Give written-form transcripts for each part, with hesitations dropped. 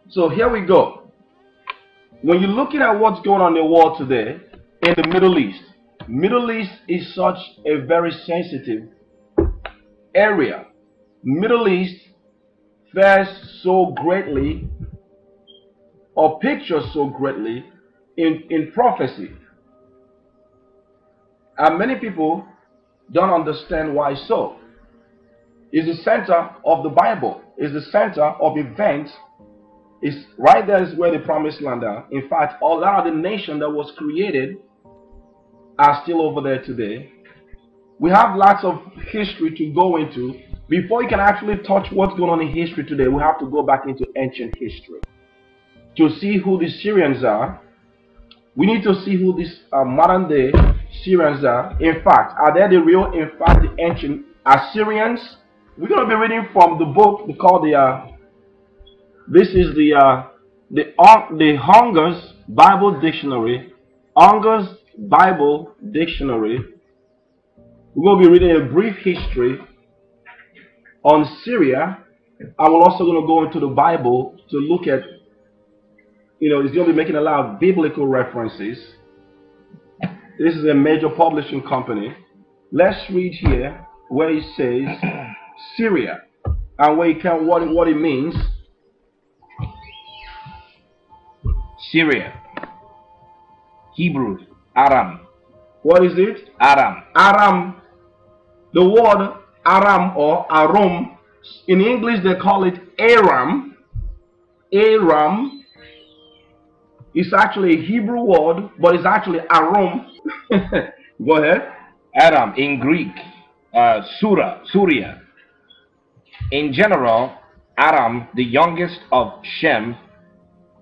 So here we go. When you're looking at what's going on in the world today, in the Middle East is such a very sensitive area. Middle East fares so greatly or pictures so greatly in prophecy. And many people don't understand why so. It's the center of the Bible, it's the center of events. It's right there is where the promised land are. In fact, a lot of the nation that was created are still over there today. We have lots of history to go into. Before you can actually touch what's going on in history today, we have to go back into ancient history to see who the Syrians are. We need to see who these modern day Syrians are. In fact, are they the real, in fact, the ancient Assyrians? We're going to be reading from the book called this is the Hunger's Bible Dictionary. Hunger's Bible Dictionary. We're going to be reading a brief history on Syria. And we're also going to go into the Bible to look at, it's going to be making a lot of biblical references. This is a major publishing company. Let's read here where it says Syria and where what it means. Syria. Hebrew. Aram. What is it? Aram. Aram. The word Aram or Aram, in English they call it Aram. Aram is actually a Hebrew word, but it's actually Aram. Go ahead. Aram in Greek. Syria. In general, Aram, the youngest of Shem,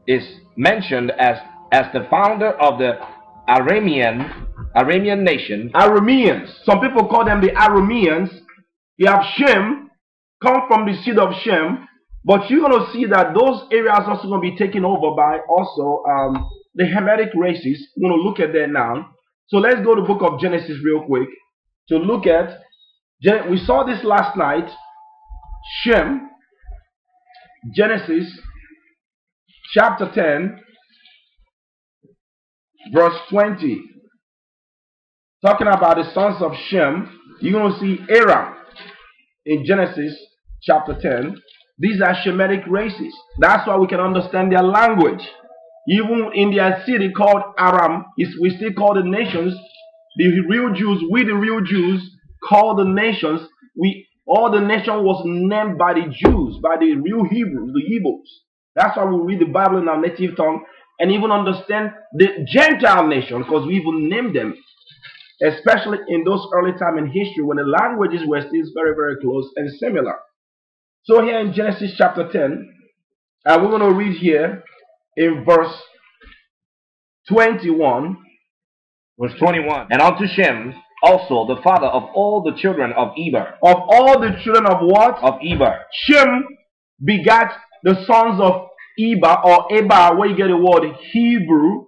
is mentioned as the founder of the Aramean nation. Arameans. Some people call them the Arameans. You have Shem, come from the seed of Shem, but you're going to see that those areas are also going to be taken over by also the Hamitic races. We're going to look at that now. So let's go to the book of Genesis real quick to look at. We saw this last night. Shem, Genesis chapter 10, verse 20. Talking about the sons of Shem, you're going to see Aram in Genesis chapter 10. These are Shemitic races. That's why we can understand their language. Even in their city called Aram, we still call the nations, the real Jews, we the real Jews call the nations, all the nation was named by the Jews, by the real Hebrews, the Hebrews. That's why we read the Bible in our native tongue and even understand the Gentile nation, because we even named them, especially in those early time in history when the languages were still very, very close and similar. So here in Genesis chapter 10, and we're going to read here in verse 21. Verse 21. And unto Shem also the father of all the children of Eber. Of all the children of what? Of Eber. Shem begat the sons of Eber or Eber, where you get the word Hebrew.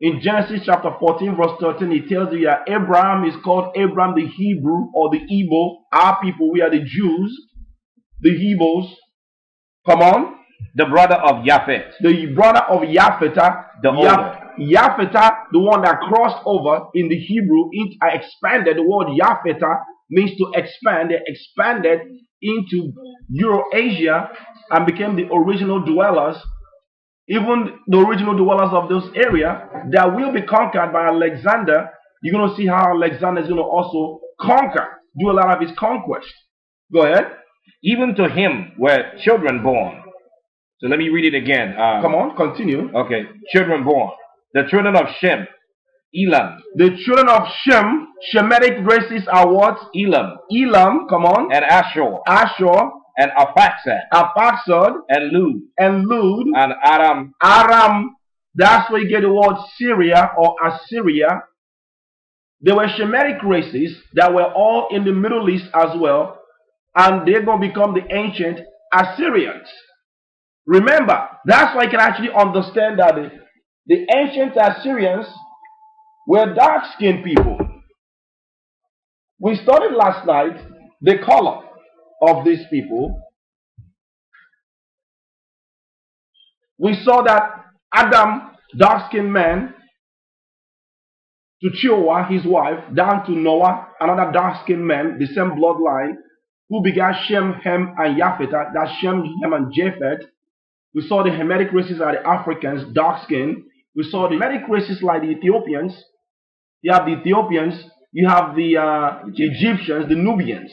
In Genesis chapter 14 verse 13, it tells you that Abraham is called Abraham the Hebrew or the Igbo. Our people, we are the Jews, the Hebrews. Come on. The brother of Japheth. The brother of Japheth. The older. Japheth, the one that crossed over in the Hebrew, expanded. The word Japheth means to expand. They expanded into Eurasia and became the original dwellers. Even the original dwellers of this area that will be conquered by Alexander. You're going to see how Alexander is going to also conquer, do a lot of his conquest. Go ahead. Even to him were children born. So let me read it again. Come on, continue. Okay, children born. The children of Shem, Elam. The children of Shem, Shemitic races are what? Elam. Elam, come on. And Ashur. Ashur. And Arphaxad. Arphaxad. And Lud. And Lud. And Aram. Aram. That's where you get the word Syria or Assyria. There were Shemitic races that were all in the Middle East as well. And they're going to become the ancient Assyrians. Remember, that's why you can actually understand that the ancient Assyrians were dark-skinned people. We studied last night the color of these people. We saw that Adam, dark-skinned man, to Chioa, his wife, down to Noah, another dark-skinned man, the same bloodline, who begat Shem, Ham, and Japheth. That's Shem, Ham, and Japheth. We saw the Hamitic races are the Africans, dark-skinned. We saw the Hamitic races like the Ethiopians. You have the Ethiopians. You have the Egyptians, the Nubians.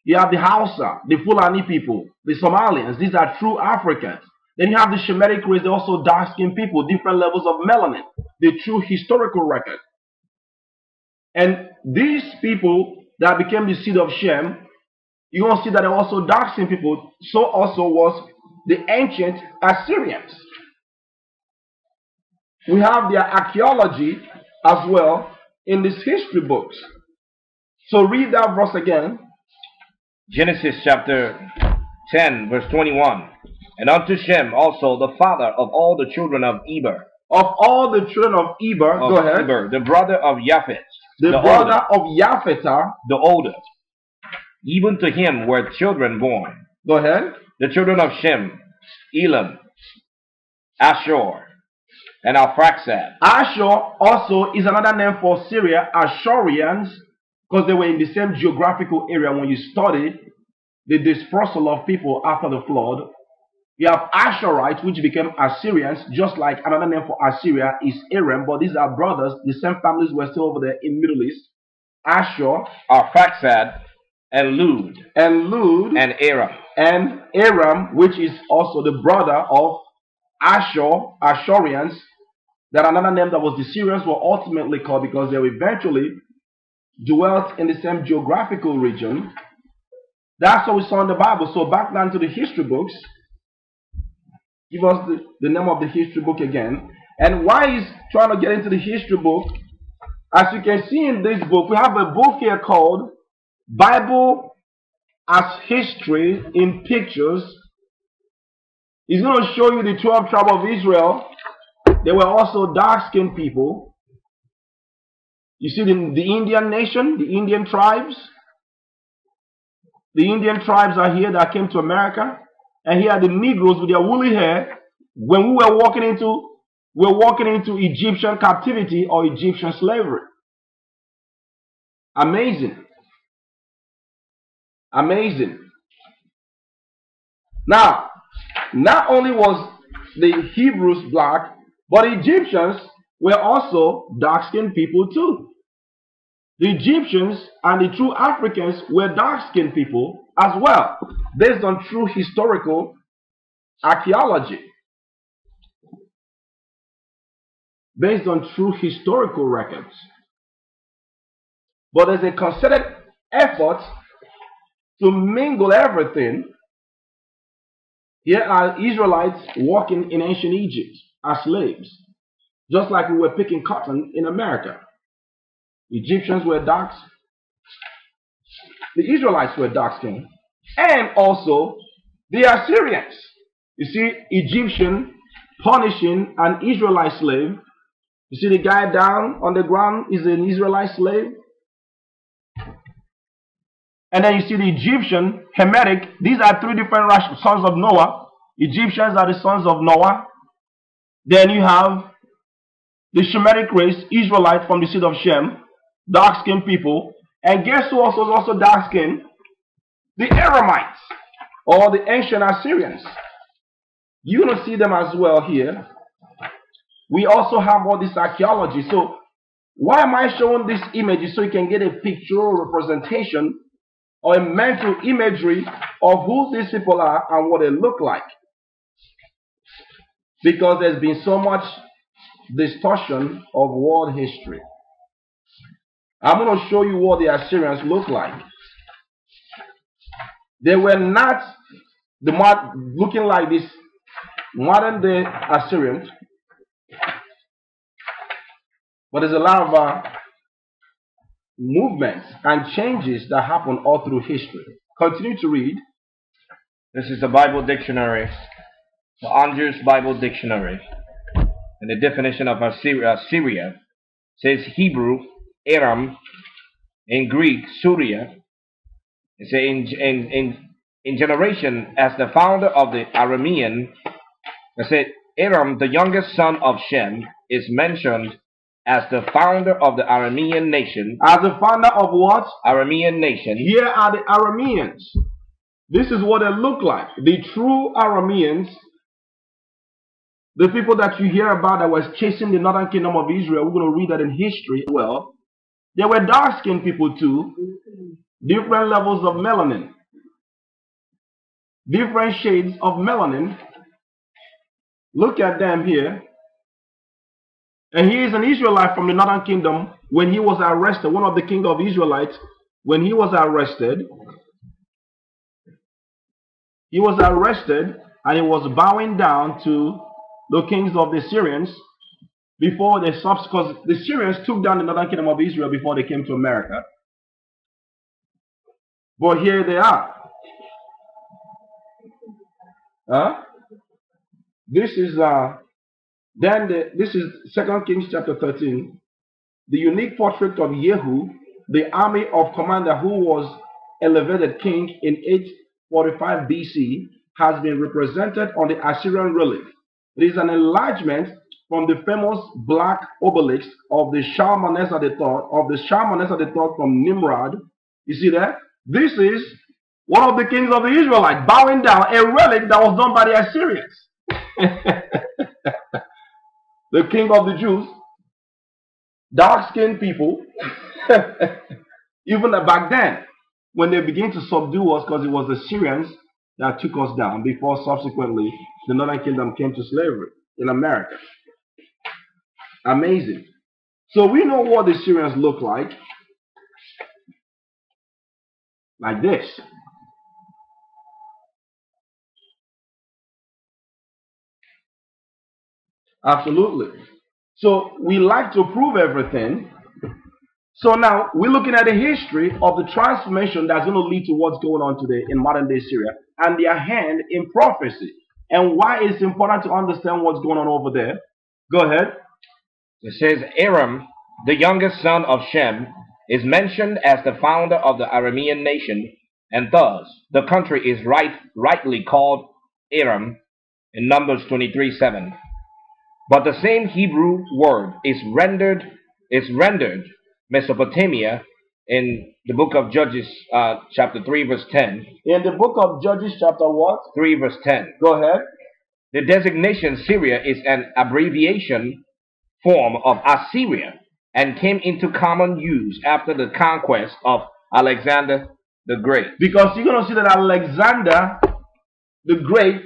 You have the Hausa, the Fulani people, the Somalians. These are true Africans. Then you have the Shemitic race. They're also dark-skinned people, different levels of melanin, the true historical record. And these people that became the seed of Shem, you're going to see that they're also dark-skinned people. So also was the ancient Assyrians. We have their archaeology as well in these history books. So read that verse again. Genesis chapter 10, verse 21. And unto Shem also, the father of all the children of Eber. Of all the children of Eber, go ahead. Eber, the brother of Japheth. The brother of Japheth, the older. Even to him were children born. Go ahead. The children of Shem, Elam, Ashur, and Arphaxad. Ashur also is another name for Syria, Ashurians, because they were in the same geographical area. When you study the dispersal of people after the flood, you have Ashurites, which became Assyrians, just like another name for Assyria is Aram, but these are brothers. The same families were still over there in Middle East. Ashur, Arphaxad, and Lud, and Aram. And Aram, which is also the brother of Ashur, Ashurians, that another name that was the Syrians were ultimately called because they eventually dwelt in the same geographical region. That's what we saw in the Bible. So back down to the history books. Give us the name of the history book again. And why he's trying to get into the history book, as you can see in this book, we have a book here called Bible as History in Pictures. He's going to show you the 12 tribes of Israel. They were also dark-skinned people. You see the Indian nation, the Indian tribes. The Indian tribes are here that came to America. And here are the Negroes with their woolly hair. When we were walking into Egyptian captivity or Egyptian slavery. Amazing. Amazing. Now, not only was the Hebrews black, but Egyptians were also dark-skinned people too. The Egyptians and the true Africans were dark-skinned people as well, based on true historical archaeology. Based on true historical records. But there's a concerted effort to mingle everything. Here are Israelites walking in ancient Egypt as slaves, just like we were picking cotton in America. Egyptians were dark. The Israelites were dark-skinned. And also the Assyrians. You see, Egyptian punishing an Israelite slave. You see the guy down on the ground is an Israelite slave. And then you see the Egyptian, Hamitic. These are three different sons of Noah. Egyptians are the sons of Noah. Then you have the Shemitic race, Israelite from the seed of Shem, dark-skinned people. And guess who also is also dark-skinned? The Aramites, or the ancient Assyrians. You're going to see them as well here. We also have all this archaeology. So why am I showing these images? So you can get a pictorial representation or a mental imagery of who these people are and what they look like. Because there's been so much distortion of world history. I'm going to show you what the Assyrians look like. They were not looking like this modern day Assyrians. But there's a lot of movements and changes that happen all through history. Continue to read. This is the Bible Dictionary, the Andrews Bible Dictionary. And the definition of Syria says Hebrew, Aram, in Greek, Syria. It says in generation as the founder of the Aramean. I said Aram, the youngest son of Shem, is mentioned as the founder of the Aramean nation. As the founder of what? Aramean nation. Here are the Arameans. This is what they look like. The true Arameans, the people that you hear about that was chasing the northern kingdom of Israel, we're going to read that in history as well. They were dark-skinned people too, different levels of melanin, different shades of melanin. Look at them here. And he is an Israelite from the northern kingdom. When he was arrested, one of the king of Israelites, when he was arrested and he was bowing down to the kings of the Syrians before they because the Syrians took down the northern kingdom of Israel before they came to America. But here they are. This is this is 2 Kings chapter 13. The unique portrait of Yehu, the army of commander who was elevated king in 845 BC, has been represented on the Assyrian relief. It is an enlargement from the famous black obelisk of the Shalmaneser III from Nimrod. You see that? This is one of the kings of the Israelites bowing down, a relic that was done by the Assyrians. The king of the Jews, dark-skinned people, even back then, when they began to subdue us, because it was the Syrians that took us down before subsequently the northern kingdom came to slavery in America. Amazing. So we know what the Syrians look like this. Absolutely. So we like to prove everything. So now we're looking at the history of the transformation that's going to lead to what's going on today in modern day Syria and their hand in prophecy and why it's important to understand what's going on over there. Go ahead. It says Aram, the youngest son of Shem, is mentioned as the founder of the Aramean nation, and thus the country is rightly called Aram in Numbers 23:7. But the same Hebrew word is rendered Mesopotamia in the book of Judges chapter 3 verse 10. In the book of Judges chapter what? 3 verse 10. Go ahead. The designation Syria is an abbreviation form of Assyria and came into common use after the conquest of Alexander the Great. Because you're going to see that Alexander the Great,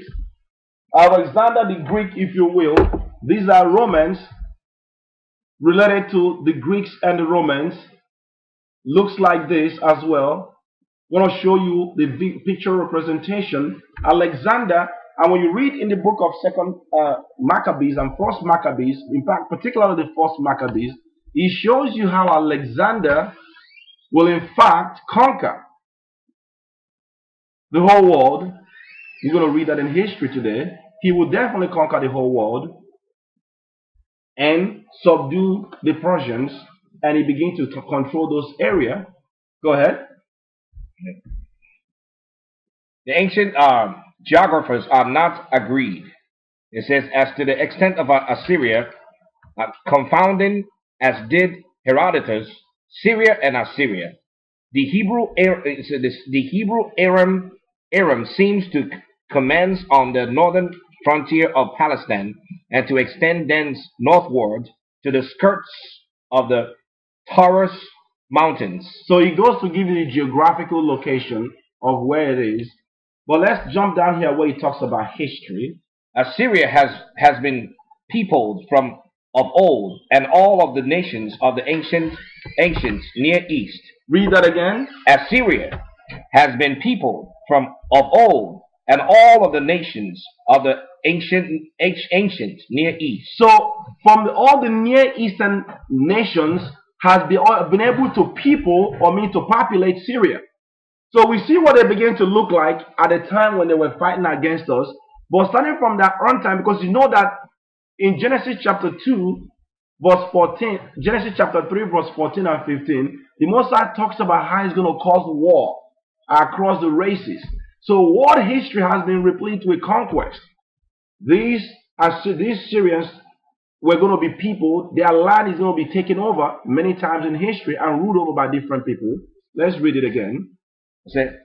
Alexander the Greek, if you will, these are Romans related to the Greeks and the Romans. Looks like this as well. I want to show you the picture representation. Alexander, and when you read in the book of Second Maccabees and First Maccabees, in fact, particularly the First Maccabees, it shows you how Alexander will in fact conquer the whole world. You're going to read that in history today. He will definitely conquer the whole world and subdue the Persians, and he begins to control those areas. Go ahead. The ancient geographers are not agreed. It says, as to the extent of Assyria, confounding, as did Herodotus, Syria and Assyria. The Hebrew Aram seems to commence on the northern frontier of Palestine and to extend thence northward to the skirts of the Taurus Mountains. So he goes to give you the geographical location of where it is. But let's jump down here where he talks about history. Assyria has been peopled from of old, and all of the nations of the ancient Near East. Read that again. Assyria has been peopled from of old, and all of the nations of the ancient Near East. So from all the Near Eastern nations has been able to people, or mean to populate Syria. So we see what they began to look like at the time when they were fighting against us. But starting from that on time, because you know that in Genesis chapter 2, verse 14, Genesis chapter 3, verse 14 and 15, the Most High talks about how he's going to cause war across the races. So world history has been replete with conquest. These as these Syrians were going to be people, their land is going to be taken over many times in history and ruled over by different people. Let's read it again. It said,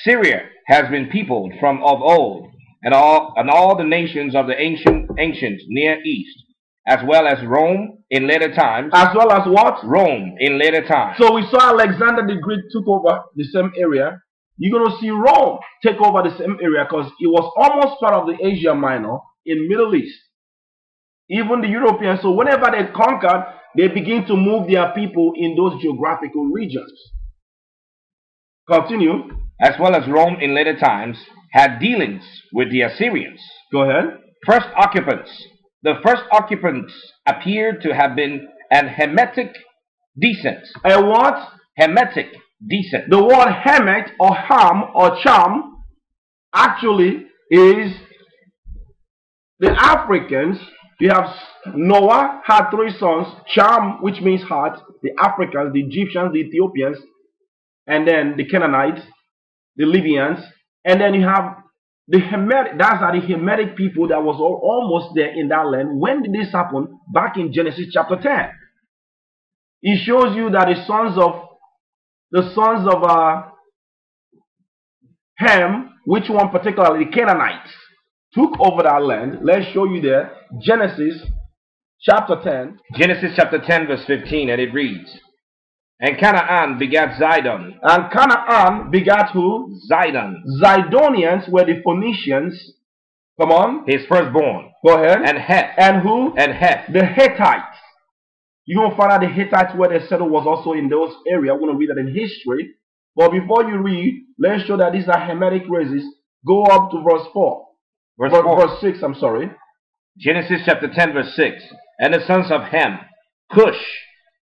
Syria has been peopled from of old, and all the nations of the ancient Near East, as well as Rome in later times. As well as what? Rome in later times. So we saw Alexander the Great took over the same area. You're going to see Rome take over the same area because it was almost part of the Asia Minor in Middle East. Even the Europeans, so whenever they conquered, they begin to move their people in those geographical regions. Continue. As well as Rome in later times had dealings with the Assyrians. Go ahead. First occupants. The first occupants appear to have been an Hamitic descent. A what? Hamitic descent. The word Hemet or Ham or Cham actually is the Africans. You have Noah had 3 sons, Cham, which means heart, the Africans, the Egyptians, the Ethiopians, and then the Canaanites, the Libyans, and then you have the Hamitic. That's are the Hamitic people that was almost there in that land. When did this happen? Back in Genesis chapter 10. It shows you that the sons of Ham, which one particularly, the Canaanites, took over that land. Let's show you there. Genesis chapter 10. Genesis chapter 10 verse 15, and it reads, and Canaan begat Zidon. And Canaan begat who? Zidon. Zidonians were the Phoenicians. Come on. His firstborn. Go ahead. And Heth. And who? And Heth. The Hittites. You're going to find out the Hittites where they settled was also in those areas. We're going to read that in history. But before you read, let's show that these are Hamitic races. Go up to verse 4. Verse 6, I'm sorry. Genesis chapter 10 verse 6. And the sons of Ham, Cush,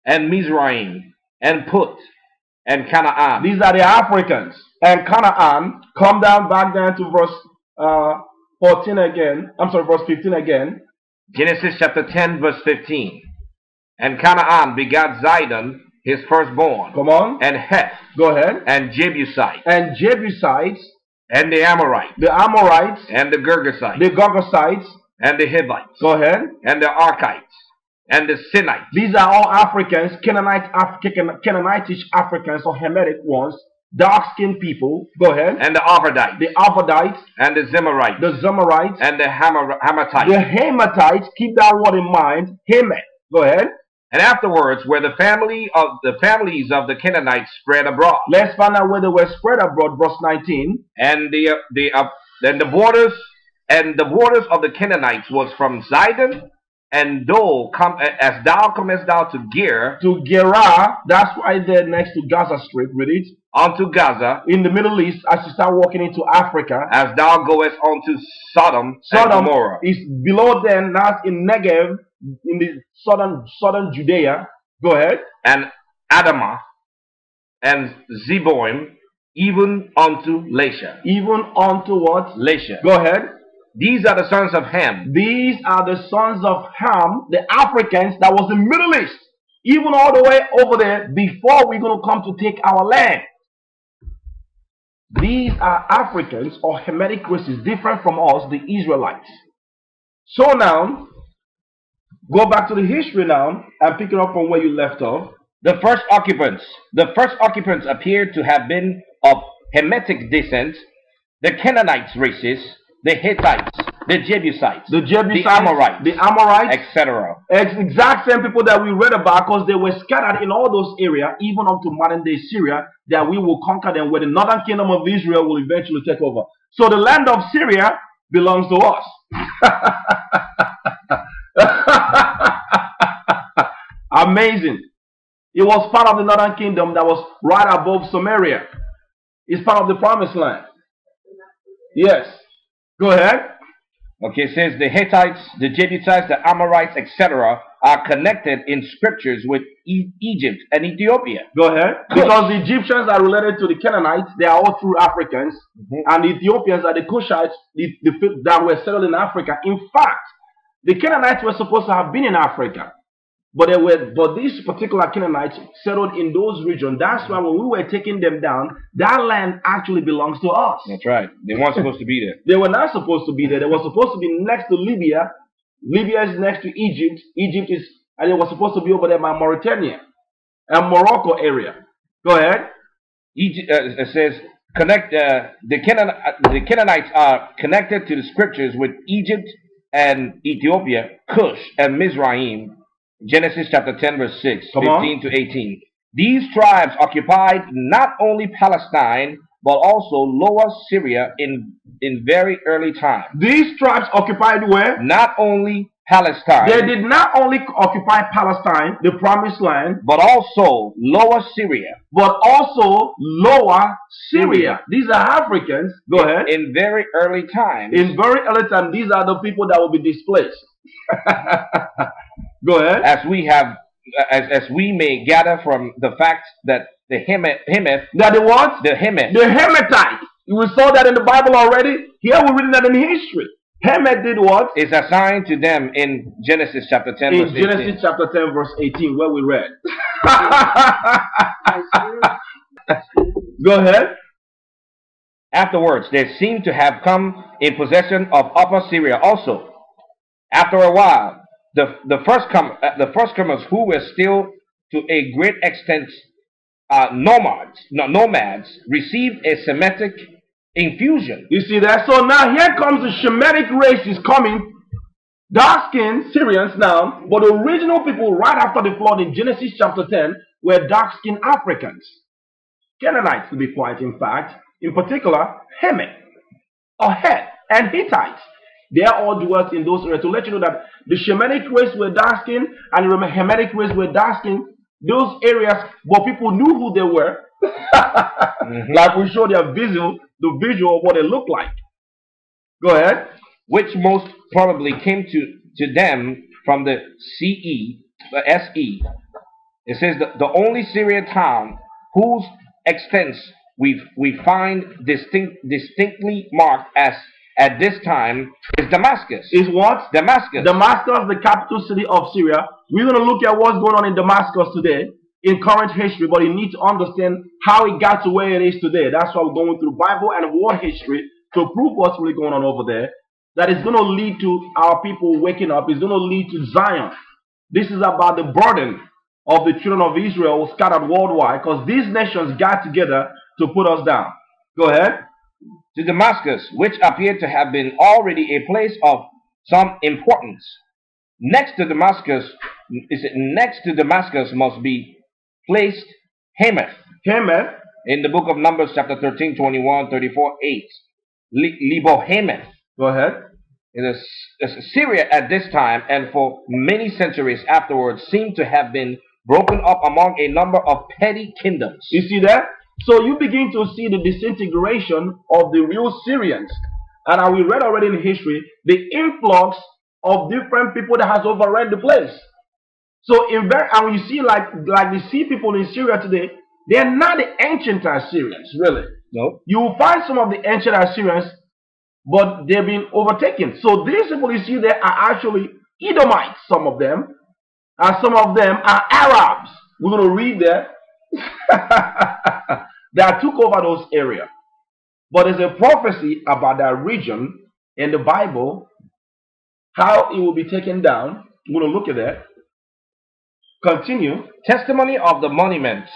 and Mizraim, and Put, and Canaan. These are the Africans. And Canaan, come down back down to verse 14 again. I'm sorry, verse 15 again. Genesis chapter 10 verse 15. And Canaan begat Zidon, his firstborn. Come on. And Heth. Go ahead. And Jebusites. And Jebusites. And the Amorites. The Amorites. And the Girgasites. The Girgasites. And the Hivites. Go ahead. And the Archites. And the Sinites. These are all Africans, Canaanitish Africans or Hamitic ones, dark-skinned people. Go ahead. And the Arvadites. The Arvadites. And the Zemarites. The Zemarites. And the Hamatites. The Hamatites. Keep that word in mind. Hamat. Go ahead. And afterwards, where the families of the Canaanites spread abroad. Let's find out where they were spread abroad. Verse 19. And the borders of the Canaanites was from Zidon, and as thou comest down to Ger. To Gerar. That's right there next to Gaza Strip. Read it. Unto Gaza. In the Middle East, as you start walking into Africa. As thou goest unto Sodom and Gomorrah. Is below then. That's in Negev. In the southern Judea. Go ahead. And Adamah and Zeboim, even unto Lasha. Even unto what? Lasha. Go ahead. These are the sons of Ham. These are the sons of Ham, the Africans that was in Middle East. Even all the way over there before we're going to come to take our land. These are Africans or Hamitic races different from us, the Israelites. So now, go back to the history now and pick it up from where you left off. The first occupants appear to have been of Hamitic descent, the Canaanites races, the Hittites, the Jebusites, the Amorites, etc. Exact same people that we read about, because they were scattered in all those areas, even up to modern day Syria, that we will conquer them, where the northern kingdom of Israel will eventually take over. So the land of Syria belongs to us. Amazing. It was part of the northern kingdom that was right above Samaria. It's part of the promised land. Yes. Go ahead. Okay, it says the Hittites, the Jebusites, the Amorites, etc. are connected in scriptures with Egypt and Ethiopia. Go ahead. Because the Egyptians are related to the Canaanites. They are all true Africans. And the Ethiopians are the Cushites that were settled in Africa. In fact, the Canaanites were supposed to have been in Africa. But these particular Canaanites settled in those regions. That's why when we were taking them down, that land actually belongs to us. That's right. They weren't supposed to be there. They were not supposed to be there. They were supposed to be next to Libya. Libya is next to Egypt. And they were supposed to be over there by Mauritania and Morocco area. Go ahead. Egypt, it says, the Canaanites are connected to the scriptures with Egypt and Ethiopia, Cush and Mizraim. Genesis chapter 10, verse 6, 15 to 18. These tribes occupied not only Palestine, but also Lower Syria in very early times. These tribes occupied where? Not only Palestine. They did not only occupy Palestine, the promised land, but also Lower Syria. But also Lower Syria. These are Africans. Go ahead. In very early times. In very early time, these are the people that will be displaced. Go ahead. As we may gather from the fact that the Hemeth. That the what? The Hemeth. The Hemetite. We saw that in the Bible already. Here we're reading that in history. Hemeth did what? Is assigned to them in Genesis chapter 10 verse 18. In Genesis chapter 10 verse 18, where we read. Go ahead. Afterwards, they seem to have come in possession of Upper Syria also. After a while, the first comers who were still to a great extent nomads received a Semitic infusion. You see that? So now here comes the Shemitic race is coming. Dark-skinned Syrians now, but the original people right after the flood in Genesis chapter 10 were dark-skinned Africans. Canaanites, to be quite in fact. In particular, Hemeth, or Het, and Hittites. They all dwelt in those areas. To let you know that the Shemitic race were dark-skinned and the Hamitic race were dark-skinned. Those areas, but people knew who they were. Like we showed the visual of what they looked like. Go ahead. Which most probably came to them from the SE. It says that the only Syrian town whose extents we find distinctly marked as at this time is Damascus. Is what? Damascus. Damascus, the capital city of Syria. We're going to look at what's going on in Damascus today in current history, but you need to understand how it got to where it is today. That's why we're going through Bible and war history to prove what's really going on over there. That is going to lead to our people waking up. It's going to lead to Zion. This is about the burden of the children of Israel scattered worldwide, because these nations got together to put us down. Go ahead. To Damascus, which appeared to have been already a place of some importance. Next to Damascus must be placed Hamath. Hamath. In the book of Numbers chapter 13, 21, 34, 8. Libo-Hamath. Go ahead. Syria at this time and for many centuries afterwards seemed to have been broken up among a number of petty kingdoms. You see that? So you begin to see the disintegration of the real Syrians. And we read already in history, the influx of different people that has overrun the place. So and when you see like the sea people in Syria today, they're not the ancient Assyrians, really. No. You will find some of the ancient Assyrians, but they've been overtaken. So these people you see there are actually Edomites, some of them, and some of them are Arabs. We're going to read there. That took over those areas. But there's a prophecy about that region in the Bible, how it will be taken down. We're going to look at that. Continue. Testimony of the monuments.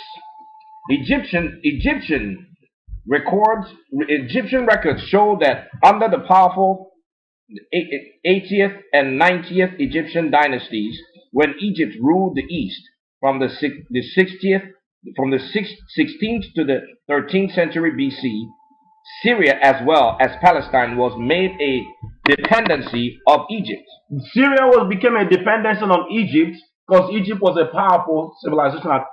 Egyptian records show that under the powerful 80th and 90th Egyptian dynasties, when Egypt ruled the East from the 16th to the 13th century BC, Syria as well as Palestine was made a dependency of Egypt. Syria became a dependency on Egypt because Egypt was a powerful civilization at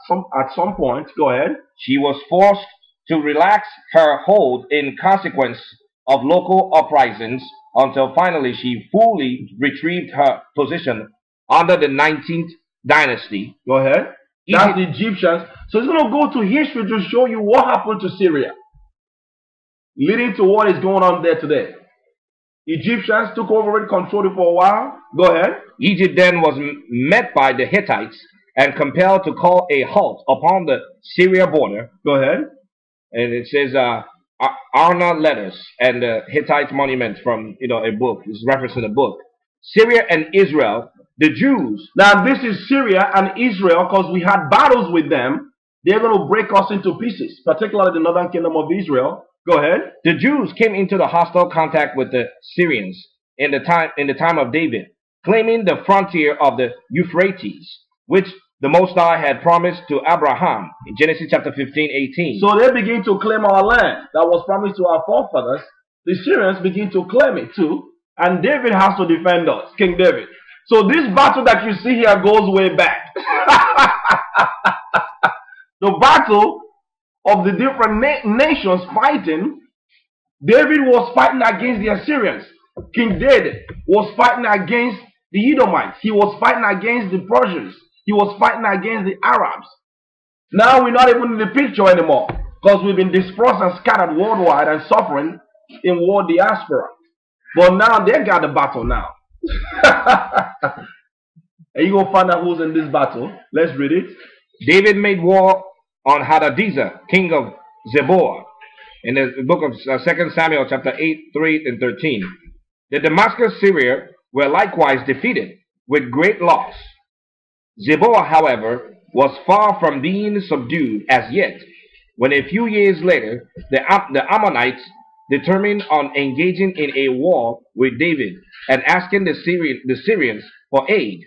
some point. Go ahead. She was forced to relax her hold in consequence of local uprisings until finally she fully retrieved her position under the 19th dynasty. Go ahead. That's the Egyptians. So it's going to go to history to show you what happened to Syria, leading to what is going on there today. Egyptians took over it, controlled it for a while. Go ahead. Egypt then was met by the Hittites and compelled to call a halt upon the Syria border. Go ahead. And it says Arna letters and the Hittite monument from a book. It's referenced in a book. Syria and Israel, the Jews. Now this is Syria and Israel because we had battles with them. They're going to break us into pieces, particularly the northern kingdom of Israel. Go ahead. The Jews came into the hostile contact with the Syrians in the time of David, claiming the frontier of the Euphrates, which the Most High had promised to Abraham in Genesis chapter 15:18. So they begin to claim our land that was promised to our forefathers. The Syrians begin to claim it too, and David has to defend us, King David. So this battle that you see here goes way back. The battle of the different nations fighting. David was fighting against the Assyrians. King David was fighting against the Edomites. He was fighting against the Persians. He was fighting against the Arabs. Now we're not even in the picture anymore because we've been dispersed and scattered worldwide and suffering in war diaspora. But now they got the battle now. And you're going to find out who's in this battle. Let's read it. David made war on Hadadezer, king of Zeboah, in the book of 2 Samuel chapter 8, 3 and 13. The Damascus Syria were likewise defeated with great loss. Zeboah, however, was far from being subdued as yet, when a few years later the Ammonites determined on engaging in a war with David and asking the Syrians for aid.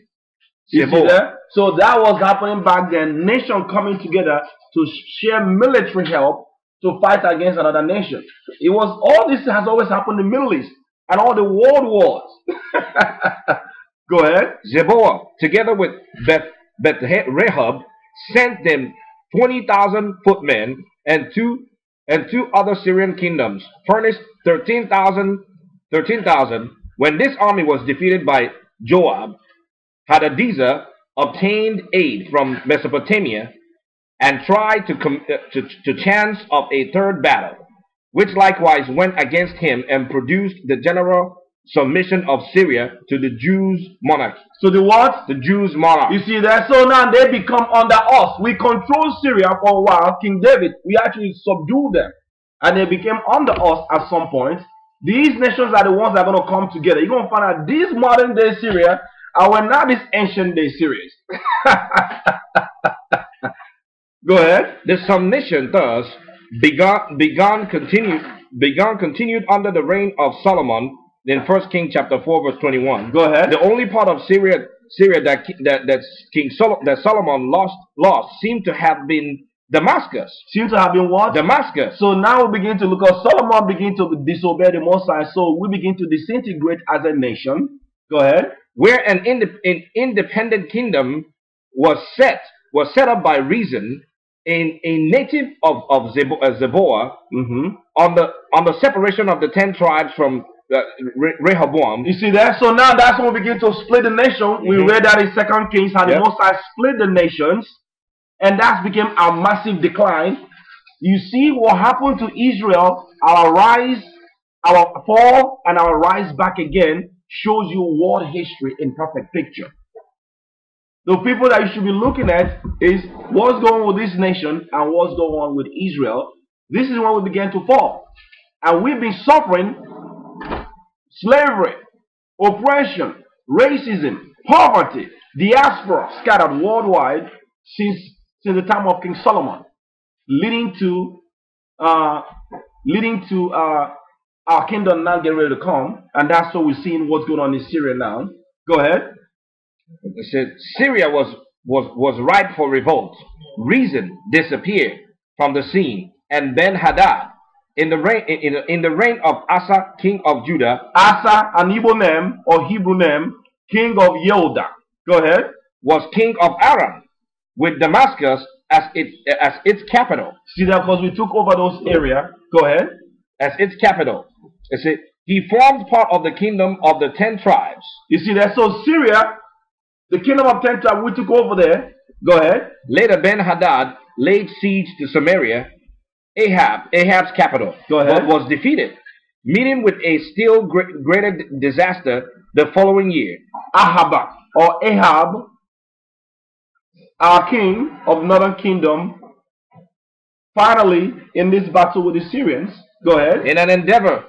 You see that? So that was happening back then. Nation coming together to share military help to fight against another nation. It was all this has always happened in the Middle East and all the world wars. Go ahead. Zeboah, together with Beth Rehob, sent them 20,000 footmen and two other Syrian kingdoms, furnished 13,000. When this army was defeated by Joab, Hadadezer obtained aid from Mesopotamia and tried to chance of a third battle, which likewise went against him and produced the general submission of Syria to the Jews' monarchy. So the what? The Jews' monarchy. You see that? So now they become under us. We controlled Syria for a while. King David, we actually subdued them. And they became under us at some point. These nations are the ones that are going to come together. You're going to find out this modern day Syria are not this ancient day Syrians. Go ahead. The submission thus continued under the reign of Solomon in 1 Kings chapter 4 verse 21. Go ahead. The only part of Syria that Solomon lost seemed to have been Damascus. Seems to have been what? Damascus. So now we begin to look at Solomon begin to disobey the Most High. So we begin to disintegrate as a nation. Go ahead. Where an independent kingdom was set up by reason in a native of Zeboah, on the separation of the 10 tribes from Rehoboam. You see that? So now that's when we begin to split the nation. We read that in 2 Kings how the Most High split the nations, and that became a massive decline. You see what happened to Israel, our rise, our fall, and our rise back again shows you world history in perfect picture. The people that you should be looking at is what's going on with this nation and what's going on with Israel. This is when we began to fall. And we've been suffering slavery, oppression, racism, poverty, diaspora scattered worldwide since the time of King Solomon, leading to our kingdom now getting ready to come, and that's what we're seeing what's going on in Syria now. Go ahead. It said Syria was ripe for revolt. Reason disappeared from the scene, and Ben-Hadad, in the reign of Asa, king of Judah. Asa, an Igbo name or Hebrew name, king of Yehuda. Go ahead. Was king of Aram, with Damascus as its capital. See that because we took over those areas. Go ahead. As its capital. It said he formed part of the kingdom of the 10 tribes. You see that? So Syria, the kingdom of 10 tribes, we took over there. Go ahead. Later Ben-Hadad laid siege to Samaria, Ahab's capital. Go ahead. But was defeated. meeting with a still greater disaster the following year. Ahab, our king of northern kingdom, finally in this battle with the Syrians. Go ahead. In an endeavor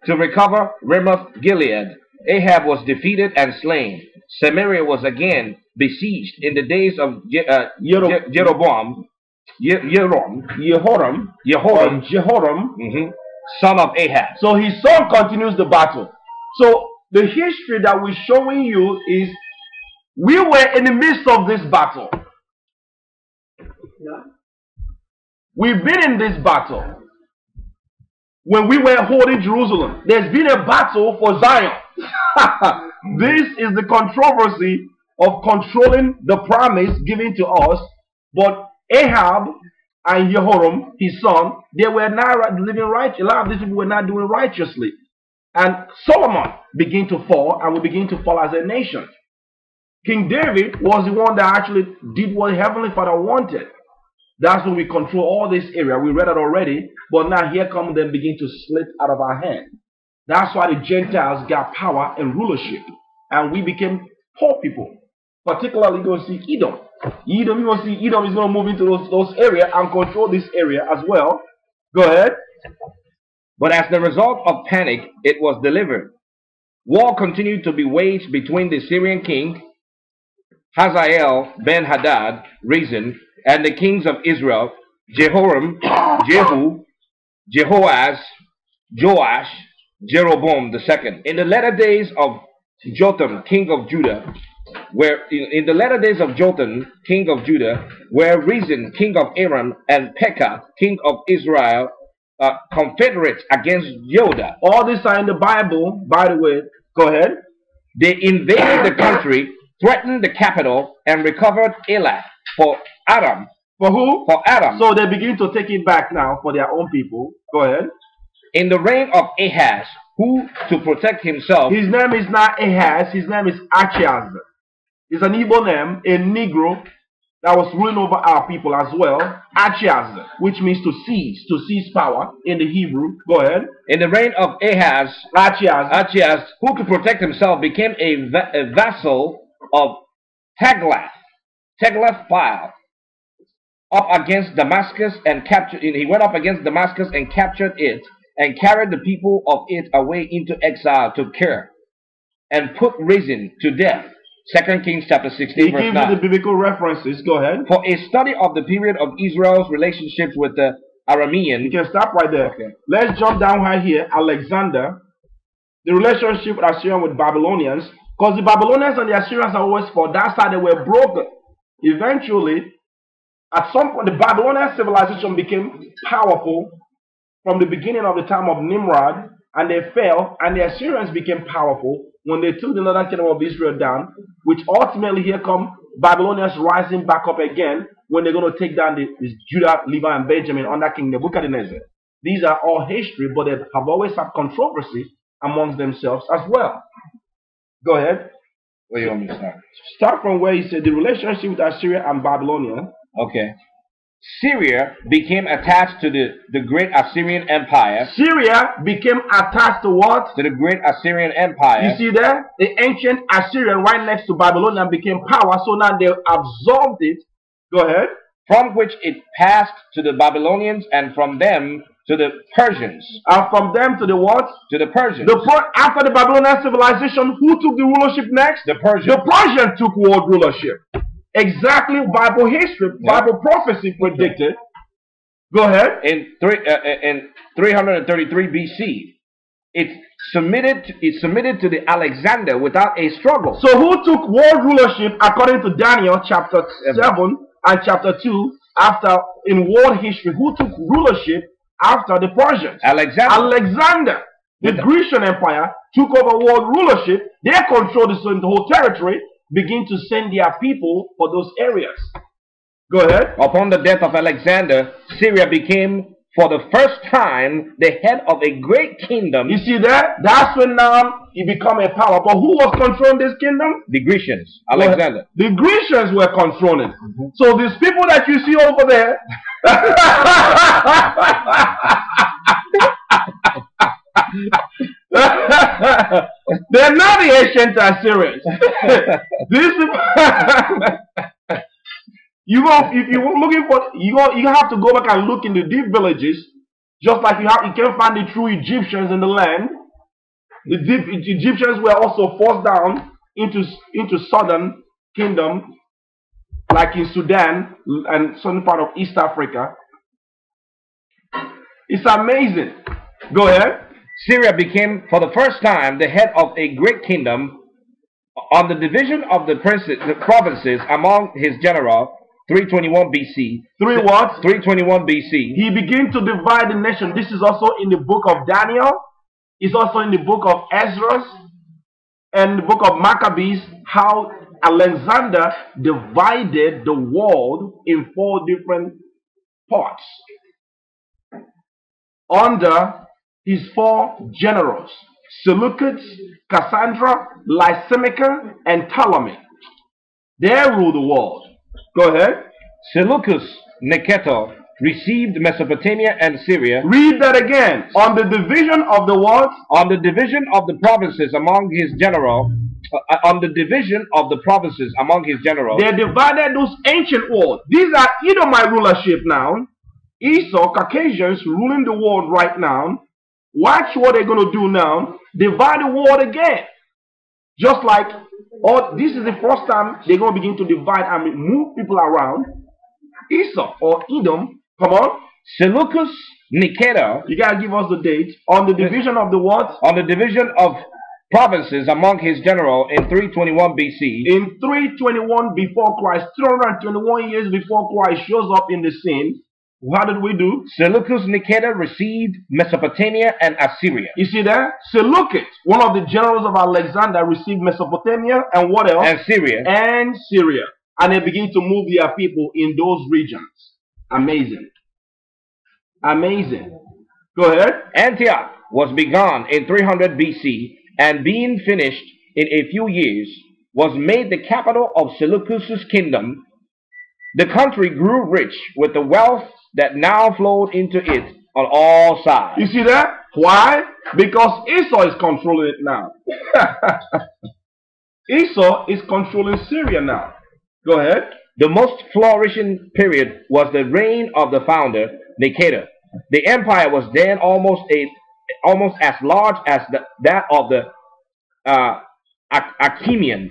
to recover Ramoth Gilead, Ahab was defeated and slain. Samaria was again besieged in the days of Jehoram, son of Ahab. So his son continues the battle. So the history that we're showing you is we were in the midst of this battle. Yeah. We've been in this battle. When we were holding Jerusalem, there's been a battle for Zion. This is the controversy of controlling the promise given to us. But Ahab and Jehoram, his son, they were not living right. A lot of these people were not doing righteously. And Solomon began to fall, and we begin to fall as a nation. King David was the one that actually did what Heavenly Father wanted. That's when we control all this area. We read it already, but now here come them begin to slip out of our hand. That's why the Gentiles got power and rulership, and we became poor people. Particularly, you're going to see Edom. You're going to see Edom is going to move into those areas and control this area as well. Go ahead. But as the result of panic, it was delivered. War continued to be waged between the Syrian king Hazael ben-Hadad, Rezin, and the kings of Israel, Jehoram, Jehu, Jehoaz, Joash, Jeroboam II. In the latter days of Jotham, king of Judah, where Rezin, king of Aram, and Pekah, king of Israel, confederates against Judah. All this are in the Bible, by the way. Go ahead. They invaded the country, threatened the capital, and recovered Elath for Aram. For who? For Aram. So they begin to take it back now for their own people. Go ahead. In the reign of Ahaz, who, to protect himself... His name is not Ahaz, his name is Achiaz. It's an Igbo name, a Negro that was ruling over our people as well. Achiaz, which means to seize power in the Hebrew. Go ahead. In the reign of Ahaz, Achiaz, who to protect himself became a vassal of Tiglath-Pileser, up against Damascus and captured it. He went up against Damascus and captured it, and carried the people of it away into exile to Kir, and put Rezin to death. 2 Kings chapter 16 verse 9. He gives you the biblical references. Go ahead. For a study of the period of Israel's relationships with the Aramean. You can stop right there. Okay. Let's jump down right here. Alexander, the relationship with Assyrian with Babylonians, because the Babylonians and the Assyrians are always for that side. They were broken. Eventually, at some point, the Babylonian civilization became powerful from the beginning of the time of Nimrod, and they fell, and the Assyrians became powerful when they took the northern kingdom of Israel down, which ultimately here come Babylonians rising back up again when they're going to take down this Judah, Levi, and Benjamin under King Nebuchadnezzar. These are all history, but they have always had controversy amongst themselves as well. Go ahead. Where do you want me to start? Start from where he said the relationship with Assyria and Babylonia. Okay. Syria became attached to the great Assyrian Empire. Syria became attached to what? To the great Assyrian Empire. You see there? The ancient Assyrian right next to Babylonia became power, so now they absorbed it. Go ahead. From which it passed to the Babylonians, and from them to the Persians. And from them to the what? To the Persians. After the Babylonian civilization, who took the rulership next? The Persians. The Persians took world rulership. Exactly, Bible history, Bible prophecy predicted. Go ahead. In 333 BC, it submitted to the Alexander without a struggle. So who took world rulership according to Daniel chapter 7 and chapter 2 after in world history? Who took rulership after the Persians? Alexander. The Grecian Empire took over world rulership. They controlled the whole territory. Begin to send their people for those areas. Go ahead. Upon the death of Alexander, Syria became for the first time the head of a great kingdom. You see that? That's when now he become a power. But who was controlling this kingdom? The Grecians. Alexander. The Grecians were controlling. So these people that you see over there very ancient Assyrians. This you go if you're looking for you have to go back and look in the deep villages, just like you can't find the true Egyptians in the land. The deep Egyptians were also forced down into southern kingdom, like in Sudan and southern part of East Africa. It's amazing. Go ahead. Syria became for the first time the head of a great kingdom. On the division of the provinces among his general, 321 BC. 321 BC. He began to divide the nation. This is also in the book of Daniel. It's also in the book of Ezra and the book of Maccabees, how Alexander divided the world in 4 different parts under his 4 generals: Seleucus, Cassandra, Lysimachus, and Ptolemy. They ruled the world. Go ahead. Seleucus Nicator received Mesopotamia and Syria. Read that again. On the division of the what? On the division of the provinces among his general. On the division of the provinces among his generals. They divided those ancient worlds. These are Edomite rulership now. Esau, Caucasians ruling the world right now. Watch what they're going to do now. Divide the world again. Just like, this is the first time they're going to begin to divide and move people around. Esau or Edom, come on. Seleucus Nicator. You got to give us the date. On the division of the what? On the division of provinces among his general in 321 BC. In 321 before Christ, 321 years before Christ shows up in the scene. What did we do? Seleucus Nicator received Mesopotamia and Assyria. You see that? Seleucus, one of the generals of Alexander, received Mesopotamia and what else? And Syria. And Syria. And they begin to move their people in those regions. Amazing. Amazing. Go ahead. Antioch was begun in 300 BC and being finished in a few years was made the capital of Seleucus' kingdom. The country grew rich with the wealth that now flowed into it on all sides. You see that? Why? Because Esau is controlling it now. Esau is controlling Syria now. Go ahead. The most flourishing period was the reign of the founder, Nicator. The empire was then almost as large as that of the Achaemenid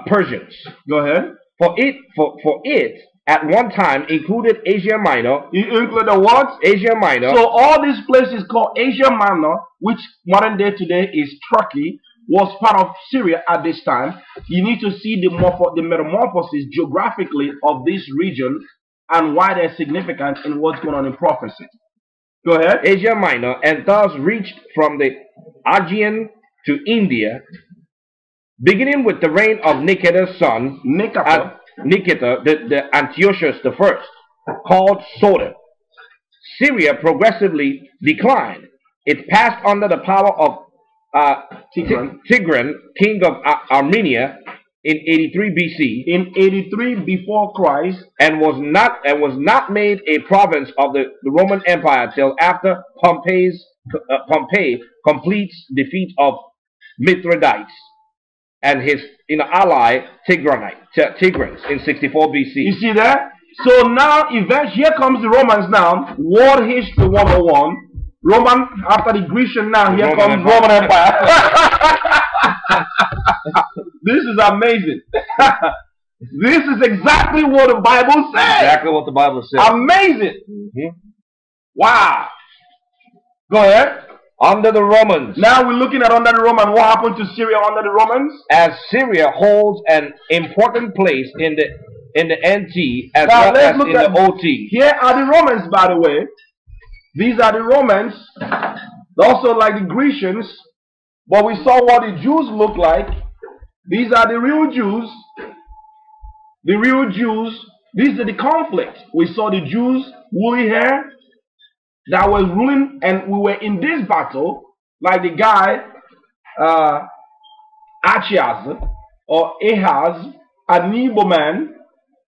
Persians. Go ahead. For it at one time included Asia Minor. You included what? Asia Minor. So all these places called Asia Minor, which modern day today is Turkey, was part of Syria at this time. You need to see the metamorphosis geographically of this region and why they're significant in what's going on in prophecy. Go ahead. Asia Minor, and thus reached from the Aegean to India, beginning with the reign of Nicator's son, Nicator, the Antiochus I, called Soter. Syria progressively declined. It passed under the power of Tigran, king of Armenia, in 83 BC. In 83 before Christ, and was not made a province of the Roman Empire till after Pompey completes defeat of Mithridates and his ally Tigrans in 64 BC. You see that? So now, here comes the Romans now. World History 101. Roman, after the Grecian now, here comes Roman Empire. This is amazing. This is exactly what the Bible says. Exactly what the Bible says. Amazing. Wow. Go ahead. Under the Romans. Now we're looking at under the Romans. What happened to Syria under the Romans? As Syria holds an important place in the NT as well as in the OT. Here are the Romans, by the way. These are the Romans. Also like the Grecians. But we saw what the Jews look like. These are the real Jews. The real Jews. These are the conflict. We saw the Jews, woolly hair, that was ruling, and we were in this battle, like the guy, Achiaz, or Ahaz, and Neboman,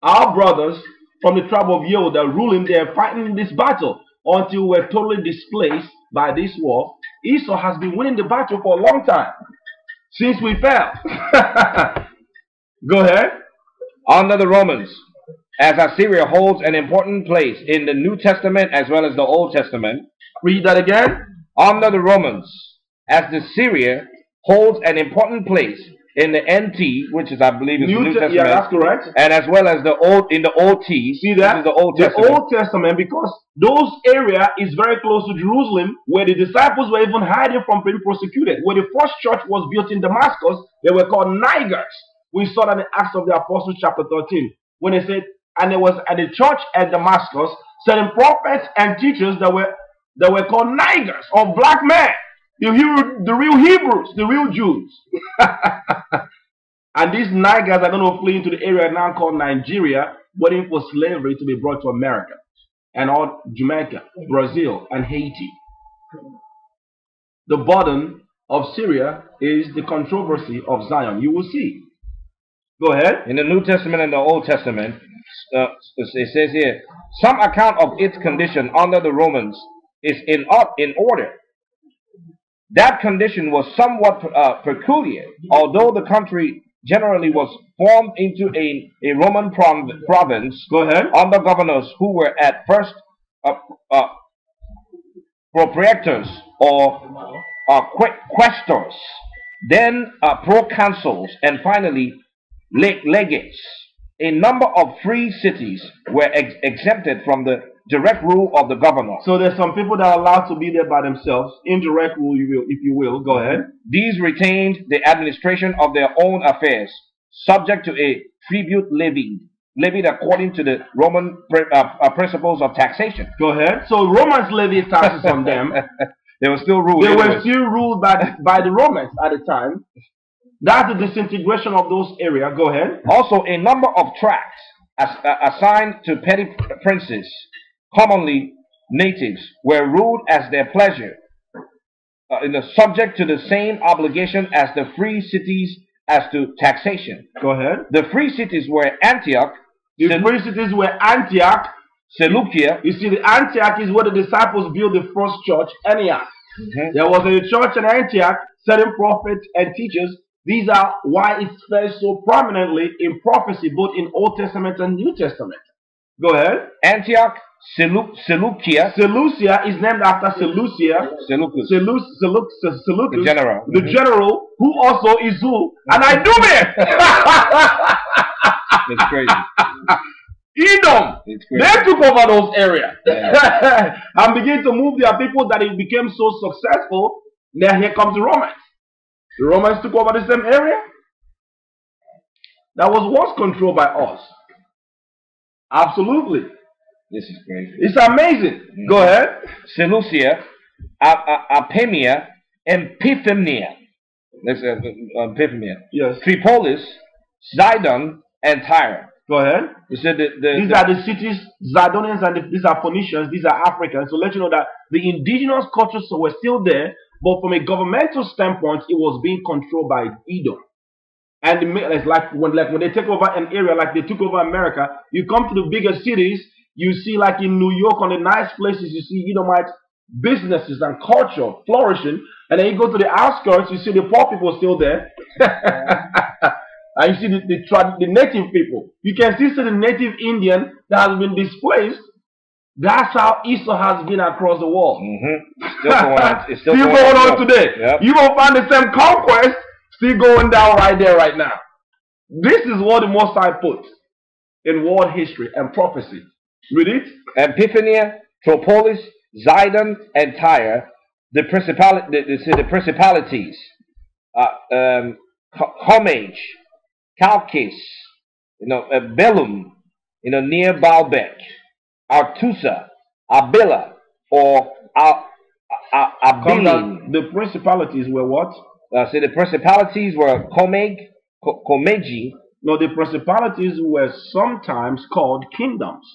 our brothers from the tribe of Yehuda, ruling there, fighting in this battle, until we were totally displaced by this war, Esau has been winning the battle for a long time, since we fell. Go ahead. Under the Romans, as Assyria holds an important place in the New Testament as well as the Old Testament. Read that again. Under the Romans, as the Syria holds an important place in the NT, which is, I believe, is the New Testament. Yeah, that's correct. And as well as the Old, in the Old T. See that? This is the Old Testament. The Old Testament, because those area is very close to Jerusalem, where the disciples were even hiding from being persecuted. Where the first church was built in Damascus, they were called Nigers. We saw that in Acts of the Apostles chapter 13, when they said, and there was at the church at Damascus certain prophets and teachers that were called Nigers, or black men, the real Hebrews, the real Jews. And these Nigers are going to flee into the area now called Nigeria, waiting for slavery to be brought to America, and all Jamaica, Brazil, and Haiti. The burden of Syria is the controversy of Zion. You will see. Go ahead. In the New Testament and the Old Testament, it says here, some account of its condition under the Romans is in order. That condition was somewhat peculiar, although the country generally was formed into a Roman province. Go ahead. Under governors who were at first propraetors or quaestors, then proconsuls, and finally legates. A number of free cities were exempted from the direct rule of the governor. So there's some people that are allowed to be there by themselves, indirect rule, if you will. Go ahead. These retained the administration of their own affairs, subject to a tribute levied according to the Roman principles of taxation. Go ahead. So Romans levied taxes on them. They were still ruled. They were still ruled by the Romans at the time. That's the disintegration of those areas. Go ahead. Also, a number of tracts assigned to petty princes, commonly natives, were ruled as their pleasure, subject to the same obligation as the free cities as to taxation. Go ahead. The free cities were Antioch. The free cities were Antioch, Seleucia. You see, the Antioch is where the disciples built the first church, Antioch. There was a church in Antioch, certain prophets and teachers. These are why it stands so prominently in prophecy, both in Old Testament and New Testament. Go ahead. Antioch, Seleucia. Seleucia is named after Seleucus. Seleucus. The general. The general, who also is who? And I do it! It's crazy. Edom. They took over those areas. Yeah. And began to move their people that it became so successful. Now here comes the Romans. The Romans took over the same area that was once controlled by us. Absolutely. This is crazy. It's amazing. Go ahead. Seleucia, Apamea, and Bithynia. Yes. Tripolis, Zidon, and Tyre. Go ahead. You said these are the cities, Zidonians, and these are Phoenicians, these are Africans. So let you know that the indigenous cultures were still there, but from a governmental standpoint, it was being controlled by Edom. And it's like when they take over an area, like they took over America, you come to the bigger cities, you see, like in New York, on the nice places, you see Edomite businesses and culture flourishing. And then you go to the outskirts, you see the poor people still there. And you see the native people. You can still see the native Indian that has been displaced. That's how Esau has been across the world. Still going on. It's still going on today. Yep. You will find the same conquest still going down right there, right now. This is what the Most High put in world history and prophecy. Read it. And Bithynia, Tripolis, Zidon, and Tyre, the principalities, Homage, Chalcis, Belum, near Baalbek, Artusa, Abila, or Abilin. The principalities were what? The principalities were Komegi. No, the principalities were sometimes called kingdoms.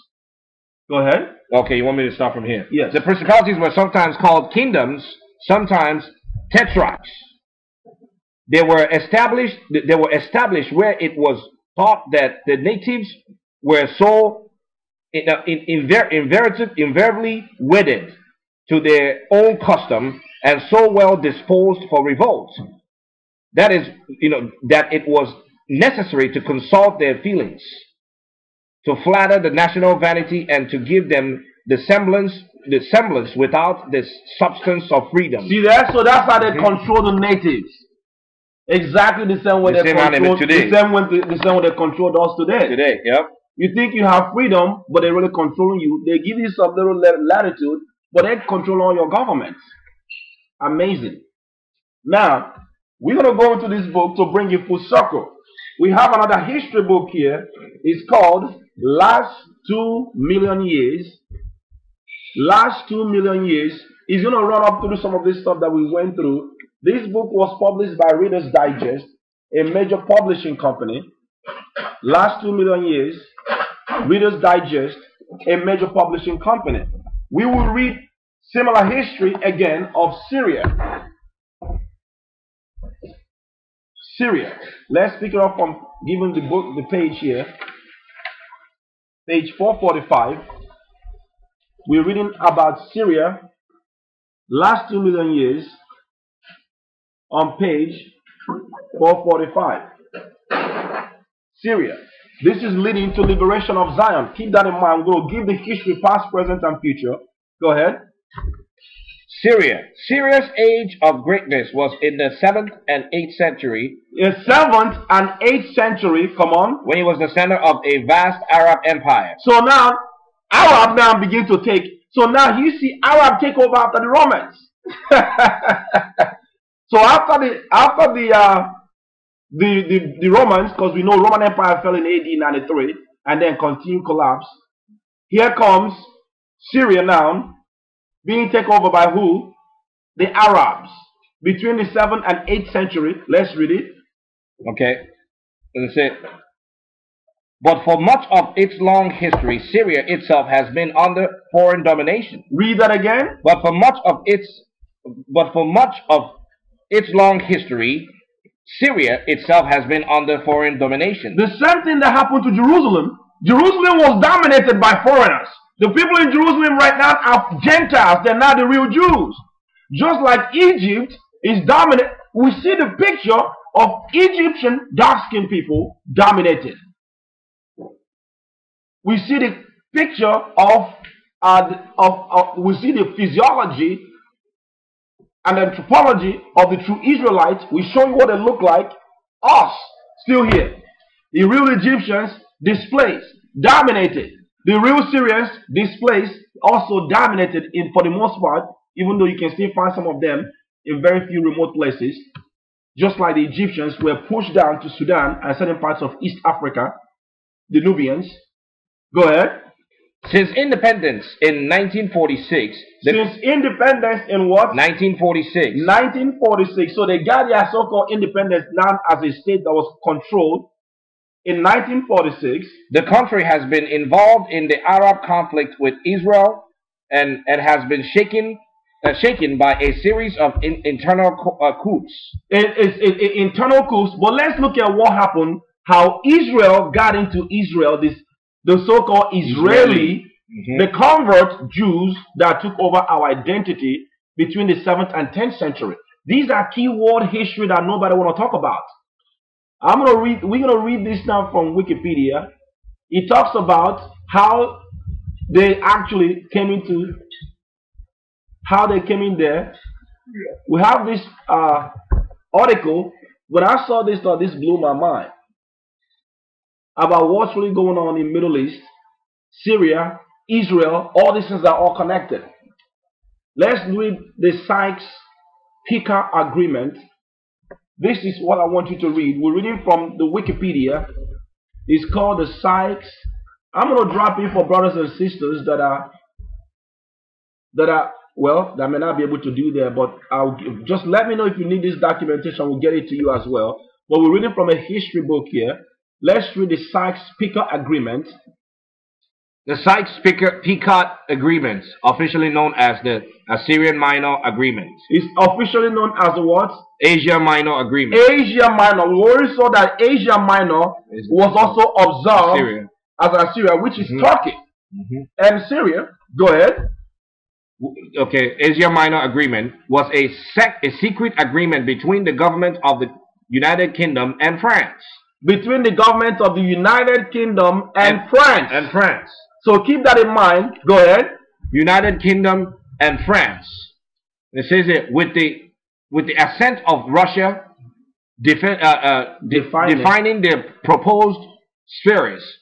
Go ahead. Okay, you want me to start from here? Yes. The principalities were sometimes called kingdoms, sometimes tetrarchs. They were established where it was thought that the natives were so invariably wedded to their own custom, and so well disposed for revolt, that is, that it was necessary to consult their feelings, to flatter the national vanity, and to give them the semblance without the substance of freedom. See that? So that's how they control the natives. Exactly the same way they control today. The same way they control us today. Today, yep. You think you have freedom, but they're really controlling you. They give you some little latitude, but they control all your governments. Amazing. Now, we're going to go into this book to bring you full circle. We have another history book here. It's called Last 2 Million Years. Last 2 million years. It's going to run up through some of this stuff that we went through. This book was published by Reader's Digest, a major publishing company. Last 2 million years. Reader's Digest, a major publishing company. We will read similar history again of Syria. Syria. Let's pick it up from giving the book the page here. Page 445. We're reading about Syria. Last 2 million years. On page 445. Syria. This is leading to liberation of Zion. Keep that in mind. I'm going to give the history, past, present, and future. Go ahead. Syria. Syria's age of greatness was in the 7th and 8th century. The 7th and 8th century, come on. When it was the center of a vast Arab empire. So now, Arab now begin to take. So now you see Arab take over after the Romans. So after the Romans, because we know Roman Empire fell in AD 93 and then continued collapse. Here comes Syria now, being taken over by who? The Arabs. Between the 7th and 8th century. Let's read it. Okay. Let's say, but for much of its long history, Syria itself has been under foreign domination. Read that again. But for much of its long history, Syria itself has been under foreign domination. The same thing that happened to Jerusalem. Jerusalem was dominated by foreigners. The people in Jerusalem right now are Gentiles. They're not the real Jews. Just like Egypt is dominant. We see the picture of Egyptian dark-skinned people dominated. We see the picture of we see the physiology and anthropology of the true Israelites. We show you what they look like. Us, still here. The real Egyptians, displaced, dominated. The real Syrians, displaced, also dominated for the most part, even though you can still find some of them in very few remote places. Just like the Egyptians were pushed down to Sudan and certain parts of East Africa, the Nubians. Go ahead. Since independence in 1946. Since independence in what? 1946. 1946. So they got their so-called independence now as a state that was controlled in 1946. The country has been involved in the Arab conflict with Israel and has been shaken by a series of internal coups. Internal coups. But let's look at what happened, how Israel got into Israel, the so-called Israeli, the convert Jews that took over our identity between the 7th and 10th century. These are key world history that nobody want to talk about. We're gonna read this now from Wikipedia. It talks about how they actually came in there. We have this article. When I saw this, this blew my mind about what's really going on in Middle East, Syria, Israel. All these things are all connected. Let's read the Sykes-Picot Agreement. This is what I want you to read. We're reading from the Wikipedia. It's called the Sykes. I'm going to drop in for brothers and sisters that may not be able to do that, but just let me know if you need this documentation. We'll get it to you as well. But we're reading from a history book here. Let's read the Sykes-Picot Agreement. The Sykes-Picot Agreement, officially known as the Assyrian Minor Agreement. It's officially known as the what? Asia Minor Agreement. Asia Minor. We already saw that Asia Minor was also observed as Assyria, which is Turkey and Syria. Go ahead. Okay, Asia Minor Agreement was a secret agreement between the government of the United Kingdom and France. Between the government of the United Kingdom and France. And France. So keep that in mind. Go ahead. United Kingdom and France. It says it with the assent of Russia, defining the proposed spheres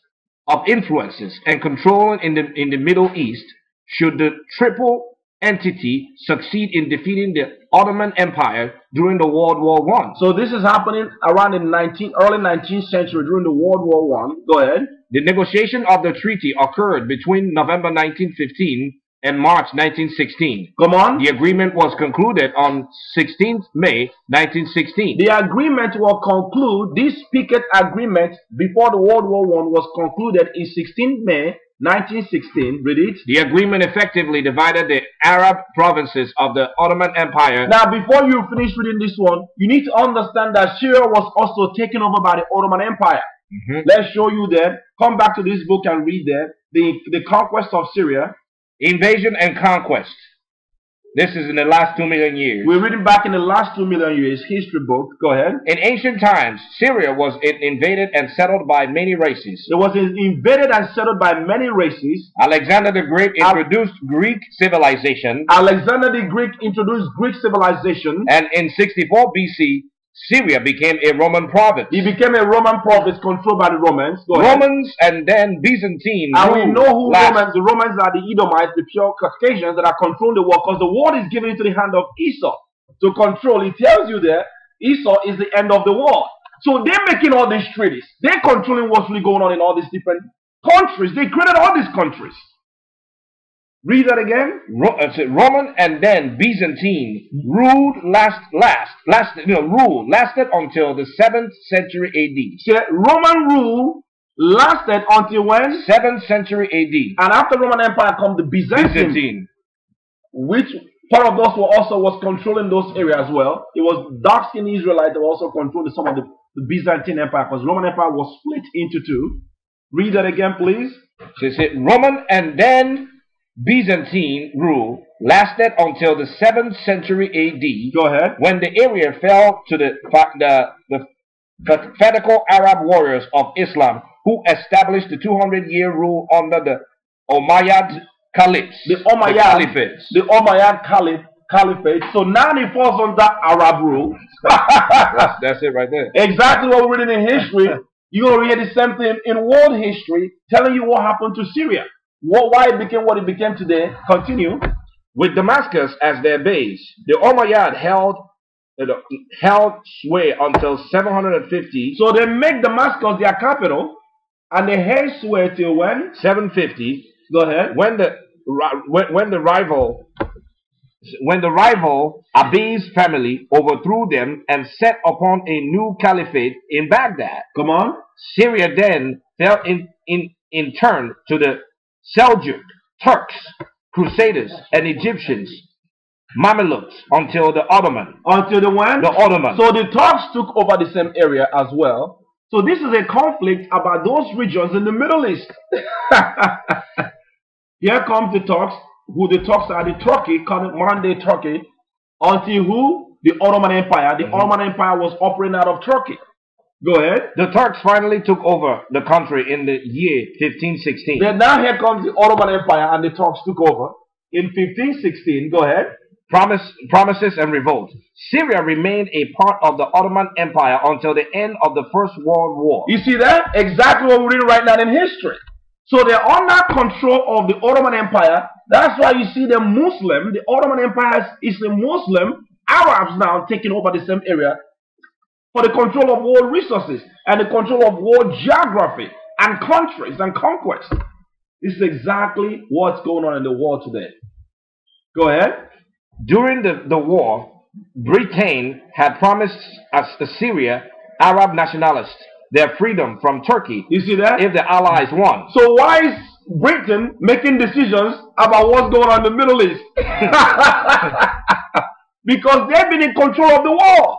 of influences and control in the Middle East. Should the triple entity succeed in defeating the Ottoman Empire during the World War I. So this is happening around the early 19th century during the World War I. Go ahead. The negotiation of the treaty occurred between November 1915 and March 1916. Come on. The agreement was concluded on 16th May 1916. The agreement will conclude, this picket agreement before the World War I was concluded in 16th May 1916. Read it. The agreement effectively divided the Arab provinces of the Ottoman Empire. Now, before you finish reading this one, you need to understand that Syria was also taken over by the Ottoman Empire. Let's show you that. Come back to this book and read that. The conquest of Syria. Invasion and conquest. This is in the last 2 million years. We're reading back in the last 2 million years, history book. Go ahead. In ancient times, Syria was invaded and settled by many races. It was invaded and settled by many races. Alexander the Great introduced Greek civilization. Alexander the Great introduced Greek civilization. And in 64 BC, Syria became a Roman province. It became a Roman province controlled by the Romans. Romans and then Byzantine. And we know who Romans. The Romans are the Edomites, the pure Caucasians that are controlling the world, because the world is given into the hand of Esau to control. It tells you there, Esau is the end of the world. So they're making all these treaties. They're controlling what's really going on in all these different countries. They created all these countries. Read that again. Roman and then Byzantine ruled lasted until the 7th century AD. Roman rule lasted until when? 7th century AD. And after Roman Empire come the Byzantine. Which part of those was controlling those areas as well. It was dark-skinned Israelites that were also controlling some of the Byzantine Empire, because Roman Empire was split into two. Read that again, please. So it said Roman and then Byzantine rule lasted until the 7th century AD. Go ahead. When the area fell to the fanatical Arab warriors of Islam, who established the 200-year rule under the Umayyad Caliphs. The Umayyad Caliphate. So now it falls under Arab rule. That's it right there. Exactly what we're reading in history. You're going to read the same thing in world history, telling you what happened to Syria. Why it became what it became today. Continue. With Damascus as their base, the Umayyad held sway until 750. So they make Damascus their capital, and they held sway till when? 750. Go ahead. When the rival Abi's family overthrew them and set upon a new caliphate in Baghdad. Come on. Syria then fell in turn to the Seljuk, Turks, Crusaders, and Egyptians, Mamelukes, until the Ottoman. Until the when? The Ottoman. So the Turks took over the same area as well. So this is a conflict about those regions in the Middle East. Here comes the Turks, who the Turks are the Turkey, modern day Turkey, until who? The Ottoman Empire. The Ottoman Empire was operating out of Turkey. Go ahead. The Turks finally took over the country in the year 1516. Then now here comes the Ottoman Empire, and the Turks took over in 1516. Go ahead. Promises and revolt. Syria remained a part of the Ottoman Empire until the end of the First World War. You see that? Exactly what we're reading right now in history. So they're under control of the Ottoman Empire. That's why you see the Muslim, the Ottoman Empire is a Muslim, Arabs now taking over the same area for the control of world resources and the control of world geography and countries and conquest. This is exactly what's going on in the world today. Go ahead. During the war, Britain had promised Syria Arab nationalists their freedom from Turkey. You see that? If the Allies won. So why is Britain making decisions about what's going on in the Middle East? Because they've been in control of the world.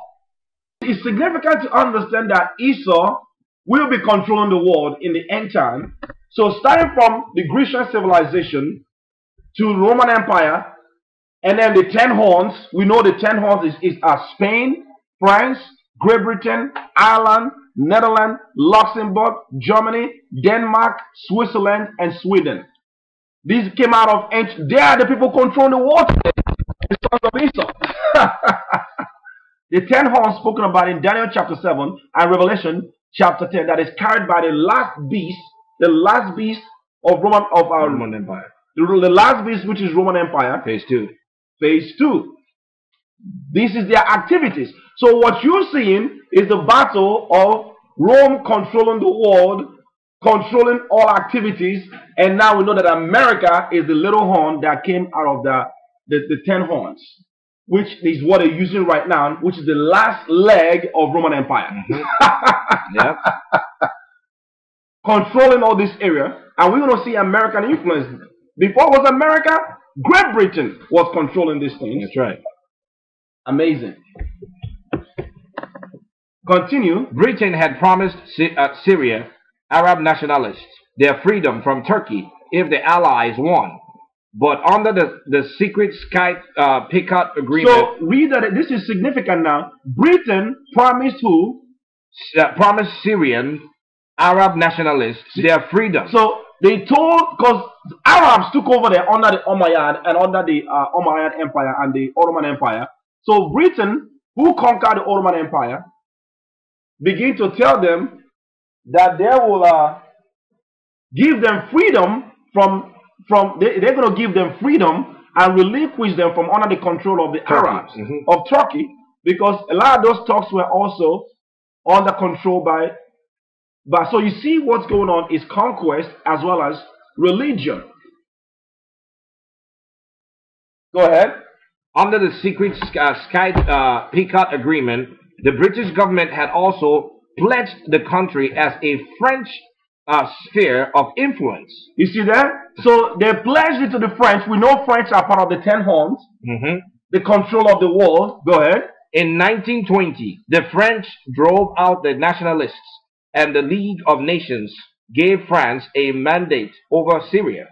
It's significant to understand that Esau will be controlling the world in the end time. So starting from the Grecian civilization to Roman Empire And then the 10 horns, we know the 10 horns is Spain, France, Great Britain, Ireland, Netherlands, Luxembourg, Germany, Denmark, Switzerland, and Sweden. These came out of ancient. They are the people controlling the world today, the sons of Esau. The 10 horns spoken about in Daniel chapter 7 and Revelation chapter 10, that is carried by the last beast of Roman Empire. The last beast, which is Roman Empire. Phase 2. Phase 2. This is their activities. So what you're seeing is the battle of Rome controlling the world, controlling all activities, and now we know that America is the little horn that came out of the 10 horns, which is what they're using right now, which is the last leg of Roman Empire. Yeah. Controlling all this area, and we're going to see American influence. Before it was America, Great Britain was controlling these things. That's right. Amazing. Continue. Britain had promised Syria, Arab nationalists, their freedom from Turkey if the Allies won. But under the secret Skype-Picot agreement... So, read that. This is significant now. Britain promised who? Promised Syrian Arab nationalists their freedom. So, they told... Because Arabs took over there under the Umayyad and under the Umayyad Empire and the Ottoman Empire. So, Britain, who conquered the Ottoman Empire, begin to tell them that they will give them freedom they're going to give them freedom and relinquish them from under the control of the Arabs of Turkey, because a lot of those talks were also under control by so you see what's going on is conquest as well as religion. Go ahead. Under the secret Skype-Picot agreement, the British government had also pledged the country as a French sphere of influence. You see that? So they pledged it to the French. We know French are part of the 10 horns. The control of the world. Go ahead. In 1920, the French drove out the nationalists, and the League of Nations gave France a mandate over Syria.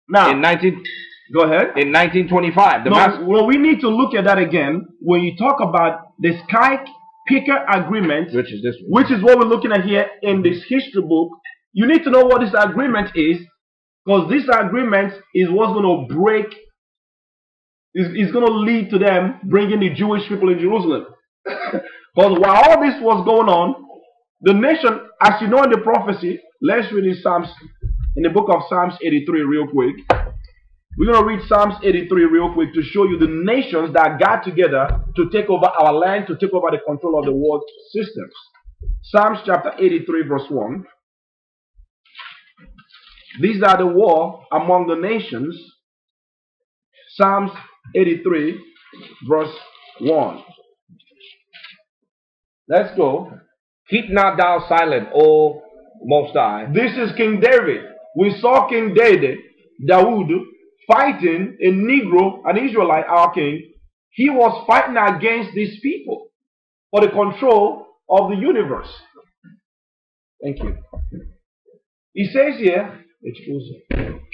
Now, go ahead. In 1925, well, we need to look at that again when you talk about the Skype-Picot agreement, which is this one. Which is what we're looking at here in this history book. You need to know what this agreement is, because this agreement is what's going to break, is going to lead to them bringing the Jewish people in Jerusalem. Because while all this was going on, the nation, as you know in the prophecy, let's read in the book of Psalms 83 real quick. We're going to read Psalms 83 real quick to show you the nations that got together to take over our land, to take over the control of the world systems. Psalms chapter 83 verse 1. These are the war among the nations. Psalms 83 verse 1. Let's go. Keep not thou silent, O Most High. This is King David. We saw King Dawood, fighting a Negro, an Israelite, our king. He was fighting against these people for the control of the universe. Thank you. He says here,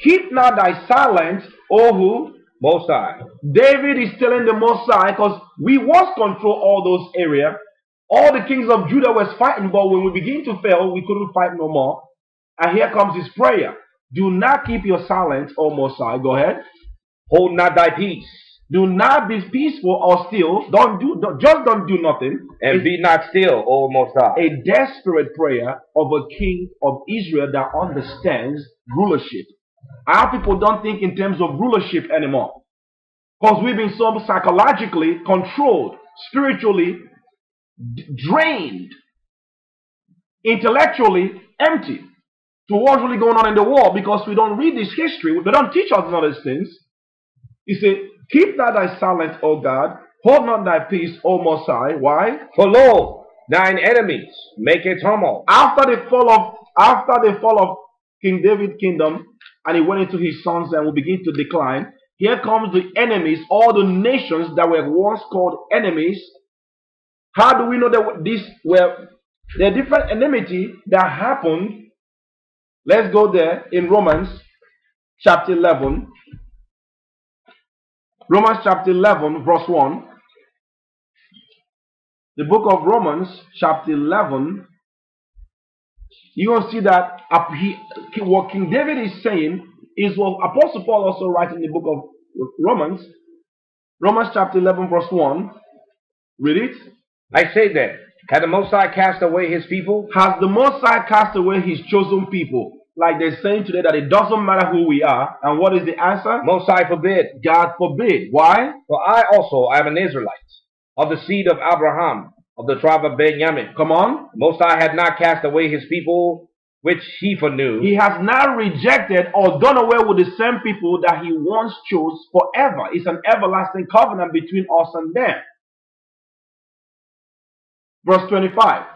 keep not thy silence, O who? Most High. David is telling the Most High, because we once control all those areas. All the kings of Judah was fighting, but when we begin to fail, we couldn't fight no more. And here comes his prayer. Do not keep your silence, O Most High. Go ahead. Hold not thy peace. Do not be peaceful or still. Just don't do nothing. And be not still, O Most High. A desperate prayer of a king of Israel that understands rulership. Our people don't think in terms of rulership anymore, because we've been so psychologically controlled, spiritually drained, intellectually empty to what's really going on in the world, because we don't read this history. They don't teach us none of these things. He said, keep not thy silence, O God. Hold not thy peace, O Most High. Why? For lo, thine enemies make a tumult. After the fall of King David's kingdom, and he went into his sons and will begin to decline, here comes the enemies, all the nations that were once called enemies. How do we know that there are different enmity that happened? Let's go there in Romans chapter 11. Romans chapter 11, verse 1. The book of Romans, chapter 11, you will see that what King David is saying is what Apostle Paul also writes in the book of Romans. Romans chapter 11, verse 1. Read it. I say then, had the Most High cast away his people? Has the Most High cast away his chosen people? Like they're saying today that it doesn't matter who we are. And what is the answer? Most High forbid. God forbid. Why? For I also am an Israelite, of the seed of Abraham, of the tribe of Benjamin. Come on. Most High had not cast away his people, which he foreknew. He has not rejected or done away with the same people that he once chose forever. It's an everlasting covenant between us and them. Verse 25.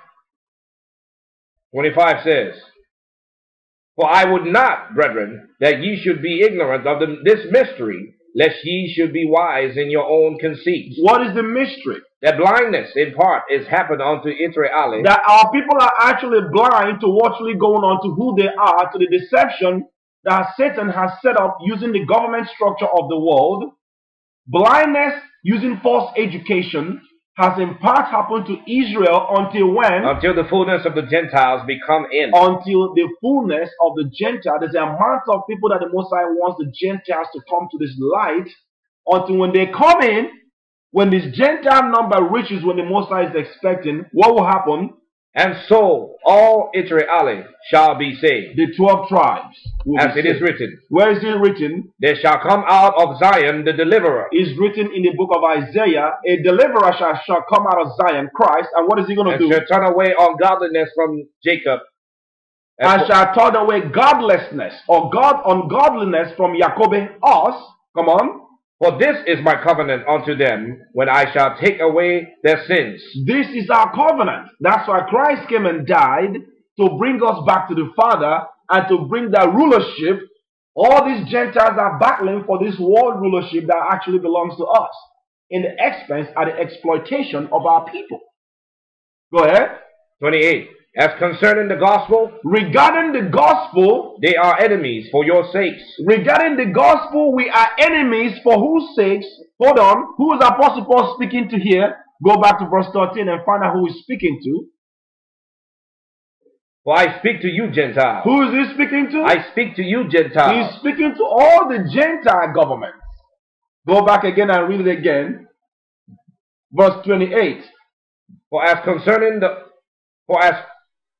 25 says, For I would not, brethren, that ye should be ignorant of this mystery, lest ye should be wise in your own conceits. What is the mystery? That blindness in part is happened unto Israel. That our people are actually blind to what's really going on, to who they are, to the deception that Satan has set up using the government structure of the world. Blindness using false education has in part happened to Israel until when? Until the fullness of the Gentiles be come in. Until the fullness of the Gentiles. There's an amount of people that the Most High wants the Gentiles to come to this light. Until when they come in, when this Gentile number reaches when the Most High is expecting, what will happen? And so all Israel shall be saved. The 12 tribes. As it is written. Where is it written? There shall come out of Zion the deliverer. Is written in the book of Isaiah. A deliverer shall come out of Zion, Christ. And what is he going to do? And shall turn away ungodliness from Jacob. And shall turn away godlessness or ungodliness from Jacob, us. Come on. For this is my covenant unto them, when I shall take away their sins. This is our covenant. That's why Christ came and died, to bring us back to the Father and to bring that rulership. All these Gentiles are battling for this world rulership that actually belongs to us, in the expense and the exploitation of our people. Go ahead. 28. As concerning the gospel, regarding the gospel, they are enemies for your sakes. Regarding the gospel, we are enemies for whose sakes? Hold on. Who is Apostle Paul speaking to here? Go back to verse 13 and find out who he's speaking to. For I speak to you, Gentiles. Who is he speaking to? I speak to you, Gentiles. He's speaking to all the Gentile governments. Go back again and read it again. Verse 28. For as concerning the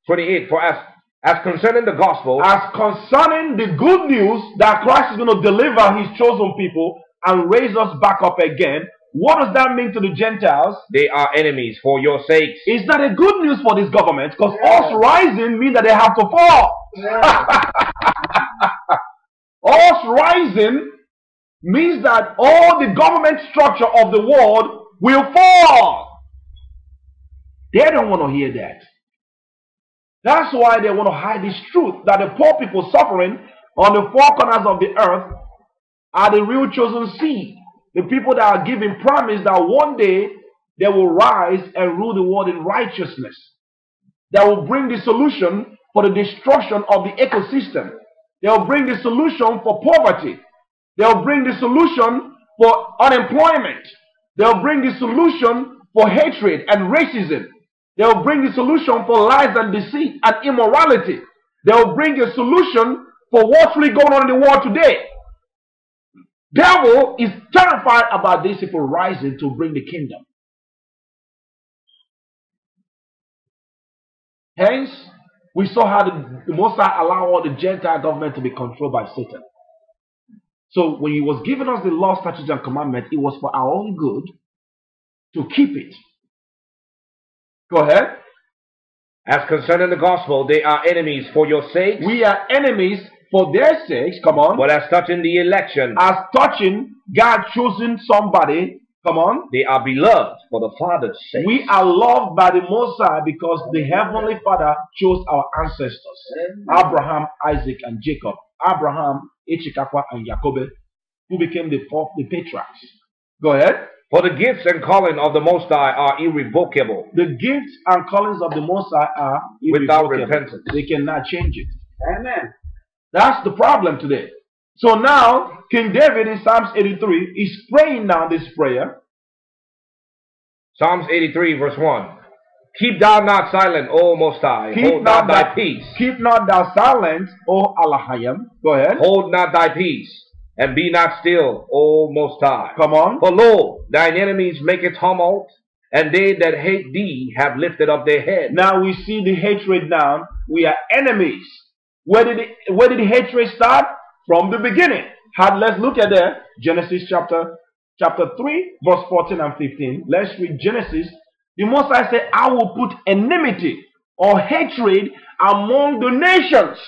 28. For as concerning the gospel, as concerning the good news that Christ is going to deliver his chosen people and raise us back up again, what does that mean to the Gentiles? They are enemies for your sakes. Is that a good news for this government? Because us rising means that they have to fall. Us rising means that all the government structure of the world will fall. They don't want to hear that. That's why they want to hide this truth, that the poor people suffering on the four corners of the earth are the real chosen seed. The people that are given promise that one day they will rise and rule the world in righteousness. That will bring the solution for the destruction of the ecosystem. They will bring the solution for poverty. They will bring the solution for unemployment. They will bring the solution for hatred and racism. They will bring the solution for lies and deceit and immorality. They will bring a solution for what's really going on in the world today. Devil is terrified about these people rising to bring the kingdom. Hence, we saw how the Most High allowed all the Gentile government to be controlled by Satan. So when he was giving us the law, statutes, and commandments, it was for our own good to keep it. Go ahead. As concerning the gospel, they are enemies for your sakes. We are enemies for their sakes. Come on. But as touching the election, as touching God choosing somebody, come on. They are beloved for the Father's sake. We are loved by the Most High because the Heavenly Father chose our ancestors. Abraham, Isaac, and Jacob. Abraham, Ichikakwa, and Jacob, who became the patriarchs. Go ahead. For the gifts and calling of the Most High are irrevocable. The gifts and callings of the Most High are irrevocable. Without repentance. They cannot change it. Amen. That's the problem today. So now, King David in Psalms 83 is praying now this prayer. Psalms 83 verse 1. Keep thou not silent, O Most High. Hold not thy peace. Keep not thou silent, O Alahayim. Go ahead. Hold not thy peace, and be not still, O Most High. Come on. For lo, thine enemies make a tumult, and they that hate thee have lifted up their head. Now we see the hatred now. We are enemies. Where did the hatred start? From the beginning. Let's look at that. Genesis chapter 3, verse 14 and 15. Let's read Genesis. The Most High said, I will put enmity or hatred among the nations.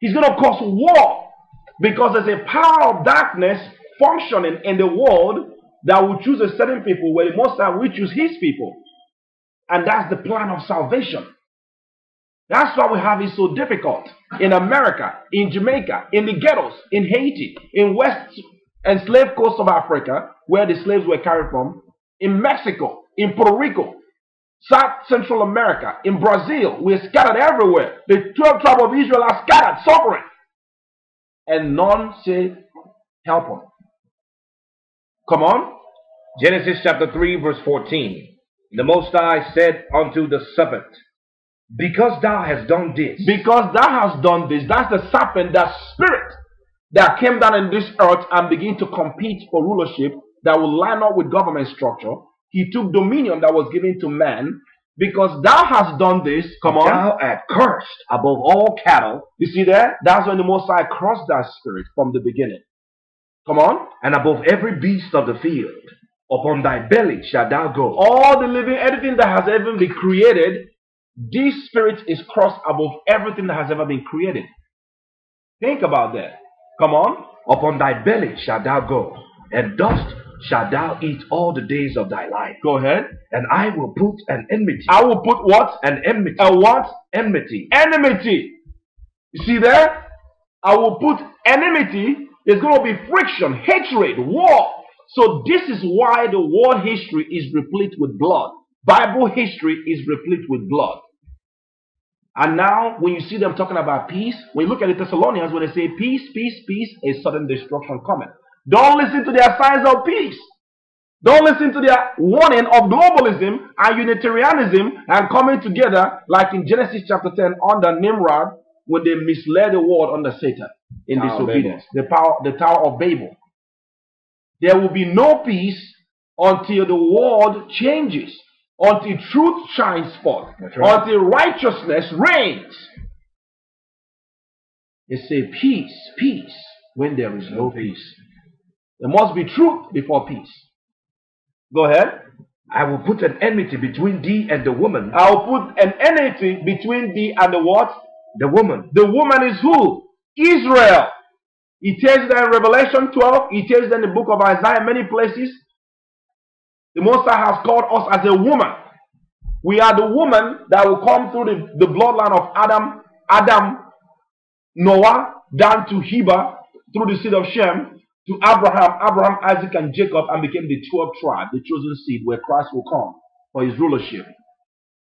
He's going to cause war because there's a power of darkness functioning in the world that will choose a certain people, where the Most High will choose his people. And that's the plan of salvation. That's why we have it so difficult in America, in Jamaica, in the ghettos, in Haiti, in West and slave coast of Africa, where the slaves were carried from, in Mexico, in Puerto Rico, South Central America, in Brazil. We're scattered everywhere. The 12 tribes of Israel are scattered, suffering. And none say, help them. Come on. Genesis chapter 3 verse 14. The Most High said unto the serpent, because thou hast done this. Because thou hast done this. That's the serpent, that spirit that came down in this earth and began to compete for rulership that will line up with government structure. He took dominion that was given to man. Because thou hast done this, come on. Thou art cursed above all cattle. You see that? That's when the Most High crossed that spirit from the beginning. Come on. And above every beast of the field, upon thy belly shalt thou go. All the living, anything that has ever been created, this spirit is crossed above everything that has ever been created. Think about that. Come on. Upon thy belly shalt thou go, and dust shalt thou eat all the days of thy life. Go ahead. And I will put an enmity. I will put what? An enmity. A what? Enmity. Enmity. You see there? I will put enmity. There's going to be friction, hatred, war. So this is why the world history is replete with blood. Bible history is replete with blood. And now, when you see them talking about peace, when you look at the Thessalonians, when they say peace, peace, peace, a sudden destruction coming. Don't listen to their signs of peace. Don't listen to their warning of globalism and Unitarianism and coming together like in Genesis chapter 10 under Nimrod, when they misled the world under Satan in disobedience. The Tower of Babel. There will be no peace until the world changes. Until truth shines forth. Right. Until righteousness reigns. They say peace, peace, when there is no peace. There must be truth before peace. Go ahead. I will put an enmity between thee and the woman. I will put an enmity between thee and the what? The woman. The woman is who? Israel. He tells that in Revelation 12. He tells that in the book of Isaiah, many places. The Most High has called us as a woman. We are the woman that will come through the bloodline of Adam, Noah, down to Heber, through the seed of Shem, to Abraham, Isaac, and Jacob, and became the 12th tribe, the chosen seed, where Christ will come for his rulership.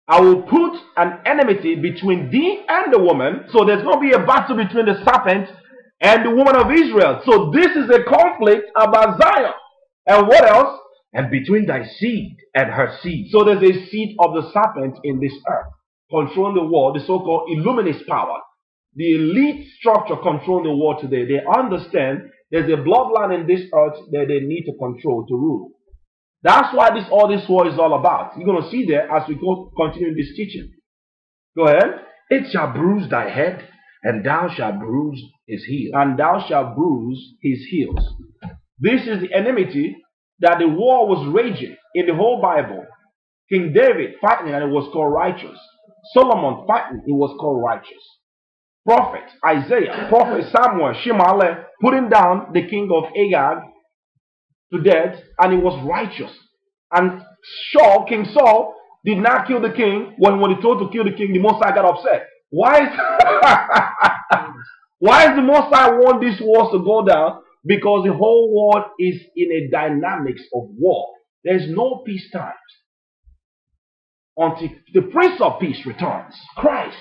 I will put an enmity between thee and the woman. So there's going to be a battle between the serpent and the woman of Israel. So this is a conflict about Zion. And what else? And between thy seed and her seed. So there's a seed of the serpent in this earth, controlling the world, the so-called Illuminist power. The elite structure controlling the world today. They understand there's a bloodline in this earth that they need to control, to rule. That's why all this war is all about. You're going to see there as we continue this teaching. Go ahead. It shall bruise thy head, and thou shalt bruise his heel. And thou shalt bruise his heels. This is the enmity that the war was raging in the whole Bible. King David fighting, and it was called righteous. Solomon fighting, it was called righteous. Prophet Isaiah, Prophet Samuel, Shemaiah, putting down the king of Agag to death, and it was righteous. And King Saul did not kill the king. When he told to kill the king, the Most High got upset. Why is the Most High want these wars to go down? Because the whole world is in a dynamics of war. There's no peace times until the Prince of Peace returns, Christ.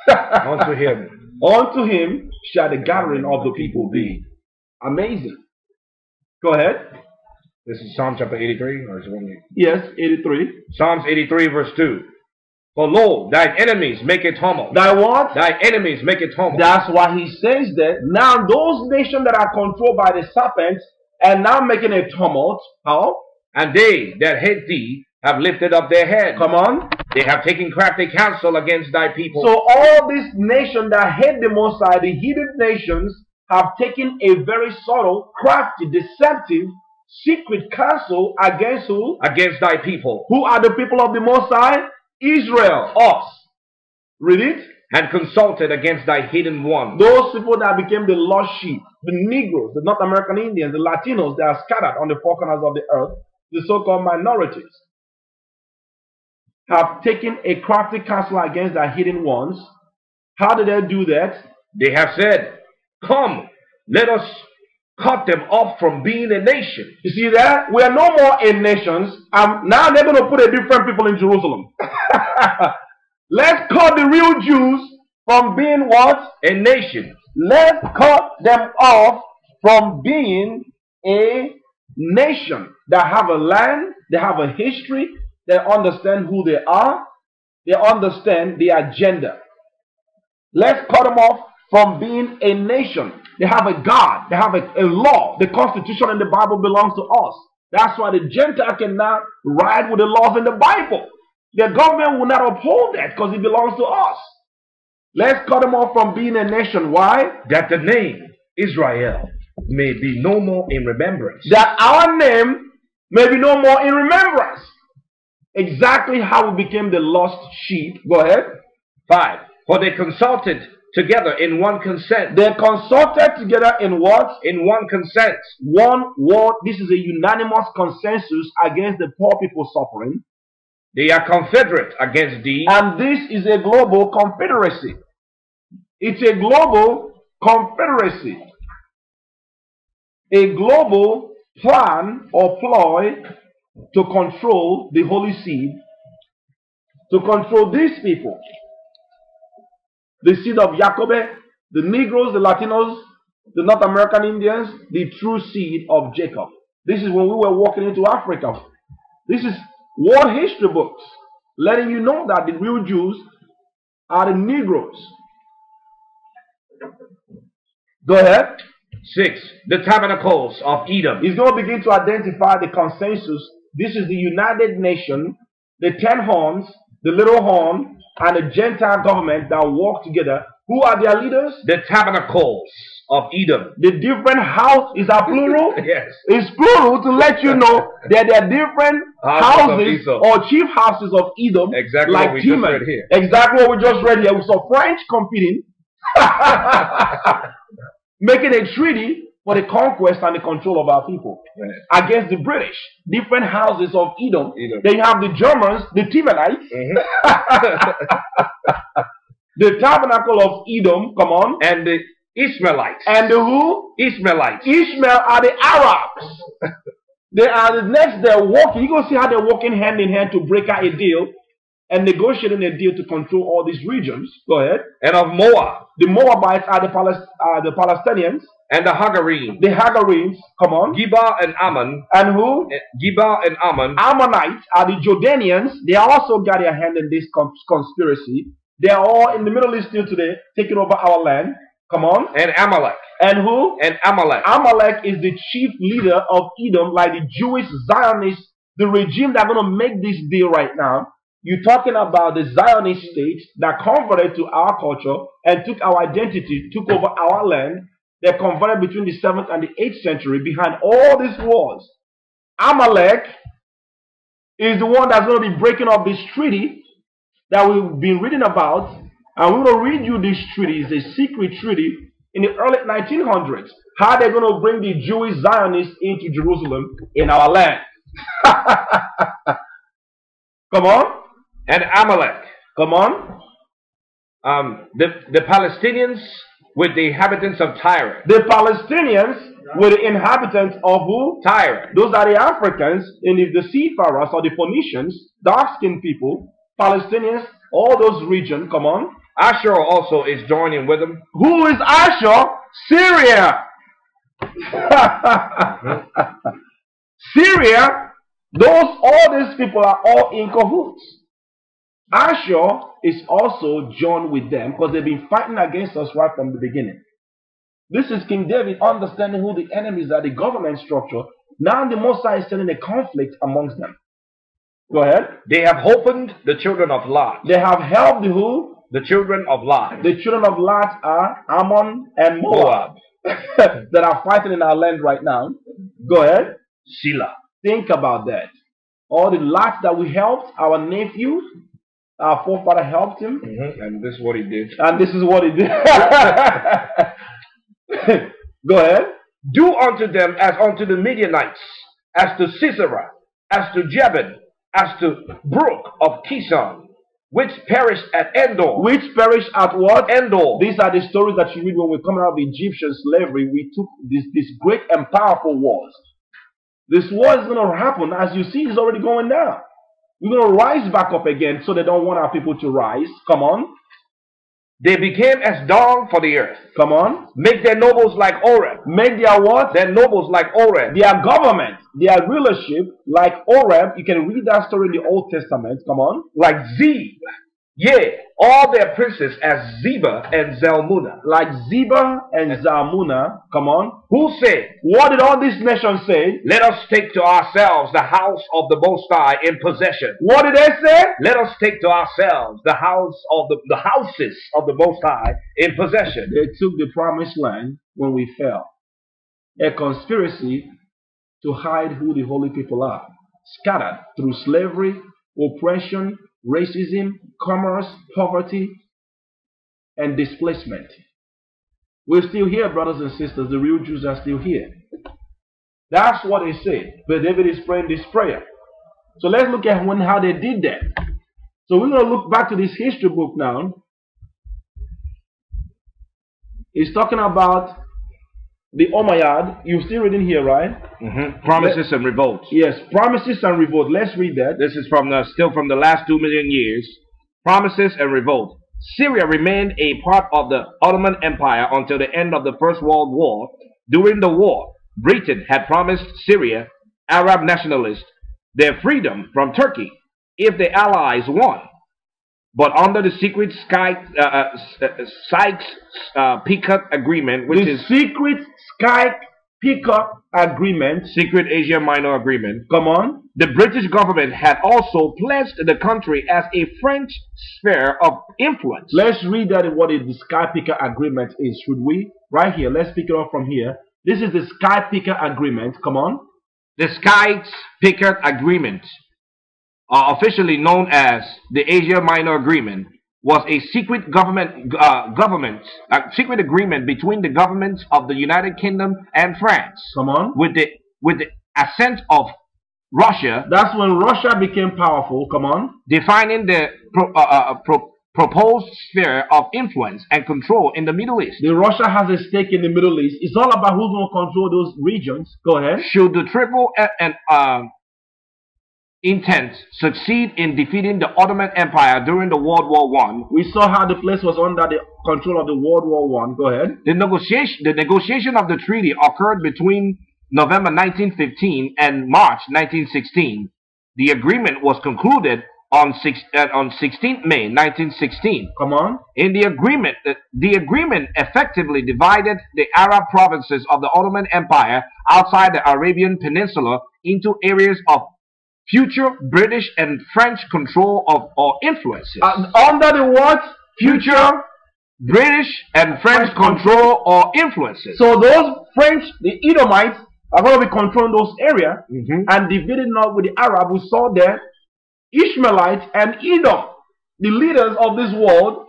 Unto him. Unto him shall the gathering of the people be. Amazing. Go ahead. This is Psalm chapter 83, or is it one? Yes, 83. Psalms 83, verse 2. For lo, thine enemies make a tumult. Thy what? Thy enemies make a tumult. That's why he says that. Now those nations that are controlled by the serpent and now making a tumult. How? And they that hate thee have lifted up their head. Come on. They have taken crafty counsel against thy people. So all these nations that hate the Most High, the hidden nations, have taken a very subtle, crafty, deceptive, secret counsel against who? Against thy people. Who are the people of the Most High? Israel, us. Read it. And consulted against thy hidden ones. Those people that became the lost sheep, the Negroes, the North American Indians, the Latinos that are scattered on the four corners of the earth, the so-called minorities, have taken a crafty counsel against thy hidden ones. How did they do that? They have said, come, let us cut them off from being a nation. You see that? We are no more a nations. Now they're going to put a different people in Jerusalem. Let's cut the real Jews from being what? A nation. Let's cut them off from being a nation that have a land, they have a history, they understand who they are, they understand the agenda. Let's cut them off from being a nation. They have a God, they have a law. The Constitution in the Bible belongs to us. That's why the Gentile cannot ride with the laws in the Bible. The government will not uphold that because it belongs to us. Let's cut them off from being a nation. Why? That the name Israel may be no more in remembrance. That our name may be no more in remembrance. Exactly how we became the lost sheep. Go ahead. 5. For they consulted together in one consent. They consulted together in what? In one consent. One word. This is a unanimous consensus against the poor people suffering. They are confederate against thee. And this is a global confederacy. It's a global confederacy. A global plan or ploy to control the holy seed, to control these people. The seed of Jacob, the Negroes, the Latinos, the North American Indians, the true seed of Jacob. This is when we were walking into Africa. This is world history books letting you know that the real Jews are the Negroes. Go ahead. 6. The tabernacles of Edom. He's going to begin to identify the consensus. This is the United Nation, the 10 horns, the little horn, and the Gentile government that work together. Who are their leaders? The tabernacles of Edom. The different house is a plural. Yes. It's plural to let you know that there are different houses or chief houses of Edom. Exactly like what we Timon. just read here. Exactly what we just read here. We saw French competing, making a treaty for the conquest and the control of our people against the British. Different houses of Edom. Then you have the Germans, the Timonites. The tabernacle of Edom, come on. And the Ishmaelites. And the who? Ishmaelites. Ishmael are the Arabs. They are the next, they're walking. You're going to see how they're walking hand in hand to break out a deal and negotiating a deal to control all these regions. Go ahead. And of Moab. The Moabites are the Palestinians. And the Hagarenes. The Hagarenes, come on. Geba and Ammon. And who? Geba and Ammon. Ammonites are the Jordanians. They also got their hand in this conspiracy. They are all in the Middle East still today, taking over our land. Come on. And Amalek. And who? And Amalek. Amalek is the chief leader of Edom, like the Jewish Zionists, the regime that's going to make this deal right now. You're talking about the Zionist state that converted to our culture and took our identity, took over our land. They converted between the 7th and the 8th century behind all these wars. Amalek is the one that's going to be breaking up this treaty that we've been reading about. And we're going to read you this treaty. It's a secret treaty in the early 1900s. How they're going to bring the Jewish Zionists into Jerusalem in our land. Come on. And Amalek. Come on. The Palestinians with the inhabitants of Tyre. The Palestinians with the inhabitants of who? Tyre. Those are the Africans, and if the seafarers or the Phoenicians, dark-skinned people, Palestinians, all those regions, come on. Ashur also is joining with them. Who is Ashur? Syria. Syria, all these people are all in cahoots. Ashur is also joined with them because they've been fighting against us right from the beginning. This is King David understanding who the enemies are, the government structure. Now the Most High is sending a conflict amongst them. Go ahead. They have opened the children of Lot. They have helped who? The children of Lot. The children of Lot are Ammon and Moab. That are fighting in our land right now. Go ahead. Selah. Think about that. All the Lot that we helped, our nephew, our forefather helped him. And this is what he did. And this is what he did. Go ahead. Do unto them as unto the Midianites, as to Sisera, as to Jabin, as to Brook of Kishon, which perished at Endor. Which perished at what? Endor. These are the stories that you read when we're coming out of Egyptian slavery. We took these great and powerful wars. This war is going to happen. As you see, it's already going down. We're going to rise back up again, so they don't want our people to rise. Come on. They became as dung for the earth. Come on. Make their nobles like Oreb. Make their what? Their nobles like Oreb. Their government, their rulership like Oreb. You can read that story in the Old Testament. Come on. Like Zeb. Yea, all their princes as Zebah and Zalmunna. Like Zebah and Zalmunna. Come on. Who said? What did all these nations say? Let us take to ourselves the house of the Most High in possession. What did they say? Let us take to ourselves the houses of the Most High in possession. They took the promised land when we fell. A conspiracy to hide who the holy people are. Scattered through slavery, oppression, racism, commerce, poverty, and displacement. We're still here, brothers and sisters. The real Jews are still here. That's what they say. But David is praying this prayer. So let's look at how they did that. So we're going to look back to this history book now. It's talking about the Umayyad. You're still reading here, right? Promises and revolts. Yes, promises and revolt. Let's read that. This is still from the last 2 million years. Promises and revolt. Syria remained a part of the Ottoman Empire until the end of the First World War. During the war, Britain had promised Syria, Arab nationalists, their freedom from Turkey if the Allies won. But under the secret Sykes-Picot Agreement, which is secret Sykes-Picot Agreement, secret Asia Minor Agreement. Come on. The British government had also pledged the country as a French sphere of influence. Let's read that what the Sykes-Picot Agreement is, should we? Right here. Let's pick it up from here. This is the Sykes-Picot Agreement. Come on. The Sykes-Picot Agreement, officially known as the Asia Minor Agreement, was a secret secret agreement between the governments of the United Kingdom and France. Come on. With the assent of Russia. That's when Russia became powerful. Come on. Defining the proposed sphere of influence and control in the Middle East. The Russia has a stake in the Middle East. It's all about who's going to control those regions. Go ahead. Should the triple intent succeed in defeating the Ottoman Empire during the World War I. We saw how the place was under the control of the World War I. Go ahead. The negotiation of the treaty occurred between November 1915 and March 1916. The agreement was concluded on 16th May 1916. Come on. In the agreement effectively divided the Arab provinces of the Ottoman Empire outside the Arabian Peninsula into areas of future British and French control or influences. Under the what? Future British and French control or influences. So those French, the Edomites, are going to be controlling those areas and dividing up with the Arab who saw there. Ishmaelites and Edom, the leaders of this world.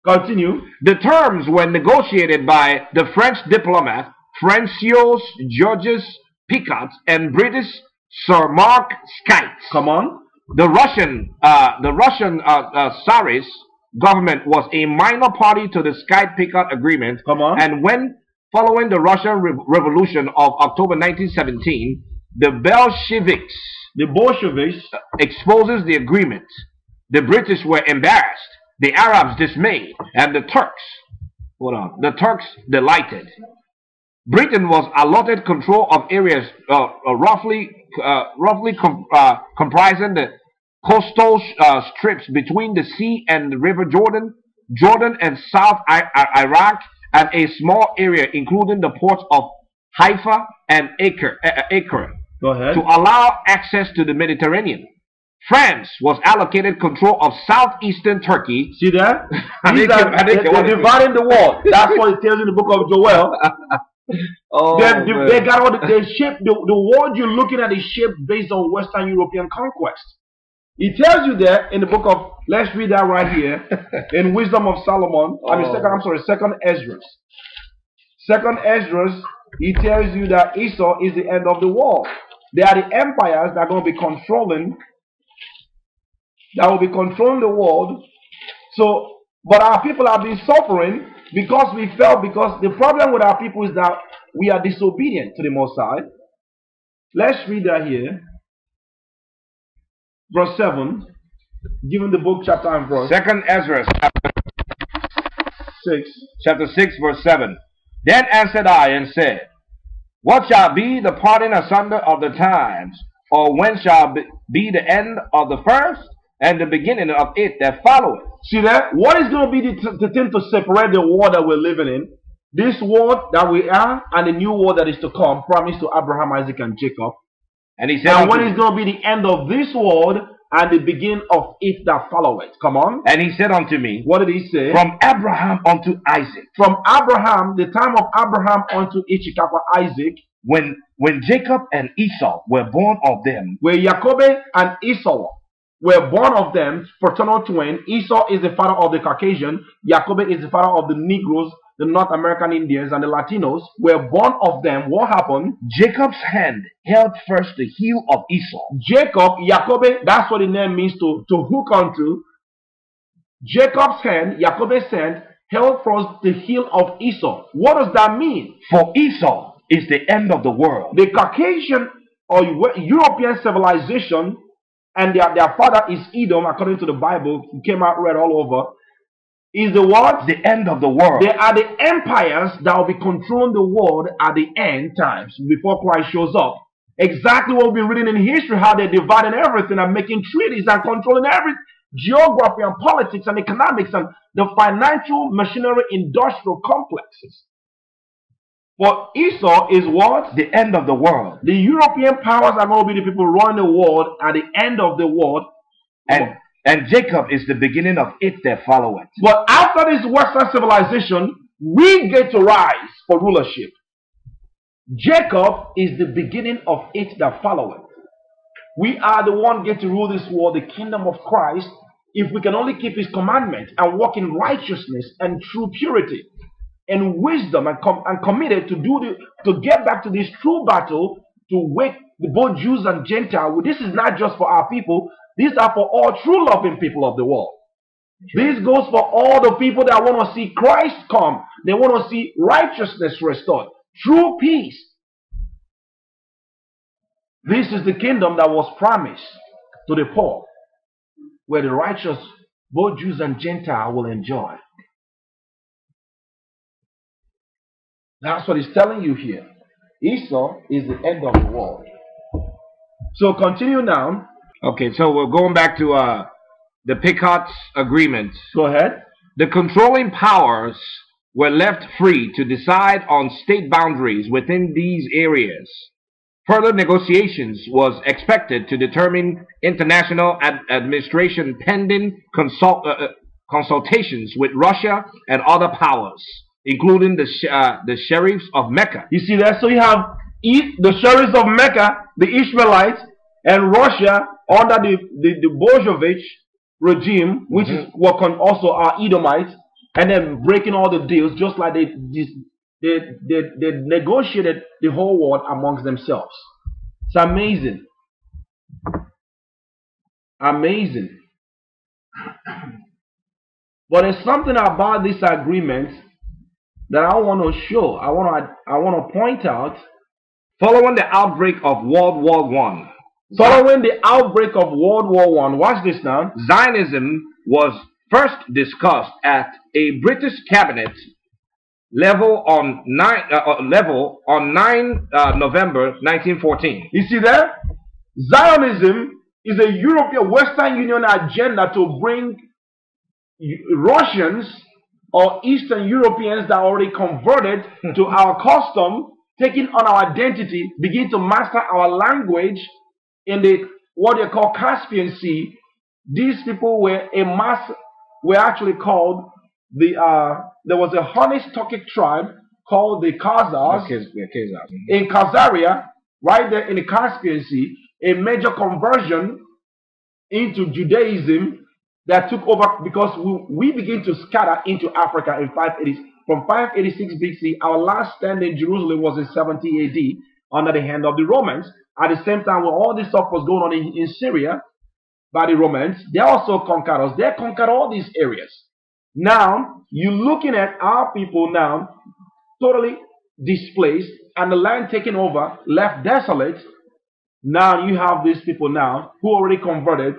Continue. The terms were negotiated by the French diplomat François Georges Picot and British Sir Mark Sykes. Come on. The Russian Tsarist government was a minor party to the Sykes-Picot Agreement. Come on. And when, following the Russian Revolution of October 1917, the Bolsheviks exposes the agreement, the British were embarrassed. the Arabs dismayed, and the Turks, hold on, the Turks delighted. Britain was allotted control of areas roughly comprising the coastal strips between the sea and the River Jordan, Jordan and South Iraq, and a small area including the ports of Haifa and Acre Go ahead. to allow access to the Mediterranean. France was allocated control of southeastern Turkey. See that? They're dividing the world. That's what it tells in the book of Joel. They got all the shape. The world you're looking at is shaped based on Western European conquest. It tells you there in the book of, let's read that right here, in Wisdom of Solomon. Second Esdras. Second Esdras, he tells you that Esau is the end of the world. They are the empires that are going to be controlling, that will be controlling the world. So, but our people have been suffering because we fell, because the problem with our people is that we are disobedient to the Most High. Let's read that here. Verse 7, given the book, chapter and verse. Second Ezra, chapter 6, verse 7. Then answered I and said, what shall be the parting asunder of the times? Or when shall be the end of the first and the beginning of it that followeth? See that? What is going to be the thing to separate the world that we're living in? This world that we are and the new world that is to come, promised to Abraham, Isaac, and Jacob. And he said, and when is going to be the end of this world and the beginning of it that followeth? Come on. And he said unto me, what did he say? From Abraham unto Isaac. From Abraham, the time of Abraham unto Isaac. When Jacob and Esau were born of them. Where Jacob and Esau were born of them, fraternal twin. Esau is the father of the Caucasian. Jacob is the father of the Negroes, the North American Indians, and the Latinos. Were born of them. What happened? Jacob's hand held first the heel of Esau. Jacob, that's what the name means, to hook onto. Jacob's hand, Jacob's hand, held first the heel of Esau. What does that mean? For Esau is the end of the world. The Caucasian or European civilization, and their father is Edom, according to the Bible, who came out read all over, is the what? The end of the world. They are the empires that will be controlling the world at the end times, before Christ shows up. Exactly what we've been reading in history, how they're dividing everything and making treaties and controlling everything. Geography and politics and economics and the financial, machinery, industrial complexes. But Esau is what? The end of the world. The European powers are going to be the people running the world at the end of the world. And Jacob is the beginning of it that followeth. But after this Western civilization, we get to rise for rulership. Jacob is the beginning of it that followeth. We are the one get to rule this world, the kingdom of Christ, if we can only keep his commandments and walk in righteousness and true purity and wisdom, and committed to get back to this true battle to wake both Jews and Gentiles. This is not just for our people. These are for all true loving people of the world. This goes for all the people that want to see Christ come. They want to see righteousness restored. True peace. This is the kingdom that was promised to the poor, where the righteous, both Jews and Gentiles, will enjoy. That's what he's telling you here. Esau is the end of the world. So continue now. Okay, so we're going back to the Picot's agreement. Go ahead. The controlling powers were left free to decide on state boundaries within these areas. Further negotiations was expected to determine international administration pending consultations with Russia and other powers, including the sheriffs of Mecca. You see that? So you have the sheriffs of Mecca, the Ishmaelites, and Russia under the Bolshevik regime, which is what also are Edomites, and then breaking all the deals, just like they negotiated the whole world amongst themselves. It's amazing. Amazing. But there's something about this agreement that I want to show. I want to point out. Following the outbreak of World War I. Watch this now. Zionism was first discussed at a British cabinet level on 9 November 1914. You see that? Zionism is a European Western Union agenda to bring Russians or Eastern Europeans that are already converted to our custom, taking on our identity, begin to master our language in the what they call Caspian Sea. These people were actually called there was a Hunnish Turkic tribe called the Khazars in Khazaria, right there in the Caspian Sea, a major conversion into Judaism that took over because we begin to scatter into Africa in 580. From 586 BC, our last stand in Jerusalem was in 70 AD under the hand of the Romans. At the same time, when all this stuff was going on in Syria by the Romans, they also conquered us. They conquered all these areas. Now, you're looking at our people now totally displaced and the land taken over, left desolate. Now you have these people now who already converted,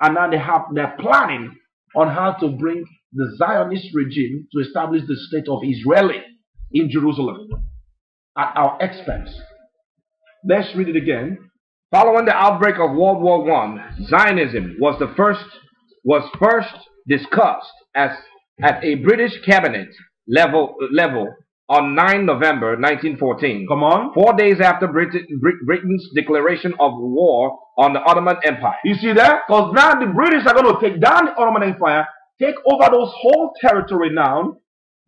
and now they're planning on how to bring the Zionist regime to establish the state of Israeli in Jerusalem at our expense. Let's read it again. Following the outbreak of World War I, Zionism was first discussed at a British cabinet level on 9 November 1914. Come on. 4 days after Britain's declaration of war on the Ottoman Empire. You see that? Because now the British are going to take down the Ottoman Empire, take over those whole territory now,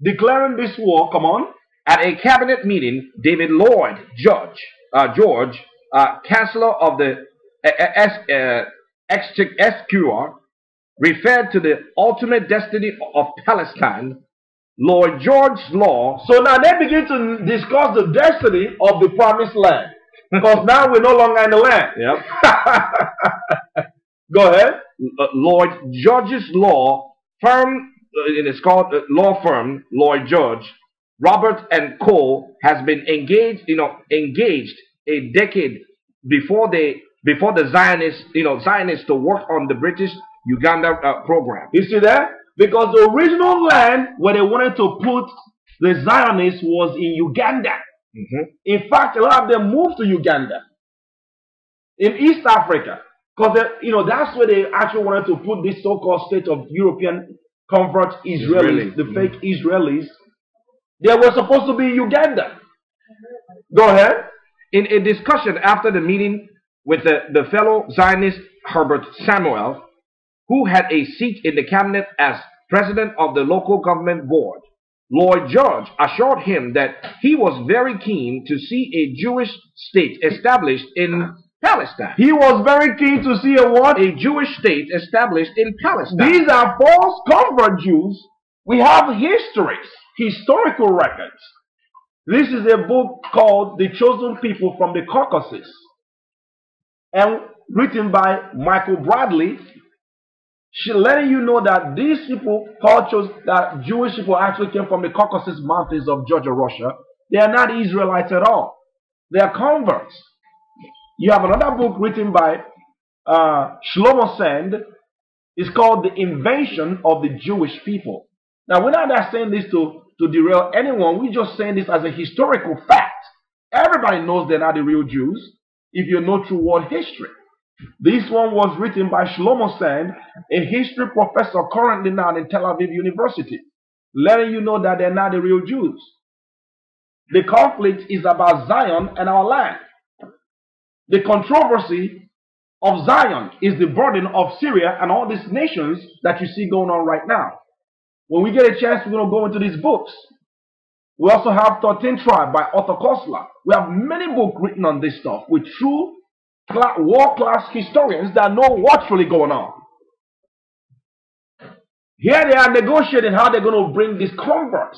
declaring this war. Come on. At a cabinet meeting, David Lloyd George, Chancellor of the Exchequer, referred to the ultimate destiny of Palestine. Lloyd George's law. So now they begin to discuss the destiny of the promised land. Because now we're no longer in the land. Yep. Go ahead. Lloyd George's law firm, it is called law firm Lloyd George, Robert and Co. has been engaged a decade before the Zionists to work on the British Uganda program. You see that? Because the original land where they wanted to put the Zionists was in Uganda. In fact, a lot of them moved to Uganda in East Africa, because that's where they actually wanted to put this so-called state of European convert Israelis, the fake Israelis. They were supposed to be Uganda. Go ahead. In a discussion after the meeting with the fellow Zionist Herbert Samuel, who had a seat in the cabinet as president of the local government board, Lloyd George assured him that he was very keen to see a Jewish state established in Palestine. He was very keen to see a what? A Jewish state established in Palestine. These are false convert Jews. We have histories, historical records. This is a book called The Chosen People from the Caucasus, and written by Michael Bradley. She's letting you know that these people, cultures, that Jewish people actually came from the Caucasus Mountains of Georgia, Russia. They are not Israelites at all. They are converts. You have another book written by Shlomo Sand. It's called The Invention of the Jewish People. Now, we're not saying this to derail anyone. We're just saying this as a historical fact. Everybody knows they're not the real Jews if you know true world history. This one was written by Shlomo Sand, a history professor currently now in Tel Aviv University, letting you know that they're not the real Jews. The conflict is about Zion and our land. The controversy of Zion is the burden of Syria and all these nations that you see going on right now. When we get a chance, we're going to go into these books. We also have 13 Tribe by Arthur Koestler. We have many books written on this stuff with true world-class historians that know what's really going on. Here they are negotiating how they're going to bring these converts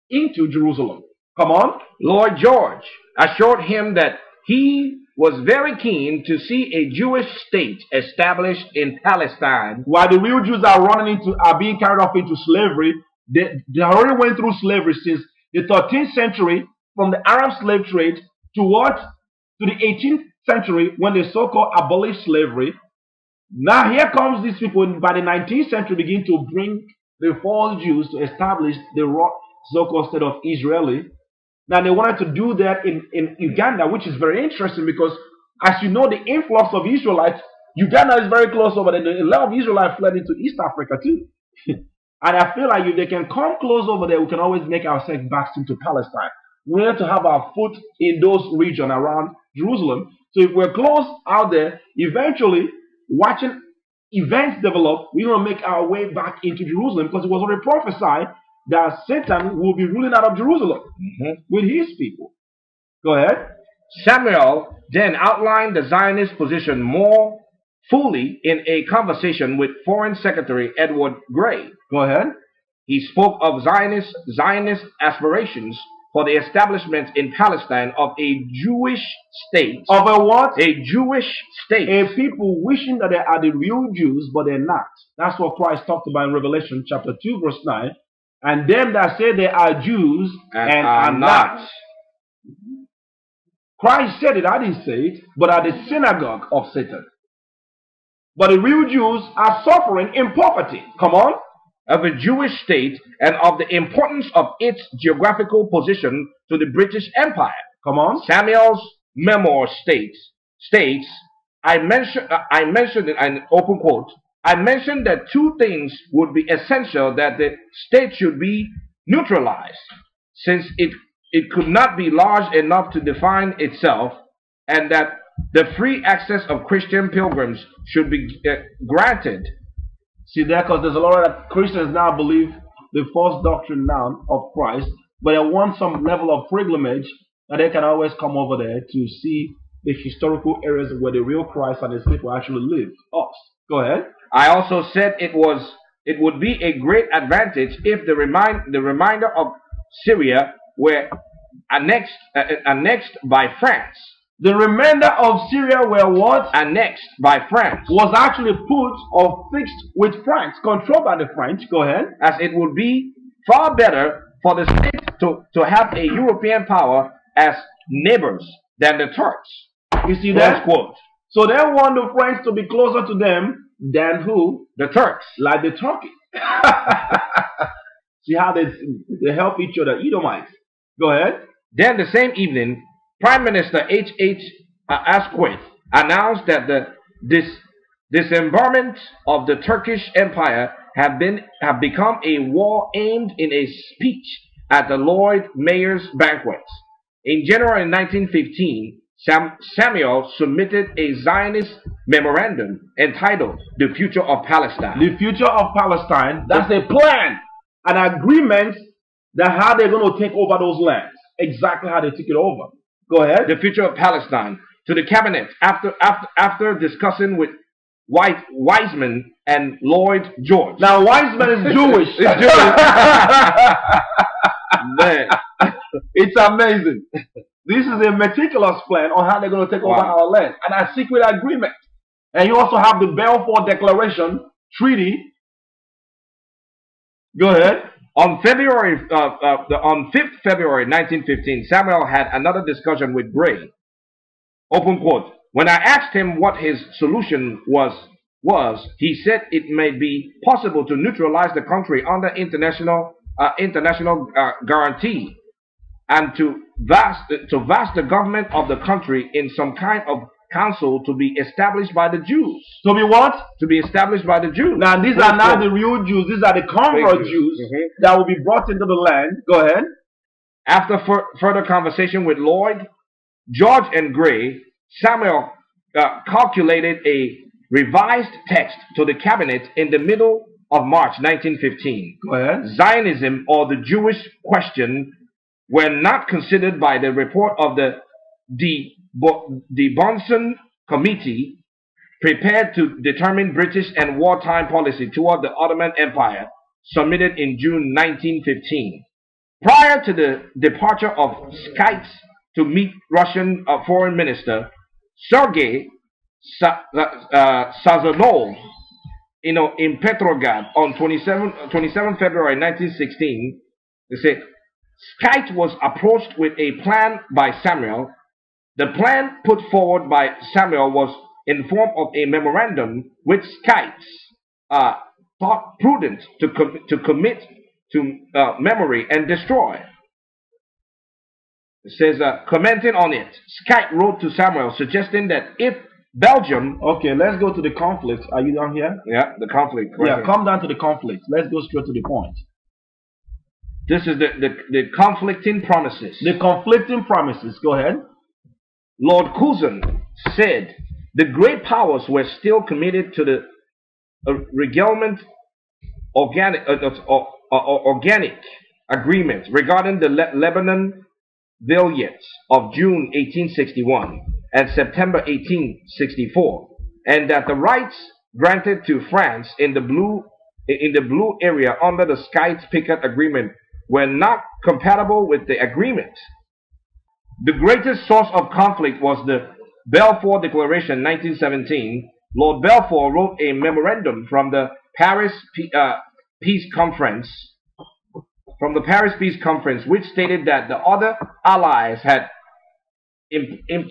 into Jerusalem. Come on. Lloyd George assured him that he was very keen to see a Jewish state established in Palestine. While the real Jews are being carried off into slavery, they already went through slavery since the 13th century, from the Arab slave trade to the 18th century, when they so-called abolished slavery. Now here comes these people by the 19th century begin to bring the false Jews to establish the so-called state of Israeli. Now they wanted to do that in Uganda, which is very interesting because as you know, the influx of Israelites, Uganda is very close over there. A lot of Israelites fled into East Africa too. And I feel like if they can come close over there, we can always make ourselves back into Palestine. We have to have our foot in those regions around Jerusalem. So if we're close out there, eventually, watching events develop, we're going to make our way back into Jerusalem because it was already prophesied that Satan will be ruling out of Jerusalem with his people. Go ahead. Samuel then outlined the Zionist position more fully in a conversation with Foreign Secretary Edward Grey. Go ahead. He spoke of Zionist aspirations for the establishment in Palestine of a Jewish state. Of a what? A Jewish state. A people wishing that they are the real Jews, but they're not. That's what Christ talked about in Revelation chapter 2, verse 9. And them that say they are Jews and are not. Christ said it, I didn't say it, but are the synagogue of Satan. But the real Jews are suffering in poverty. Come on. Of a Jewish state and of the importance of its geographical position to the British Empire. Come on. Samuel's memoir states, I mentioned in an open quote, I mentioned that two things would be essential: that the state should be neutralized, since it could not be large enough to define itself, and that the free access of Christian pilgrims should be granted. See there, because there's a lot of Christians now believe the false doctrine now of Christ, but they want some level of pilgrimage, and they can always come over there to see the historical areas where the real Christ and his people actually live. Us. Go ahead. I also said it would be a great advantage if the remainder of Syria were annexed by France. The remainder of Syria were what? Annexed by France. Was actually put or fixed with France, controlled by the French. Go ahead. As it would be far better for the state to have a European power as neighbors than the Turks. You see that? Quote. So they want the French to be closer to them than who? The Turks. Like the Turkey. See how they help each other, Edomites. Go ahead. Then the same evening, Prime Minister H.H. Asquith announced that the disembarment of the Turkish Empire have become a war aimed in a speech at the Lloyd Mayor's banquet. In January 1915, Samuel submitted a Zionist memorandum entitled The Future of Palestine. The Future of Palestine, that's a plan, an agreement that how they're going to take over those lands. Exactly how they took it over. Go ahead. The Future of Palestine to the cabinet after discussing with Wiseman and Lloyd George. Now Wiseman is Jewish. Man, it's amazing. This is a meticulous plan on how they're going to take over our land, and a secret agreement. And you also have the Balfour Declaration Treaty. Go ahead. On 5th February 1915, Samuel had another discussion with Grey. Open quote. When I asked him what his solution was, he said it may be possible to neutralize the country under international guarantee, and to vest the government of the country in some kind of council to be established by the Jews. To be what? To be established by the Jews. Now these are not the real Jews. These are the convert Jews that will be brought into the land. Go ahead. After further conversation with Lloyd, George, and Grey, Samuel calculated a revised text to the cabinet in the middle of March 1915. Go ahead. Zionism or the Jewish question were not considered by the report of the Bonson Committee prepared to determine British and wartime policy toward the Ottoman Empire, submitted in June 1915. Prior to the departure of Sykes to meet Russian Foreign Minister Sergei Sazonov in Petrograd on 27 February 1916, they say, Sykes was approached with a plan by Samuel. The plan put forward by Samuel was in form of a memorandum which Skytes thought prudent to commit to memory and destroy. It says, commenting on it, Skype wrote to Samuel suggesting that if Belgium... Okay, let's go to the conflict. Are you down here? Yeah, the conflict. Right, yeah, come down to the conflict. Let's go straight to the point. This is the conflicting promises. The conflicting promises. Go ahead. Lord Curzon said the great powers were still committed to the regalement organic agreement regarding the Lebanon Vignette of June 1861 and September 1864, and that the rights granted to France in the blue area under the Sykes-Picot Agreement were not compatible with the agreement. The greatest source of conflict was the Balfour Declaration 1917. Lord Balfour wrote a memorandum from the Paris Peace Conference, which stated that the other allies had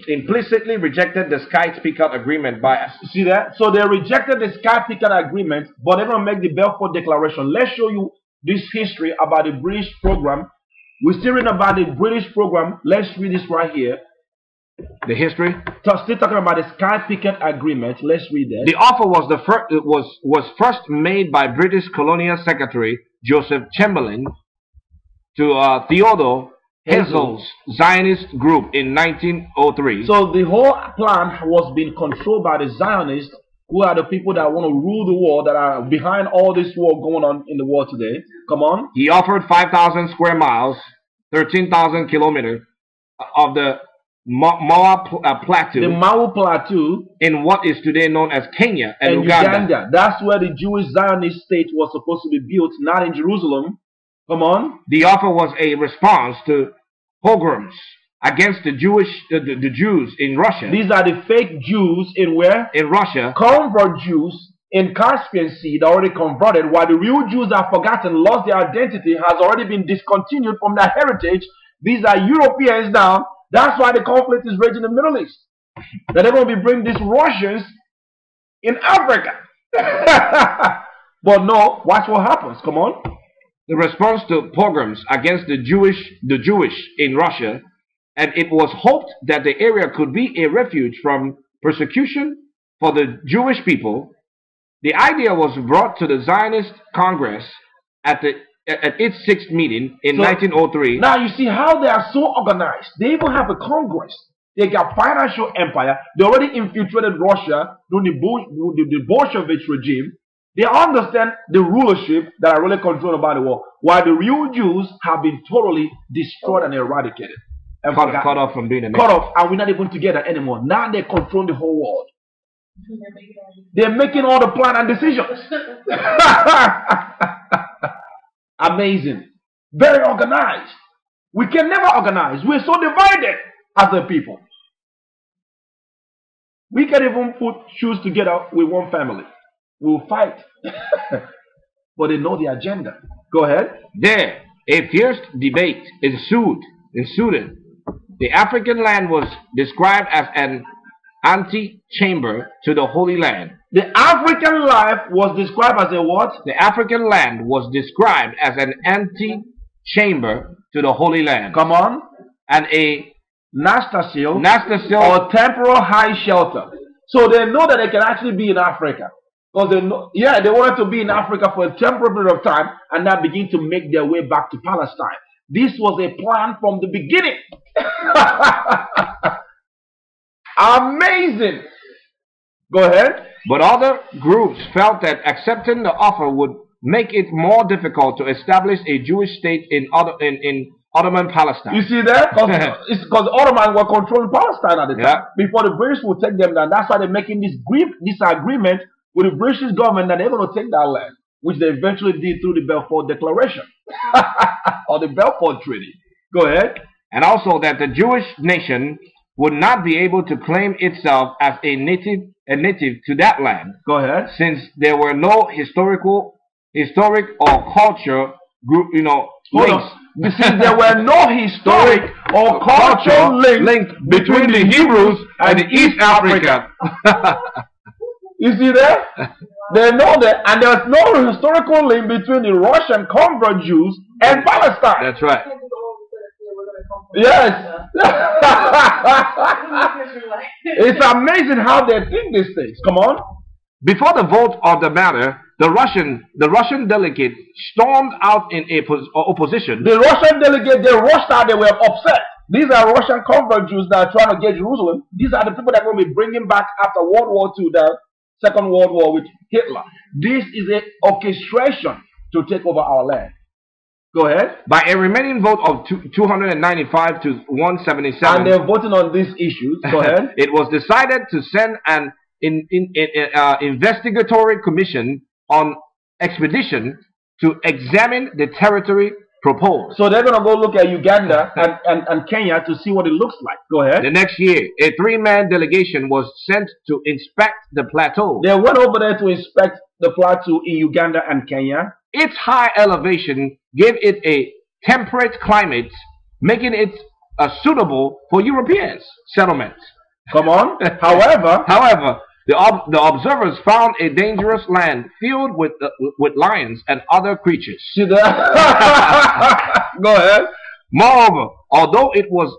implicitly rejected the Sykes-Picot Agreement by... See that? So they rejected the Sykes-Picot Agreement, but they're going to make the Balfour Declaration. Let's show you this history about the British program. We're still reading about the British program. Let's read this right here. The history? Still talking about the Sykes-Picot Agreement. Let's read that. The offer was first made by British Colonial Secretary Joseph Chamberlain to Theodore Herzl's Zionist group in 1903. So the whole plan was being controlled by the Zionists, who are the people that want to rule the world, that are behind all this war going on in the world today. Come on. He offered 5,000 square miles, 13,000 kilometers of the Mau Plateau. The Mau Plateau. In what is today known as Kenya and Uganda. That's where the Jewish Zionist state was supposed to be built, not in Jerusalem. Come on. The offer was a response to pogroms against the Jews in Russia. These are the fake Jews in where? In Russia. Convert Jews in Caspian Sea that already converted, while the real Jews are forgotten, lost their identity, has already been discontinued from their heritage. These are Europeans now. That's why the conflict is raging in the Middle East. That they're going to be bringing these Russians in Africa. But no, watch what happens. Come on. The response to pogroms against the Jewish in Russia, and it was hoped that the area could be a refuge from persecution for the Jewish people. The idea was brought to the Zionist Congress at its sixth meeting in 1903. Now you see how they are so organized. They even have a Congress. They got financial empire. They already infiltrated Russia during the Bolshevik regime. They understand the rulership that are really controlled by the world, while the real Jews have been totally destroyed and eradicated. And cut off from being a nation. Cut off, and we're not even together anymore. Now they control the whole world. They're making all the plan and decisions. Amazing. Very organized. We can never organize. We're so divided as a people. We can't even put shoes together with one family. We'll fight. But they know the agenda. Go ahead. There, a fierce debate ensued. The African land was described as an antechamber to the Holy Land. The African life was described as a what? The African land was described as an antechamber to the Holy Land. Come on. And a Nastasil or temporal high shelter. So they know that they can actually be in Africa. Because they know, yeah, they wanted to be in Africa for a temporary period of time and now begin to make their way back to Palestine. This was a plan from the beginning. Amazing. Go ahead. But other groups felt that accepting the offer would make it more difficult to establish a Jewish state in Ottoman Palestine. You see that? It's because Ottomans were controlling Palestine at the time. Before the British would take them down. That's why they're making this agreement with the British government that they're going to take that land, which they eventually did through the Balfour Declaration or the Balfour Treaty. Go ahead. And also that the Jewish nation would not be able to claim itself as a native to that land. Go ahead. Since there were no historic or culture group, links You see, there were no historic or cultural link between the Hebrews and the East Africa. You see that? They know that, and there's no historical link between the Russian convert Jews and Palestine. That's right. Yes. It's amazing how they think these things. Come on. Before the vote of the matter, the Russian delegate stormed out in opposition. The Russian delegate, they rushed out, they were upset. These are Russian convert Jews that are trying to get Jerusalem. These are the people that are going to be bringing back after World War II, the Second World War with Hitler. This is an orchestration to take over our land. Go ahead. By a remaining vote of 295 to 177. And they're voting on these issues. Go ahead. It was decided to send an investigatory commission on expedition to examine the territory proposed. So they're going to go look at Uganda and Kenya to see what it looks like. Go ahead. The next year, a 3-man delegation was sent to inspect the plateau. They went over there to inspect the plateau in Uganda and Kenya. Its high elevation gave it a temperate climate, making it suitable for Europeans' settlement. Come on. However, the observers found a dangerous land filled with lions and other creatures. See that? Go ahead. Moreover, although it was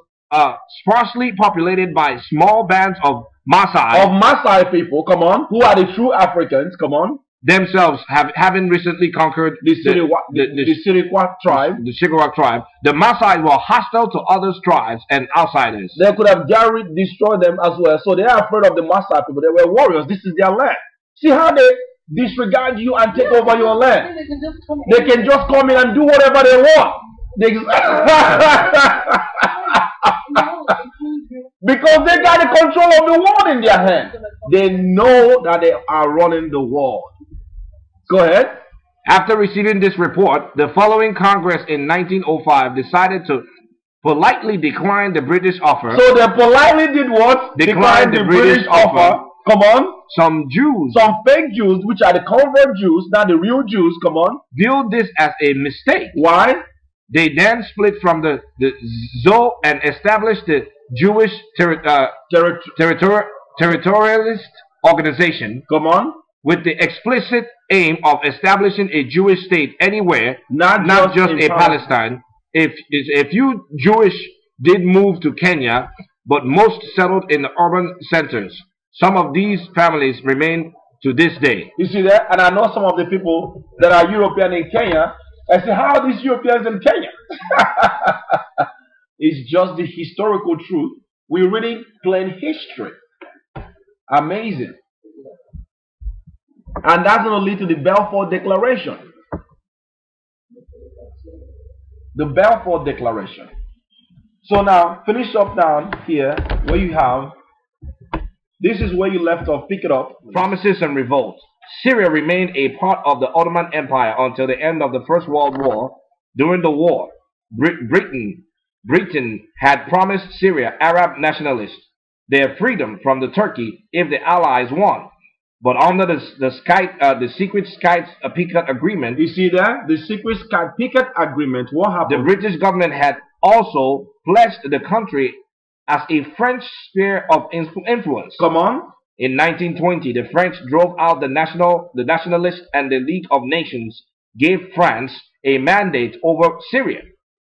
sparsely populated by small bands of Maasai people, come on, who are the true Africans, come on, themselves having recently conquered the Syriac tribe. The Syriac tribe. The Maasai were hostile to other tribes and outsiders. They could have destroyed them as well. So they are afraid of the Maasai people. They were warriors. This is their land. See how they disregard you and take over your land. They can just come in and do whatever they want. Because they got the control of the world in their hand. They know that they are running the world. Go ahead. After receiving this report, the following Congress in 1905 decided to politely decline the British offer. So they politely did what? Declined the British offer. Come on. Some fake Jews, which are the convert Jews, not the real Jews, come on, viewed this as a mistake. Why? They then split from the ZO and established the Jewish Territorialist Organization. Come on. With the explicit aim of establishing a Jewish state anywhere, not just a Palestine. If you Jewish did move to Kenya, but most settled in the urban centers. Some of these families remain to this day. You see that? And I know some of the people that are European in Kenya. I say, how are these Europeans in Kenya? It's just the historical truth. We're reading plain history. Amazing. And that's going to lead to the Balfour Declaration. The Balfour Declaration. So now, finish up down here where you have, this is where you left off, pick it up. Promises and revolt. Syria remained a part of the Ottoman Empire until the end of the First World War. During the war, Britain had promised Syria Arab nationalists their freedom from the Turkey if the Allies won. But under the secret Skype-Picot agreement, you see that? The secret Skype-Picot agreement, what happened? The British government had also pledged the country as a French sphere of influence. Come on. In 1920, the French drove out the nationalists, and the League of Nations gave France a mandate over Syria.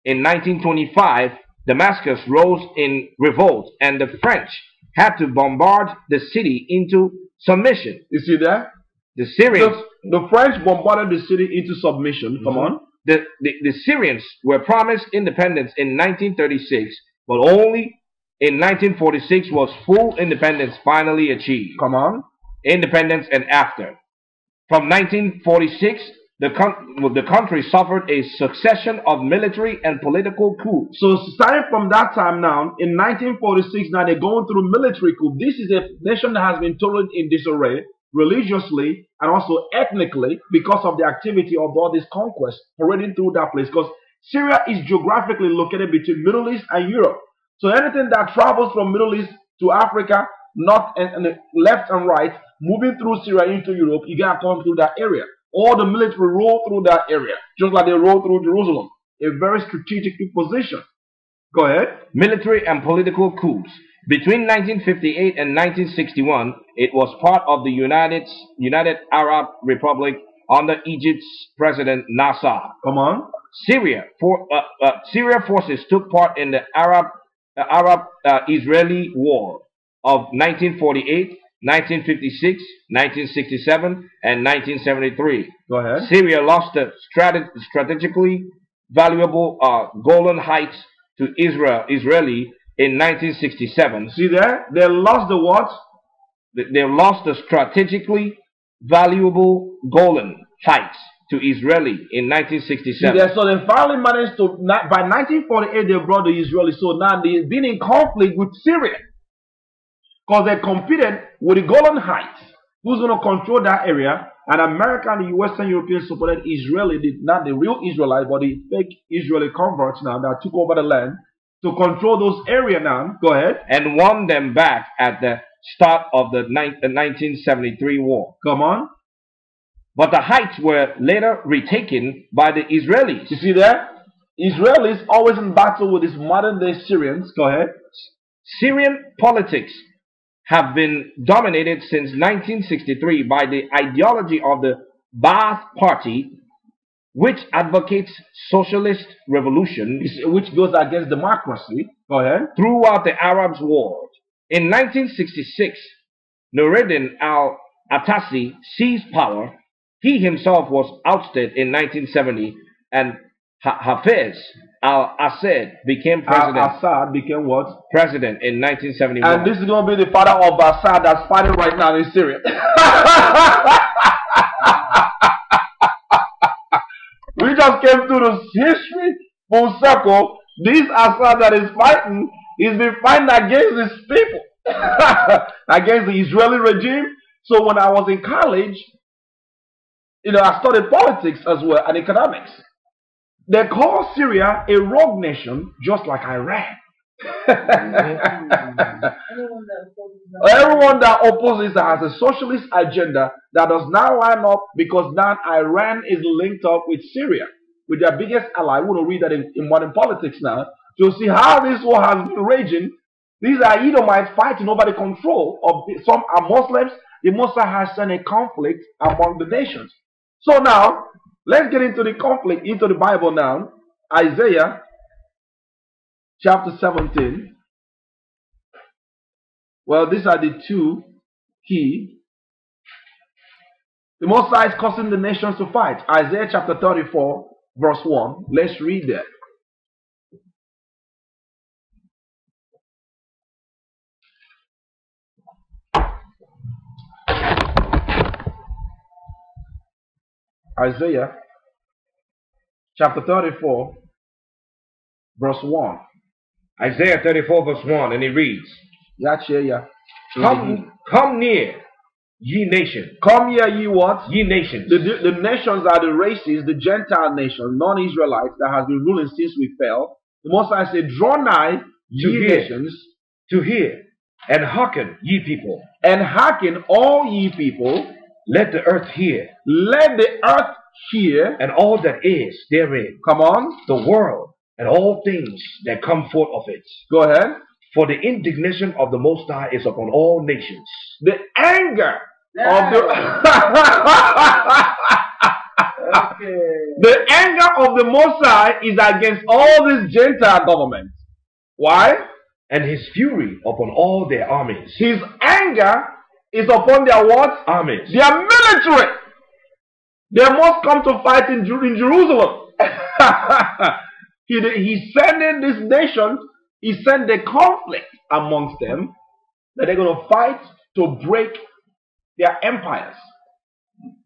In 1925, Damascus rose in revolt, and the French had to bombard the city into submission. You see that? The Syrians, the French bombarded the city into submission. Come on. The Syrians were promised independence in 1936, but only in 1946 was full independence finally achieved. Come on. Independence and after. From 1946, the country suffered a succession of military and political coups. So starting from that time now, in 1946, now they're going through military coup. This is a nation that has been totally in disarray, religiously and also ethnically, because of the activity of all this conquest parading through that place. Because Syria is geographically located between Middle East and Europe. So anything that travels from Middle East to Africa, north and left and right, moving through Syria into Europe, you gotta come through that area. All the military roll through that area, just like they roll through Jerusalem. a very strategic position. Go ahead. Military and political coups. Between 1958 and 1961, it was part of the United Arab Republic under Egypt's President Nasser. Come on. Syria forces took part in the Arab-Israeli War of 1948, 1956, 1967, and 1973. Go ahead. Syria lost the strategically valuable Golan Heights to Israeli in 1967. See there? They lost the what? They lost the strategically valuable Golan Heights to Israeli in 1967. See there? So they finally managed to, by 1948 they brought the Israelis. So now they've been in conflict with Syria. Because they competed with the Golan Heights. Who's going to control that area? And America and the Western Europeans supported Israeli, not the real Israelites, but the fake Israeli converts now that took over the land to control those areas now. Go ahead. And won them back at the start of the 1973 war. Come on. But the heights were later retaken by the Israelis. You see there? Israelis always in battle with these modern day Syrians. Go ahead. Syrian politics have been dominated since 1963 by the ideology of the Ba'ath Party, which advocates socialist revolution, which goes against democracy. Go ahead. Throughout the Arab world. In 1966, Nureddin al-Atassi seized power. He himself was ousted in 1970, and Hafez al-Assad became president. Assad became what? President in 1971. And this is going to be the father of Assad that's fighting right now in Syria. We just came through the history full circle. This Assad that is fighting, he's been fighting against his people, against the Israeli regime. So when I was in college, I studied politics as well and economics. They call Syria a rogue nation, just like Iran. Everyone that opposes it has a socialist agenda that does not line up, because now Iran is linked up with Syria, with their biggest ally. We will read that in modern politics now. To see how this war has been raging. These are Edomites fighting over the control of some are Muslims. The Mossad has sent a conflict among the nations. So now, let's get into the conflict, into the Bible now. Isaiah chapter 17. Well, these are the two key. The Most High is causing the nations to fight. Isaiah chapter 34, verse 1. Let's read that. Isaiah chapter 34, verse 1. Isaiah 34, verse 1, and it reads, Come near, ye nations. Come here, ye what? Ye nations. The nations are the races, the Gentile nations, non-Israelites that has been ruling since we fell. The Most High said, draw nigh, ye nations. To hear, and hearken, ye people. And hearken, all ye people. Let the earth hear. Let the earth hear. And all that is therein. Come on. The world, and all things that come forth of it. Go ahead. For the indignation of the Most High is upon all nations. The anger of the The anger of the Most High is against all these Gentile governments. Why? And his fury upon all their armies. His anger is upon their what? Armies. Their military. They must come to fight in Jerusalem. He's sending this nation. He sent the conflict amongst them that they're going to fight to break their empires.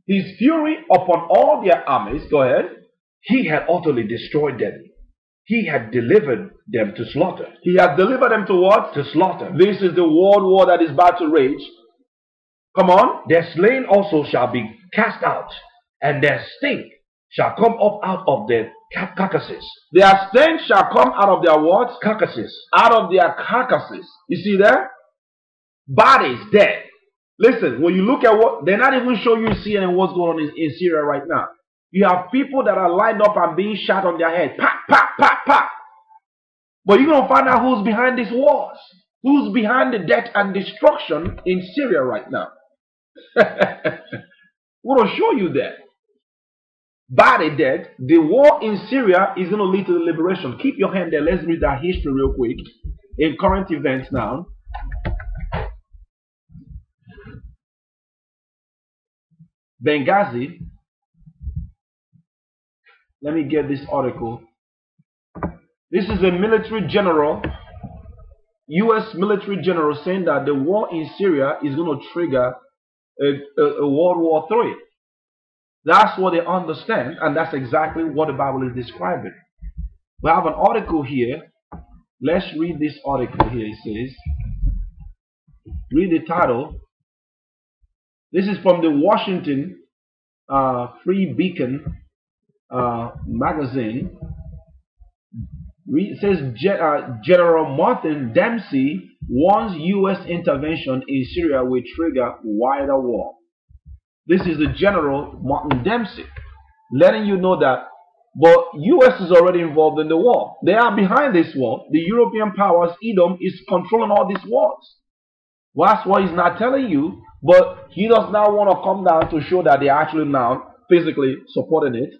His fury upon all their armies. Go ahead. He had utterly destroyed them. He had delivered them to slaughter. He had delivered them to what? To slaughter. This is the world war that is about to rage. Come on. Their slain also shall be cast out, and their stink shall come up out of their carcasses. Their stench shall come out of their what? Carcasses. Out of their carcasses. You see there? Bodies dead. Listen, when you look at what, they're not even showing you CNN what's going on in Syria right now. You have people that are lined up and being shot on their head. Pop, pop, pop, pop. But you're going to find out who's behind these wars. Who's behind the death and destruction in Syria right now. We're going to show you that. By the death, the war in Syria is going to lead to the liberation. Keep your hand there. Let's read that history real quick. In current events now. Benghazi. Let me get this article. This is a military general, U.S. military general, saying that the war in Syria is going to trigger a World War III. That's what they understand, and that's exactly what the Bible is describing. We have an article here. Let's read this article here. It says, read the title. This is from the Washington Free Beacon magazine. It says General Martin Dempsey warns U.S. intervention in Syria will trigger wider war. This is the General Martin Dempsey letting you know that, but U.S. is already involved in the war. They are behind this war. The European powers, Edom, is controlling all these wars. Well, that's what he's not telling you, but he does not want to come down to show that they're actually now physically supporting it.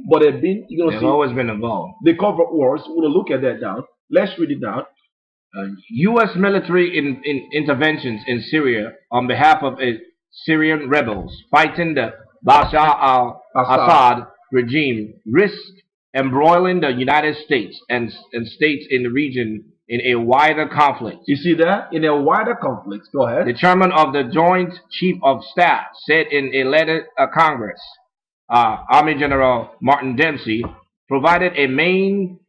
But they've been, they've always been involved. The covert wars. We're going to look at that now. Let's read it down. U.S. military interventions in Syria on behalf of Syrian rebels fighting the Bashar al-Assad regime risk embroiling the United States and states in the region in a wider conflict. You see that? In a wider conflict. Go ahead. The chairman of the Joint Chief of Staff said in a letter to Congress, Army General Martin Dempsey provided a mainly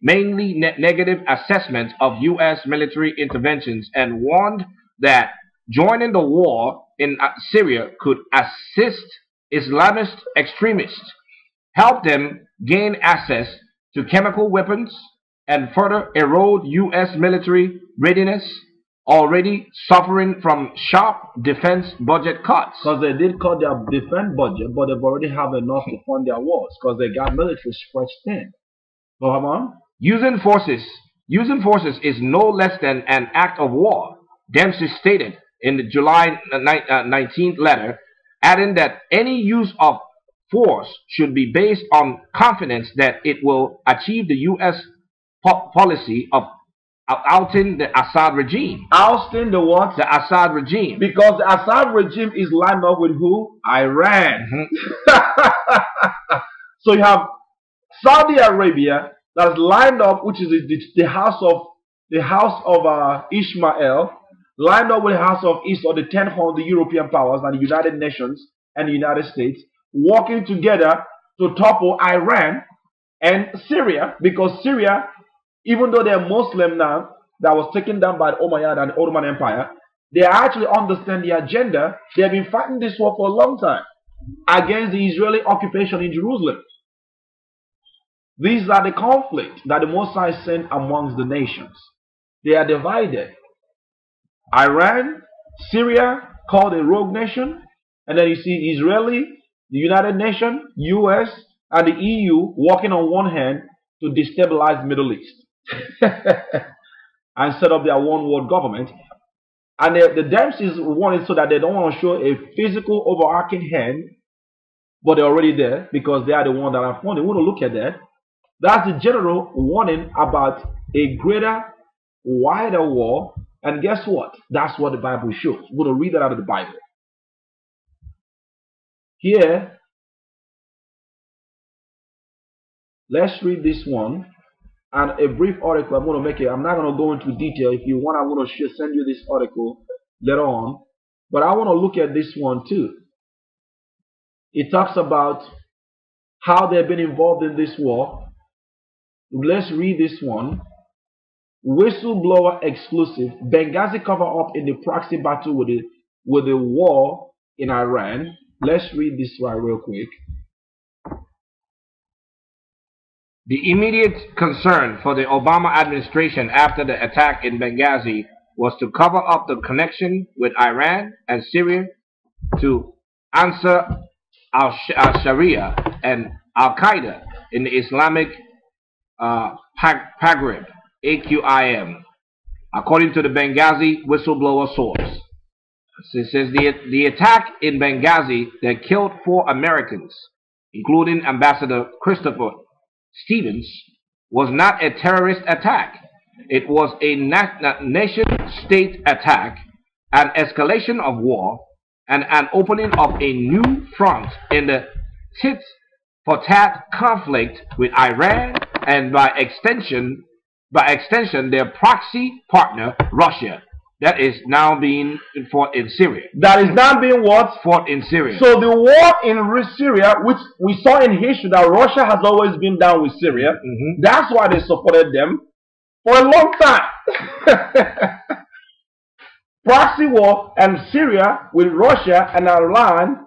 negative assessment of U.S. military interventions and warned that joining the war in Syria could assist Islamist extremists, help them gain access to chemical weapons, and further erode U.S. military readiness, already suffering from sharp defense budget cuts. Because they did cut their defense budget, but they've already have enough to fund their wars, because they got military stretched thin. So come on. Using forces is no less than an act of war, Dempsey stated in the July 19th letter, adding that any use of force should be based on confidence that it will achieve the U.S. policy of ousting the Assad regime. Ousting the what? The Assad regime. Because the Assad regime is lined up with who? Iran. So you have Saudi Arabia that's lined up, which is the house of Ishmael, lined up with the house of Esau, the 10 horn, the European powers, and the United Nations and the United States, working together to topple Iran and Syria, because Syria, even though they're Muslim now, that was taken down by the Umayyad and the Ottoman Empire, they actually understand the agenda. They have been fighting this war for a long time against the Israeli occupation in Jerusalem. These are the conflicts that the Most High sent amongst the nations. They are divided. Iran, Syria, called a rogue nation, and then you see Israeli, the United Nations, US, and the EU working on one hand to destabilize the Middle East and set up their one world government. And the Dempseys want it so that they don't want to show a physical overarching hand, but they're already there because they are the ones that are funded. We want to look at that. That's the general warning about a greater, wider war. And guess what? That's what the Bible shows. We're going to read that out of the Bible. Here, let's read this one. And a brief article I'm going to make it. I'm not going to go into detail. If you want, I'm going to send you this article later on. But I want to look at this one too. It talks about how they've been involved in this war. Let's read this one. Whistleblower exclusive. Benghazi cover up in the proxy battle with the war in Iran. Let's read this one real quick. The immediate concern for the Obama administration after the attack in Benghazi was to cover up the connection with Iran and Syria to answer al-Sharia and Al-Qaeda in the Islamic Maghreb, AQIM, according to the Benghazi whistleblower source. It says the attack in Benghazi that killed 4 Americans, including Ambassador Christopher Stevens, was not a terrorist attack. It was a nation-state attack, an escalation of war, and an opening of a new front in the tit-for-tat conflict with Iran and by extension their proxy partner Russia, that is now being fought in Syria. That is now being what? Fought in Syria. So the war in Syria, which we saw in history that Russia has always been down with Syria, that's why they supported them for a long time. Proxy war and Syria with Russia and Iran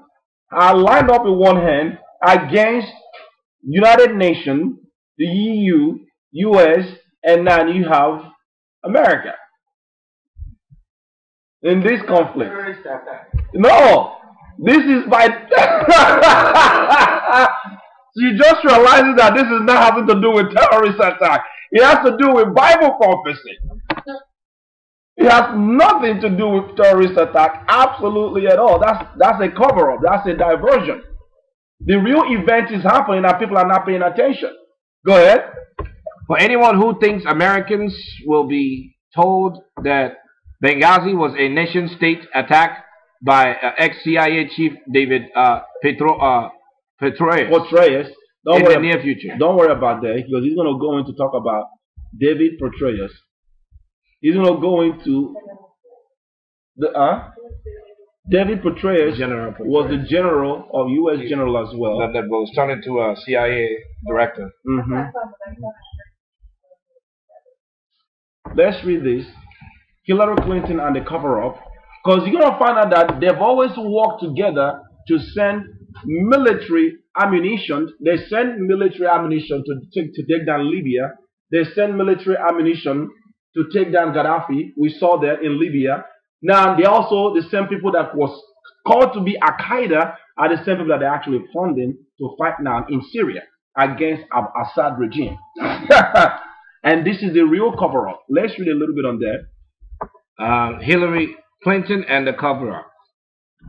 are lined up in one hand against United Nations, the EU, US, and now you have America in this conflict. No, this is by you just realizing that this is not having to do with terrorist attack. It has to do with Bible prophecy. It has nothing to do with terrorist attack, absolutely at all. That's a cover-up. That's a diversion. The real event is happening and people are not paying attention. Go ahead. For anyone who thinks Americans will be told that Benghazi was a nation-state attack by ex-CIA chief David Petraeus in the near future. Don't worry about that, because he's going to go in to talk about David Petraeus. He's going to go into the David Petraeus was the general of U.S. general as well. That was turned into a CIA director. Let's read this. Hillary Clinton and the cover-up. Because you're going to find out that they've always worked together to send military ammunition. They send military ammunition to take down Libya. They send military ammunition to take down Gaddafi. We saw that in Libya. Now, they also, the same people that was called to be Al-Qaeda are the same people that they're actually funding to fight now in Syria against Assad regime. And this is the real cover-up. Let's read a little bit on that. Hillary Clinton and the cover-up.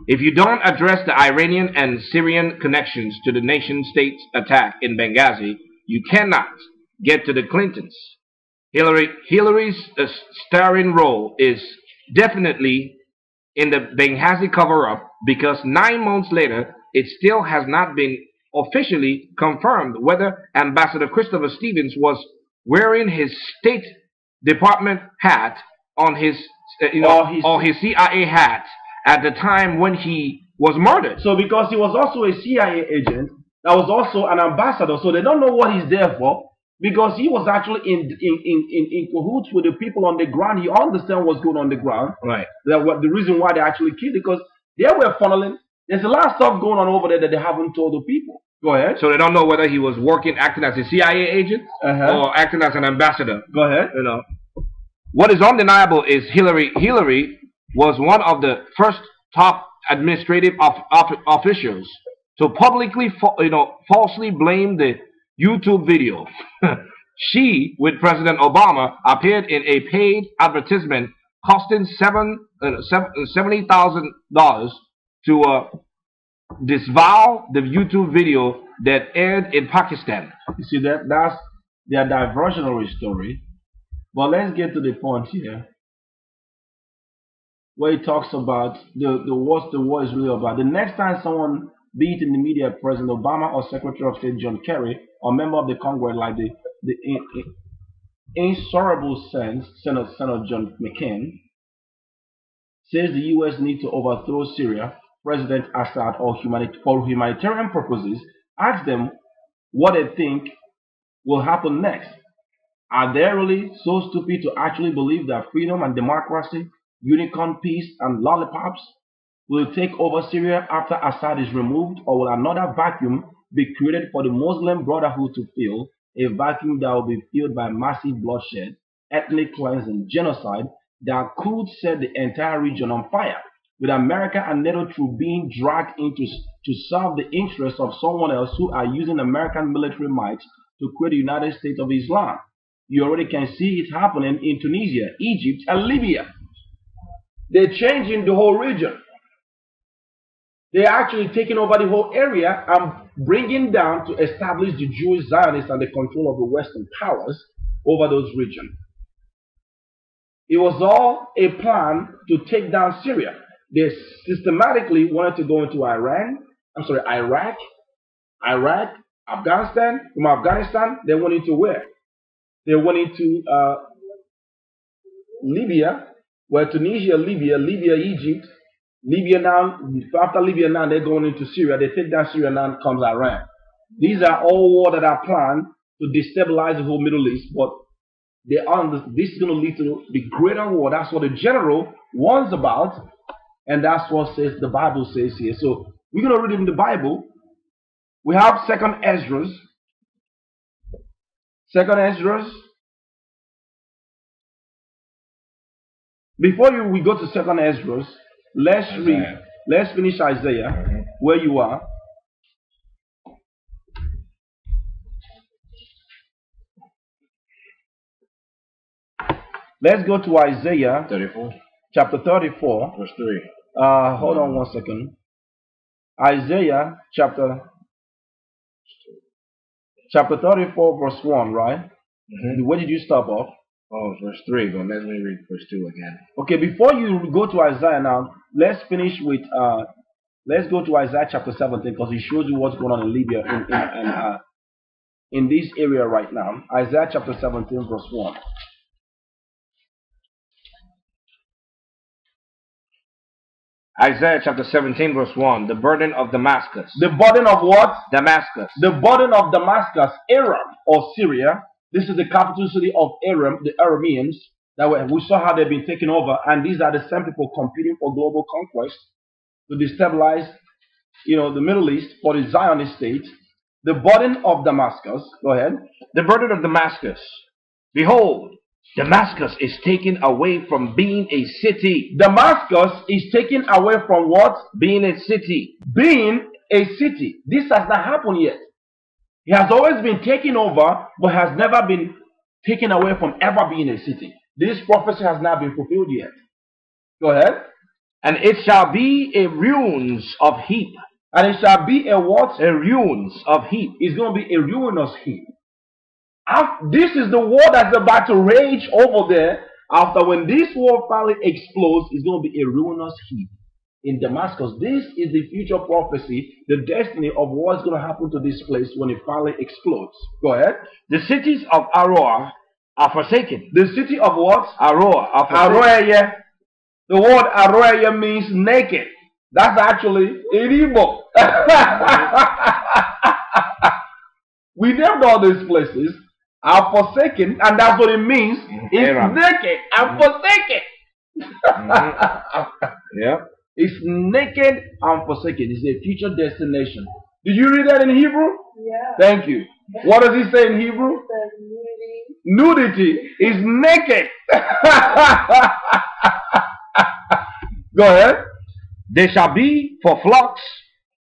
If you don't address the Iranian and Syrian connections to the nation-state attack in Benghazi, you cannot get to the Clintons. Hillary's starring role is definitely in the Benghazi cover-up, because 9 months later, it still has not been officially confirmed whether Ambassador Christopher Stevens was wearing his State Department hat on his, or his CIA hat at the time when he was murdered. So because he was also a CIA agent, that was also an ambassador, so they don't know what he's there for, because he was actually in cahoots with the people on the ground. He understands what's going on the ground. Right. The reason why they actually killed, because they were funneling. There's a lot of stuff going on over there that they haven't told the people. Go ahead. So they don't know whether he was acting as a CIA agent or acting as an ambassador. Go ahead. You know, what is undeniable is Hillary was one of the first top administrative officials to publicly, falsely blame the YouTube video. She, with President Obama, appeared in a paid advertisement costing $70,000 to disavow the YouTube video that aired in Pakistan. You see, that's their diversionary story. But let's get to the point here, where he talks about what the war is really about. The next time someone, be it in the media, President Obama or Secretary of State John Kerry or member of the Congress like the insurable Senator John McCain, says the U.S. needs to overthrow Syria, President Assad, or for humanitarian purposes, ask them what they think will happen next. Are they really so stupid to actually believe that freedom and democracy, unicorn peace and lollipops will take over Syria after Assad is removed, or will another vacuum be created for the Muslim Brotherhood to fill, a vacuum that will be filled by massive bloodshed, ethnic cleansing, genocide that could set the entire region on fire? with America and NATO troops being dragged into to serve the interests of someone else who are using American military might to create the United States of Islam. You already can see it happening in Tunisia, Egypt, and Libya. They're changing the whole region. They're actually taking over the whole area and bringing down to establish the Jewish Zionists and the control of the Western powers over those regions. It was all a plan to take down Syria. They systematically wanted to go into Iraq, Afghanistan. From Afghanistan, they went into where? They went into Libya, where Tunisia, Libya, Egypt. Libya now, after Libya now, they're going into Syria. They take down Syria, now comes Iran. These are all wars that are planned to destabilize the whole Middle East, but this is going to lead to the greater war. That's what the general warns about, and that's what says the Bible says here. So we're going to read in the Bible. We have Second Ezra. Before we go to Second Ezra, let's read. Let's finish Isaiah where you are. Let's go to Isaiah 34. Chapter 34. Verse 3. Hold on one second. Isaiah chapter 34 verse 1, right? Where did you stop off? Oh, verse 3, but let me read verse 2 again. Okay, before you go to Isaiah now, let's finish with let's go to Isaiah chapter 17, because it shows you what's going on in Libya in this area right now. Isaiah chapter 17 verse 1. Isaiah chapter 17 verse 1. The burden of Damascus. The burden of what? Damascus. The burden of Damascus, Aram or Syria. This is the capital city of Aram, the Arameans. We saw how they've been taken over, and these are the same people competing for global conquest to destabilize, the Middle East for the Zionist state. The burden of Damascus. Go ahead. The burden of Damascus. Behold, Damascus is taken away from being a city. Damascus is taken away from what? Being a city. Being a city. This has not happened yet. It has always been taken over, but has never been taken away from ever being a city. This prophecy has not been fulfilled yet. Go ahead. And it shall be a ruins of heap. And it shall be a what? A ruins of heap. It's going to be a ruinous heap. This is the war that's about to rage over there. After when this war finally explodes, it's going to be a ruinous heap in Damascus. This is the future prophecy, the destiny of what's going to happen to this place when it finally explodes. Go ahead. The cities of Aroer are forsaken. The city of what? Aroer are forsaken. Aroer. The word Aroer means naked. That's actually in Igbo. We named all these places are forsaken, and that's what it means. It's naked and forsaken. Yeah. It's naked and forsaken. It's a future destination. Did you read that in Hebrew? Yeah. Thank you. What does it say in Hebrew? It says nudity. Nudity is naked. Go ahead. They shall be for flocks,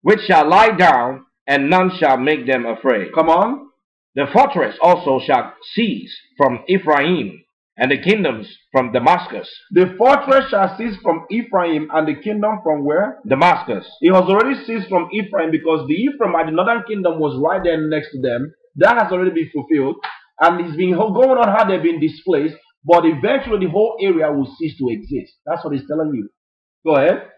which shall lie down, and none shall make them afraid. Come on. The fortress also shall cease from Ephraim, and the kingdoms from Damascus. The fortress shall cease from Ephraim, and the kingdom from where? Damascus. It has already ceased from Ephraim, because the Ephraimite, the northern kingdom, was right there next to them. That has already been fulfilled, and it's been going on how they've been displaced, but eventually the whole area will cease to exist. That's what he's telling you. Go ahead.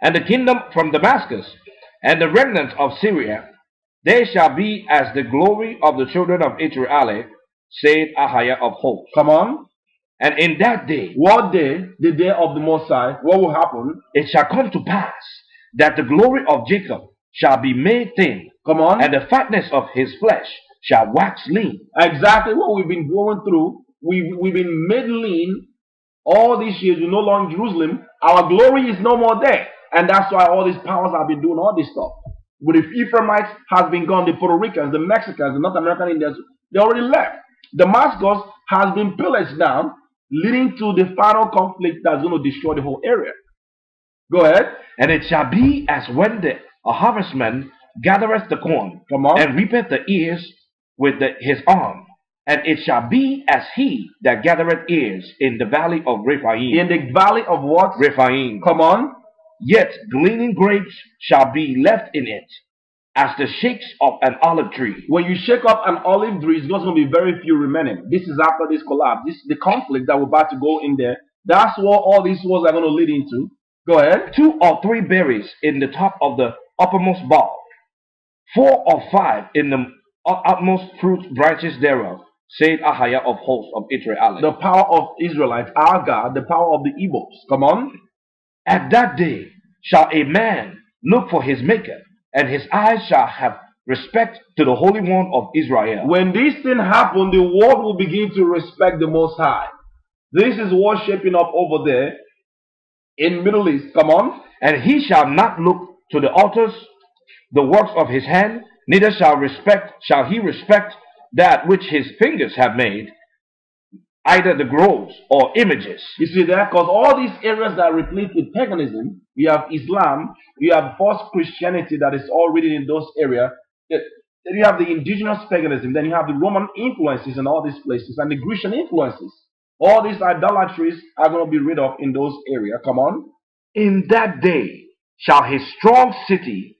And the kingdom from Damascus, and the remnant of Syria, they shall be as the glory of the children of Israel, said Ahiah of hosts. Come on. And in that day, what day? The day of the Most High. What will happen? It shall come to pass that the glory of Jacob shall be made thin. Come on. And the fatness of his flesh shall wax lean. Exactly what we've been going through. We've been made lean all these years. We're no longer in Jerusalem. Our glory is no more there. And that's why all these powers have been doing all this stuff. But if Ephraimites has been gone, the Puerto Ricans, the Mexicans, the North American Indians, they already left. Damascus has been pillaged down, leading to the final conflict that's going to destroy the whole area. Go ahead. And it shall be as when the harvestman gathereth the corn, Come on. and reapeth the ears with his arm. And it shall be as he that gathereth ears in the valley of Rephaim. In the valley of what? Rephaim. Come on. Yet gleaning grapes shall be left in it, as the shakes of an olive tree. When you shake up an olive tree, it's not going to be very few remaining. This is after this collapse. This is the conflict that we're about to go in there. That's what all these wars are going to lead into. Go ahead. 2 or 3 berries in the top of the uppermost bough, 4 or 5 in the utmost fruit branches thereof, said Ahiah of hosts of Israel. The power of Israelites, our God, the power of the Igbos. Come on. At that day shall a man look for his maker, and his eyes shall have respect to the Holy One of Israel. When these things happen, the world will begin to respect the Most High. This is what's shaping up over there in Middle East. Come on. And he shall not look to the altars, the works of his hand, neither shall he respect that which his fingers have made, either the groves or images. You see that? Because all these areas that are replete with paganism, you have Islam, you have false Christianity that is all written in those areas. Then you have the indigenous paganism, then you have the Roman influences in all these places, and the Grecian influences. All these idolatries are going to be rid of in those areas. Come on. In that day shall his strong city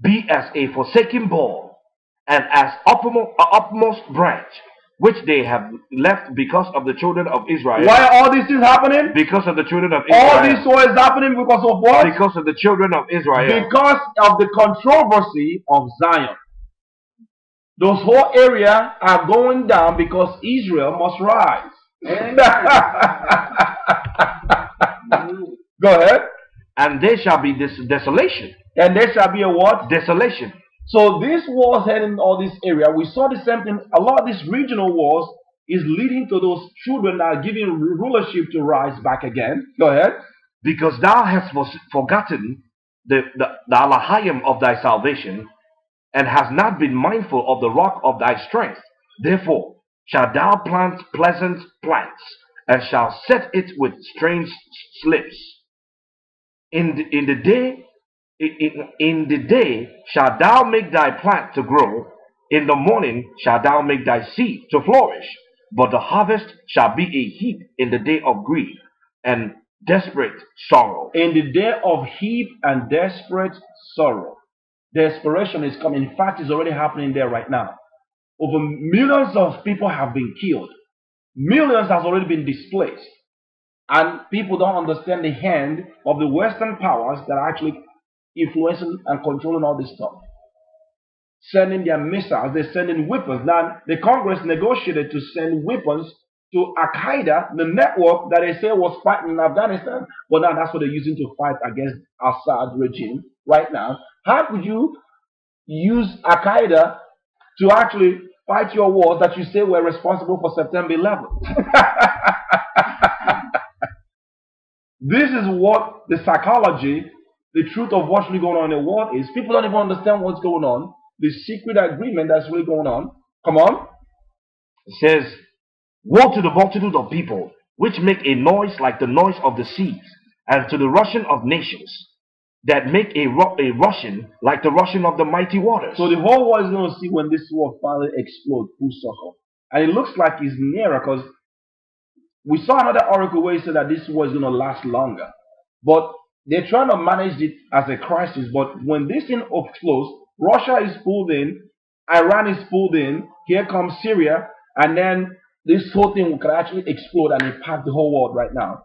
be as a forsaken ball, and as upmost branch, which they have left because of the children of Israel. Why are all these things happening? Because of the children of Israel. All this war is happening because of what? Because of the children of Israel. Because of the controversy of Zion. Those whole area are going down because Israel must rise. Go ahead. And there shall be this desolation. And there shall be a what? Desolation. So this wars heading in all this area. We saw the same thing. A lot of these regional wars is leading to those children that are giving rulership to rise back again. Go ahead. Because thou hast forgotten the Elohim of thy salvation, and hast not been mindful of the rock of thy strength. Therefore shalt thou plant pleasant plants, and shalt set it with strange slips. In the day shalt thou make thy plant to grow, in the morning shalt thou make thy seed to flourish, but the harvest shall be a heap in the day of grief and desperate sorrow. In the day of heap and desperate sorrow. Desperation is coming. In fact, it's already happening there right now. Over millions of people have been killed. Millions has already been displaced. And people don't understand the hand of the Western powers that are actually influencing and controlling all this stuff. Sending their missiles, they're sending weapons. Now, the Congress negotiated to send weapons to Al-Qaeda, the network that they say was fighting in Afghanistan. But now that's what they're using to fight against Assad regime right now. How could you use Al-Qaeda to actually fight your wars that you say were responsible for September 11th? This is what the psychology, the truth of what's really going on in the world is. People don't even understand what's going on. The secret agreement that's really going on. Come on. It says, woe to the multitude of people, which make a noise like the noise of the seas, and to the rushing of nations, that make a rushing like the rushing of the mighty waters. So the whole world is going to see when this war finally explodes, full circle. And it looks like it's nearer, because we saw another oracle where it said that this war is going to last longer. But they're trying to manage it as a crisis. But when this thing explodes, Russia is pulled in, Iran is pulled in, here comes Syria, and then this whole thing could actually explode and impact the whole world right now.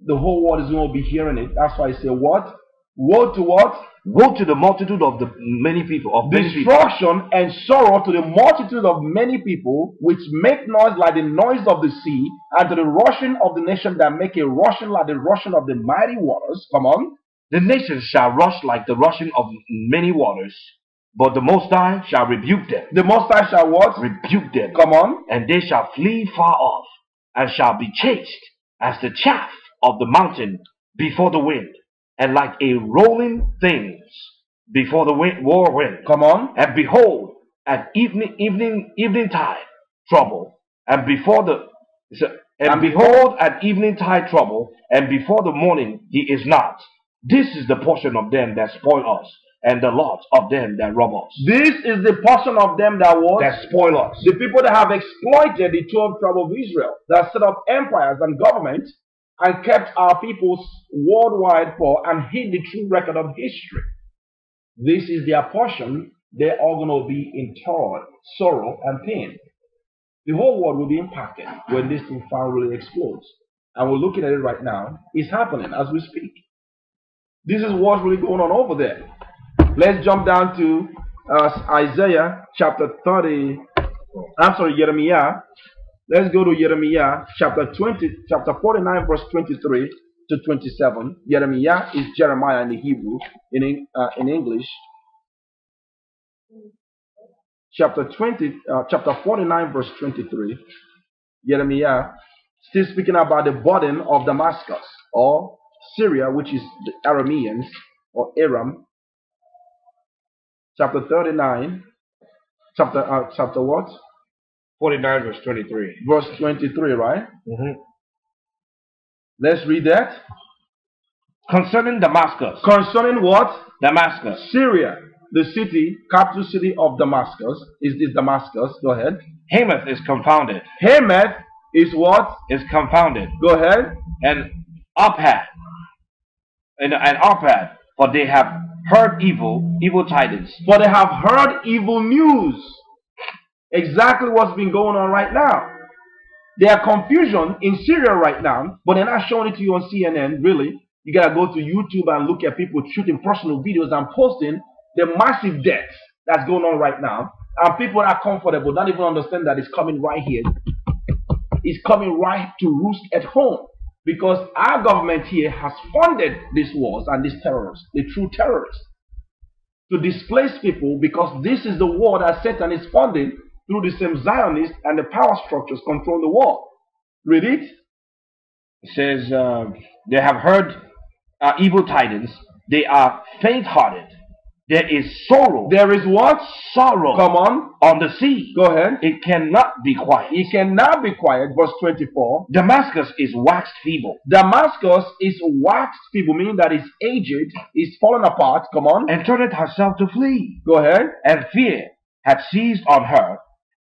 The whole world is going to be hearing it. That's why I say what? Woe to what? Woe to the multitude of the many people. Of destruction and sorrow to the multitude of many people, which make noise like the noise of the sea, and to the rushing of the nation that make a rushing like the rushing of the mighty waters. Come on. The nations shall rush like the rushing of many waters, but the Most High shall rebuke them. The Most High shall what? Rebuke them. Come on. And they shall flee far off, and shall be chased as the chaff of the mountain before the wind, and like a rolling things before the whirlwind. Come on. And behold, at evening tide trouble, and before the And behold, at eventide trouble, and before the morning he is not. This is the portion of them that spoil us, and the lot of them that rob us. This is the portion of them that spoil us. The people that have exploited the 12 tribes of Israel, that set up empires and governments, and kept our peoples worldwide poor, and hid the true record of history. This is their portion. They're all going to be in toil, sorrow, and pain. The whole world will be impacted when this thing finally explodes. And we're looking at it right now. It's happening as we speak. This is what's really going on over there. Let's jump down to Isaiah chapter 30. Jeremiah. Let's go to Jeremiah chapter 49, verse 23 to 27. Jeremiah is Jeremiah in the Hebrew, in English. Chapter 49, verse 23. Jeremiah, still speaking about the burden of Damascus or Syria, which is the Arameans or Aram. Chapter 39. Chapter what? 49, verse 23. Verse 23, right? Let's read that. Concerning Damascus. Concerning what? Damascus. Syria. The city, capital city of Damascus, is this Damascus. Go ahead. Hamath is confounded. Hamath is what? Is confounded. Go ahead. And Arpad. And Arpad, for they have heard evil tidings. For they have heard evil news. Exactly what's been going on right now. There are confusion in Syria right now, but they're not showing it to you on CNN, really. You gotta go to YouTube and look at people shooting personal videos and posting the massive deaths that's going on right now. And people are comfortable, don't even understand that it's coming right here. It's coming right to roost at home. Because our government here has funded these wars and these terrorists, the true terrorists, to displace people, because this is the war that Satan is funding through the same Zionists and the power structures control the world. Read it. It says, they have heard evil tidings. They are faint-hearted. There is sorrow. There is what? Sorrow. Come on the sea. Go ahead. It cannot be quiet. It cannot be quiet. Verse 24. Damascus is waxed feeble. Damascus is waxed feeble, meaning that it's aged, it's fallen apart. Come on. And turneth herself to flee. Go ahead. And fear hath seized on her.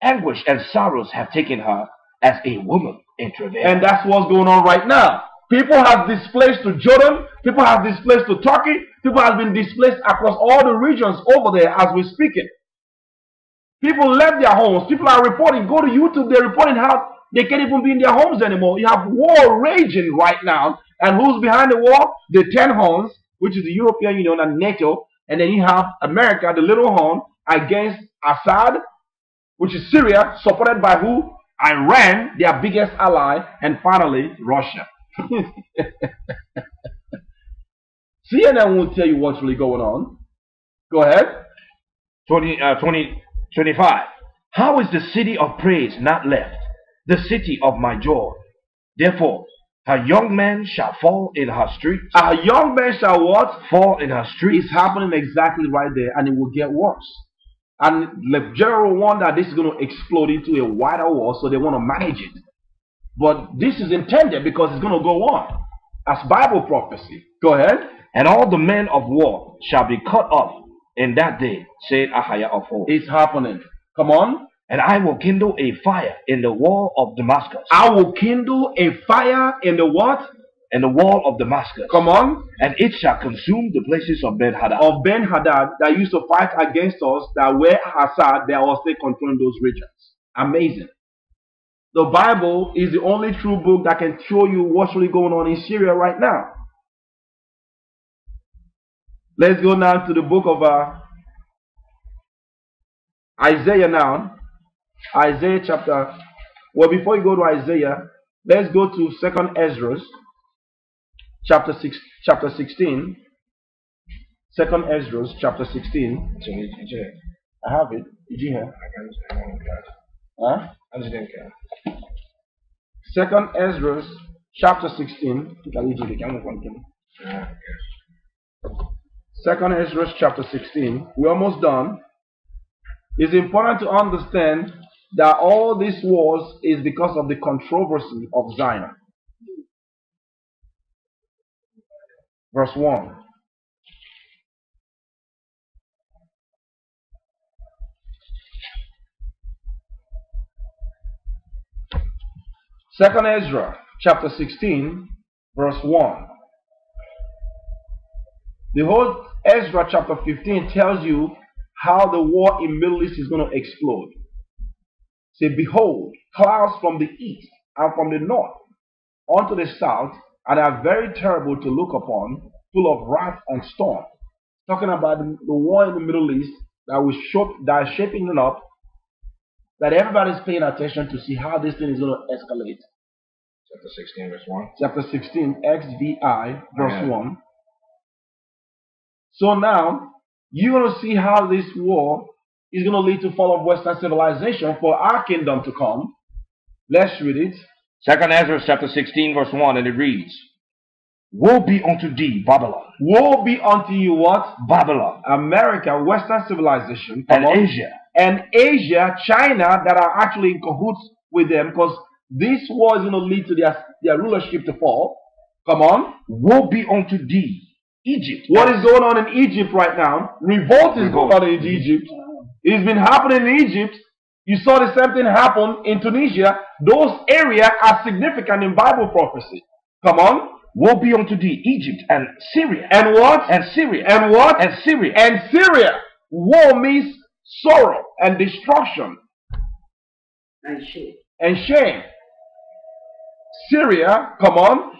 Anguish and sorrows have taken her as a woman in travail. And that's what's going on right now. People have displaced to Jordan. People have displaced to Turkey. People have been displaced across all the regions over there as we're speaking. People left their homes. People are reporting. Go to YouTube. They're reporting how they can't even be in their homes anymore. You have war raging right now. And who's behind the war? The 10 horns, which is the European Union and NATO. And then you have America, the little horn, against Assad, which is Syria, supported by who? Iran, their biggest ally. And finally, Russia. CNN won't tell you what's really going on. Go ahead. 25. How is the city of praise not left, the city of my joy? Therefore, her young men shall fall in her streets. A young man shall what? Fall in her streets. It's happening exactly right there, and it will get worse. And the general warned that this is going to explode into a wider war, so they want to manage it. But this is intended because it's going to go on as Bible prophecy. Go ahead. And all the men of war shall be cut off in that day, said Ahijah of old. It's happening. Come on. And I will kindle a fire in the wall of Damascus. I will kindle a fire in the what? In the wall of Damascus. Come on. And it shall consume the places of Ben-Hadad. Of Ben-Hadad that used to fight against us, that were Assad, they are still controlling those regions. Amazing. The Bible is the only true book that can show you what's really going on in Syria right now. Let's go now to the book of Isaiah now. Isaiah chapter... Well, before you go to Isaiah, let's go to 2nd Ezra chapter 16. 2nd Ezra chapter 16. I have it. Did you hear? Huh? 2nd Ezra chapter 16. 2nd Ezra chapter 16. We're almost done. It's important to understand that all these wars is because of the controversy of Zion. Verse 1. Second Ezra chapter 16 verse 1. The whole Ezra chapter 15 tells you how the war in Middle East is going to explode. Say, behold, clouds from the east and from the north unto the south, and are very terrible to look upon, full of wrath and storm. Talking about the war in the Middle East that is shaping it up, that everybody's paying attention to see how this thing is going to escalate. Chapter 16, verse 1. Chapter 16, XVI, verse 1. So now, you're going to see how this war is going to lead to fall of Western civilization for our kingdom to come. Let's read it. Second Ezra chapter 16, verse 1, and it reads, Woe be unto thee, Babylon. Woe be unto you what? Babylon. America, Western civilization. And Asia. And Asia, China, that are actually in cahoots with them, because this war is going to lead to their rulership to fall. Come on. Woe be unto thee, Egypt. What is going on in Egypt right now? Revolt is going on in Egypt. It's been happening in Egypt. You saw the same thing happen in Tunisia. Those areas are significant in Bible prophecy. Come on. Woe be unto thee, Egypt and Syria. And what? And Syria. And what? And Syria. And Syria. Woe means sorrow and destruction. And shame. And shame. Syria, come on.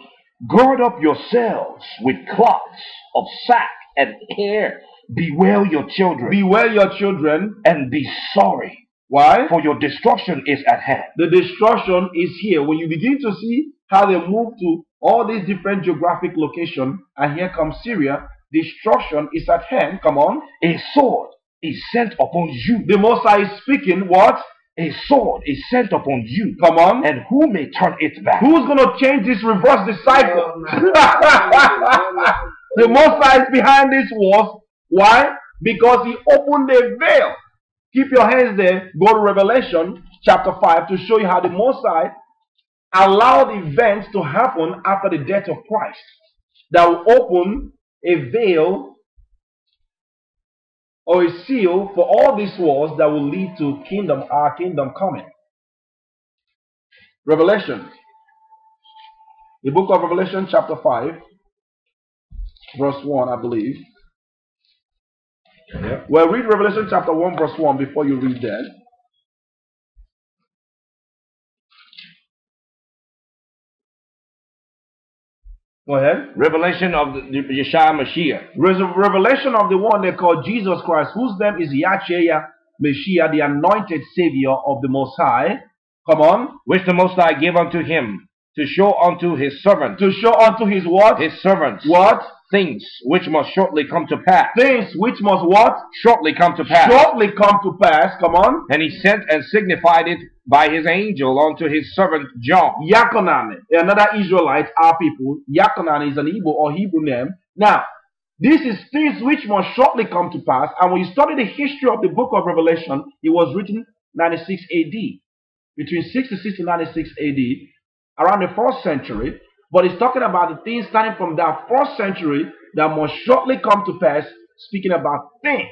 Gird up yourselves with cloths of sack and hair. Bewail your children. Bewail your children. And be sorry. Why? For your destruction is at hand. The destruction is here. When you begin to see how they move to all these different geographic locations, and here comes Syria, destruction is at hand. Come on. A sword is sent upon you. The Most High is speaking what? A sword is sent upon you. Come on. And who may turn it back? Who's going to change this, reverse this cycle? The Most High is behind this wars. Why? Because he opened the veil. Keep your hands there. Go to Revelation chapter 5 to show you how the Most High allowed events to happen after the death of Christ that will open a veil or a seal for all these wars that will lead to our kingdom coming. Revelation. The book of Revelation chapter 5 verse 1, I believe. Yeah. Well, read Revelation chapter 1 verse 1 before you read that. Go ahead. Revelation of the Yeshua Mashiach. Revelation of the one they call Jesus Christ, whose name is Yahshua Mashiach, the anointed Savior of the Most High. Come on. Which the Most High gave unto him to show unto his servants. To show unto his what? His servants. What? Things which must shortly come to pass. Things which must what? Shortly come to pass. Shortly come to pass. Come on. And he sent and signified it by his angel unto his servant John. Yachanan, another Israelite, our people. Yachanan is an Igbo or Hebrew name. Now, this is things which must shortly come to pass. And when you study the history of the book of Revelation, it was written 96 AD. Between 66 to 96 AD, around the 1st century. But it's talking about the things starting from that 1st century that must shortly come to pass, speaking about things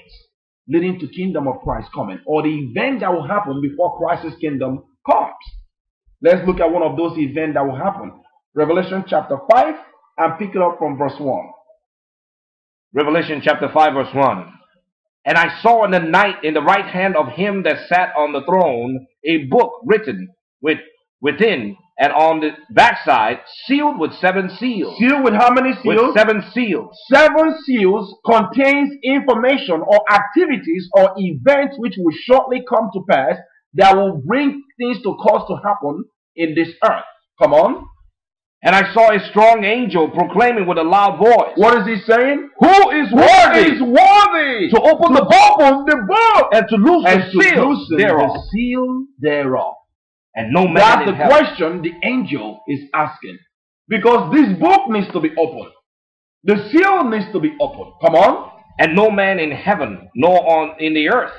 leading to kingdom of Christ coming, or the event that will happen before Christ's kingdom comes. Let's look at one of those events that will happen. Revelation chapter 5, and pick it up from verse 1. Revelation chapter 5 verse 1. And I saw in the night in the right hand of him that sat on the throne a book written within and on the backside, sealed with 7 seals. Sealed with how many seals? With 7 seals. 7 seals contains information or activities or events which will shortly come to pass that will bring things to cause to happen in this earth. Come on. And I saw a strong angel proclaiming with a loud voice. What is he saying? Who is worthy? Who is worthy to open the book and to loose the seal thereof. And no man That's the question the angel is asking. Because this book needs to be opened. The seal needs to be opened. Come on. And no man in heaven, nor in the earth,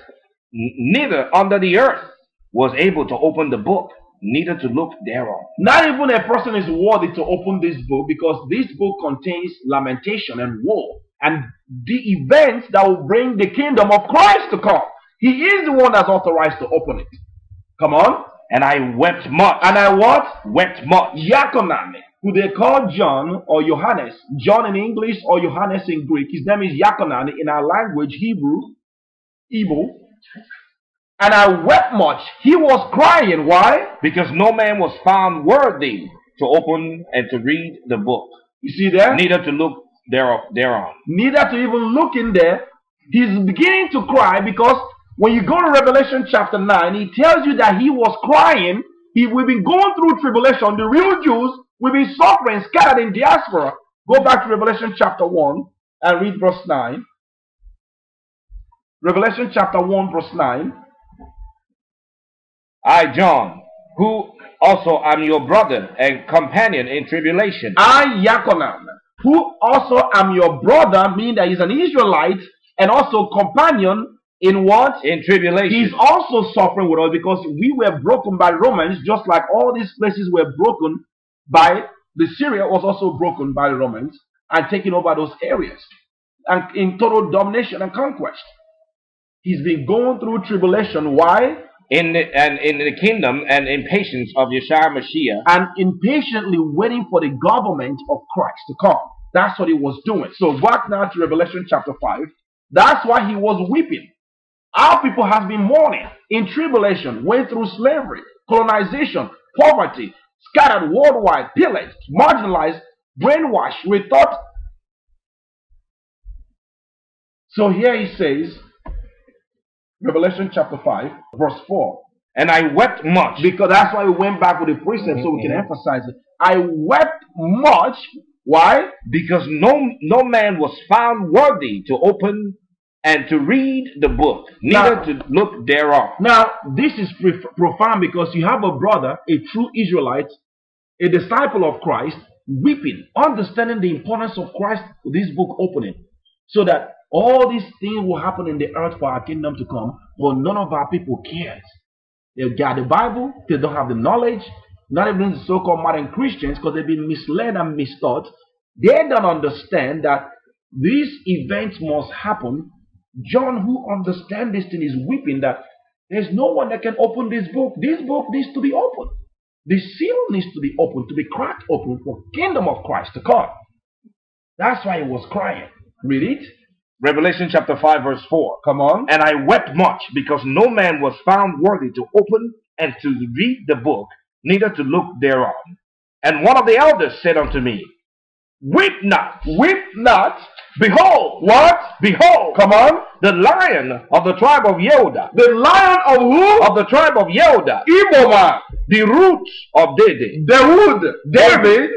neither under the earth, was able to open the book, neither to look thereon. Not even a person is worthy to open this book, because this book contains lamentation and woe and the events that will bring the kingdom of Christ to come. He is the one that's authorized to open it. Come on. And I wept much. And I what? Wept much. Yakonan, who they call John or Johannes. John in English or Johannes in Greek. His name is Yakonan in our language, Hebrew. And I wept much. He was crying. Why? Because no man was found worthy to open and to read the book. You see there? Neither to look thereon. Neither to even look in there. He's beginning to cry, because when you go to Revelation chapter 9, he tells you that he was crying. We've been going through tribulation. The real Jews will be suffering, scattered in diaspora. Go back to Revelation chapter 1 and read verse 9. Revelation chapter 1 verse 9. I, John, who also am your brother and companion in tribulation. I, Yakonan, who also am your brother, meaning that he's an Israelite and also companion in what? In tribulation. He's also suffering with us, because we were broken by Romans, just like all these places were broken by the Syria was also broken by the Romans and taking over those areas and in total domination and conquest. He's been going through tribulation. Why? In the kingdom and in patience of Yeshua Mashiach. And impatiently waiting for the government of Christ to come. That's what he was doing. So back now to Revelation chapter 5. That's why he was weeping. Our people have been mourning in tribulation, went through slavery, colonization, poverty, scattered worldwide, pillaged, marginalized, brainwashed, rethought. So here he says, Revelation chapter 5, verse 4. And I wept much. Because that's why we went back with the precept, so we can emphasize it. I wept much. Why? Because no man was found worthy to open and to read the book, neither to look thereon. Now, this is profound, because you have a brother, a true Israelite, a disciple of Christ, weeping, understanding the importance of Christ, this book opening, so that all these things will happen in the earth for our kingdom to come, but none of our people cares. They've got the Bible, they don't have the knowledge, not even the so-called modern Christians, because they've been misled and mistaught. They don't understand that these events must happen. John, who understands this thing, is weeping that there's no one that can open this book. This book needs to be opened. The seal needs to be opened, to be cracked open for the kingdom of Christ to come. That's why he was crying. Read it. Revelation chapter 5 verse 4. Come on. And I wept much, because no man was found worthy to open and to read the book, neither to look thereon. And one of the elders said unto me, Weep not, weep not. Behold, what? Behold, come on, the Lion of the tribe of Yehudah. The Lion of who? Of the tribe of Yehudah. Igbo man. The roots of David. David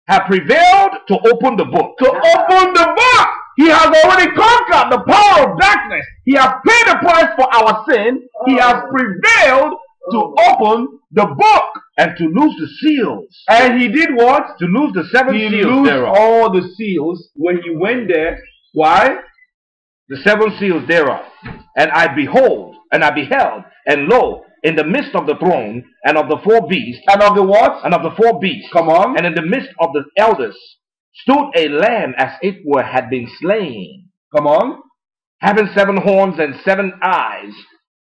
have prevailed to open the book. To open the book. He has already conquered the power of darkness. He has paid the price for our sin. He has prevailed to open the book. And to loose the seals. And he did what? To loose the seven seals thereof. He loosed all the seals when he went there. Why? The seven seals thereof. And I beheld, and lo, in the midst of the throne, and of the four beasts. And of the what? And of the four beasts. Come on. And in the midst of the elders stood a lamb as it were had been slain. Come on. Having 7 horns and 7 eyes,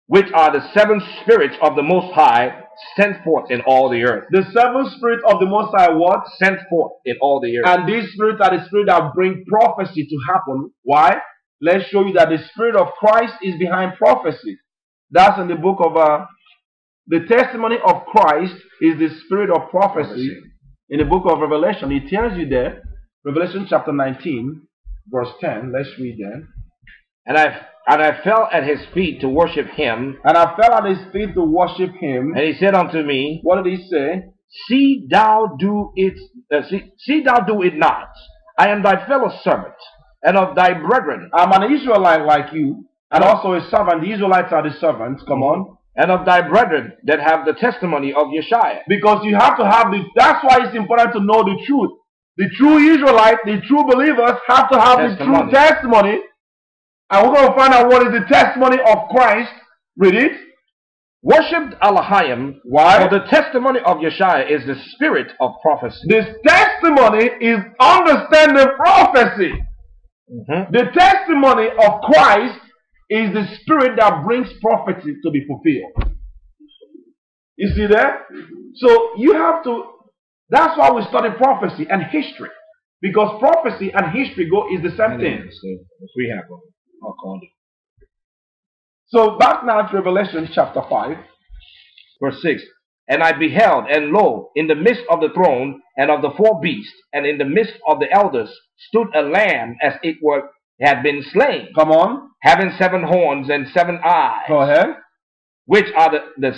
which are the 7 spirits of the Most High, sent forth in all the earth. The 7 spirits of the Most High what? Sent forth in all the earth. And these spirits are the spirits that bring prophecy to happen. Why? Let's show you that the Spirit of Christ is behind prophecy. That's in the book of, the testimony of Christ is the spirit of prophecy. In the book of Revelation, it tells you there, Revelation chapter 19, verse 10. Let's read there. And I fell at his feet to worship him. And I fell at his feet to worship him. And he said unto me, what did he say? See thou do it not. I am thy fellow servant, and of thy brethren. I'm an Israelite like you, and also a servant. The Israelites are the servants. Come on. And of thy brethren that have the testimony of Yeshua. Because you have to have the, that's why it's important to know the truth. The true Israelites, the true believers have to have the true testimony. And we're going to find out what is the testimony of Christ. Read it. worshipped Elohim. Why? For the testimony of Yeshua is the spirit of prophecy. This testimony is understanding prophecy. The testimony of Christ is the spirit that brings prophecy to be fulfilled. You see that? So you have to, that's why we study prophecy and history. Because prophecy and history is the same thing. We have I'll call it. So back now to Revelation chapter 5. Verse 6. And I beheld, and lo, in the midst of the throne and of the four beasts, and in the midst of the elders, stood a lamb as it had been slain. Come on. Having 7 horns and 7 eyes. Go ahead. Which are the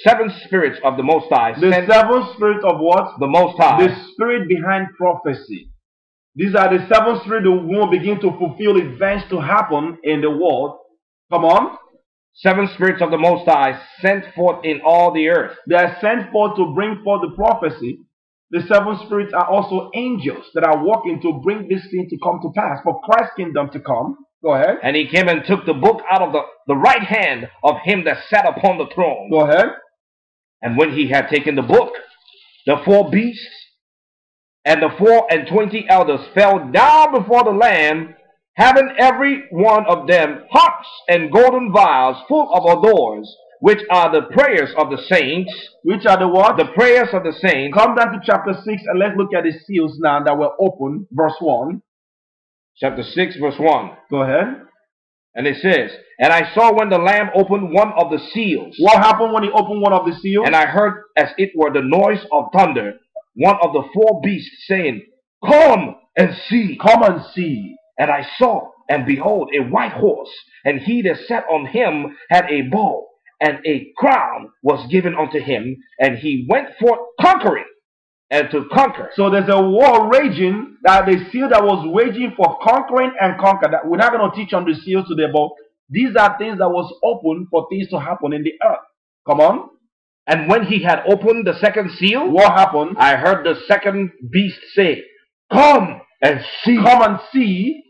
7 spirits of the Most High. The 7 spirits of what? The Most High. The spirit behind prophecy. These are the 7 spirits that will begin to fulfill events to happen in the world. Come on. 7 spirits of the Most High sent forth in all the earth. They are sent forth to bring forth the prophecy. The 7 spirits are also angels that are working to bring this thing to come to pass, for Christ's kingdom to come. Go ahead. And he came and took the book out of the right hand of him that sat upon the throne. Go ahead. And when he had taken the book, the 4 beasts and the 24 elders fell down before the Lamb, having every one of them harps and golden vials full of odors, which are the prayers of the saints. Which are the what? The prayers of the saints. Come down to chapter 6 and let's look at the seals now that were opened. Verse 1. Chapter 6, verse 1. Go ahead. And it says, and I saw when the Lamb opened one of the seals. What happened when he opened one of the seals? And I heard as it were the noise of thunder, one of the 4 beasts saying, come and see. Come and see. And I saw, and behold, a white horse, and he that sat on him had a bow, and a crown was given unto him, and he went forth conquering, and to conquer. So there's a war raging, that the seal that was waging for conquering and conquer. That we're not going to teach on the seals today, but these are things that was open for things to happen in the earth. Come on. And when he had opened the 2nd seal, what happened? I heard the 2nd beast say, come and see. Come and see.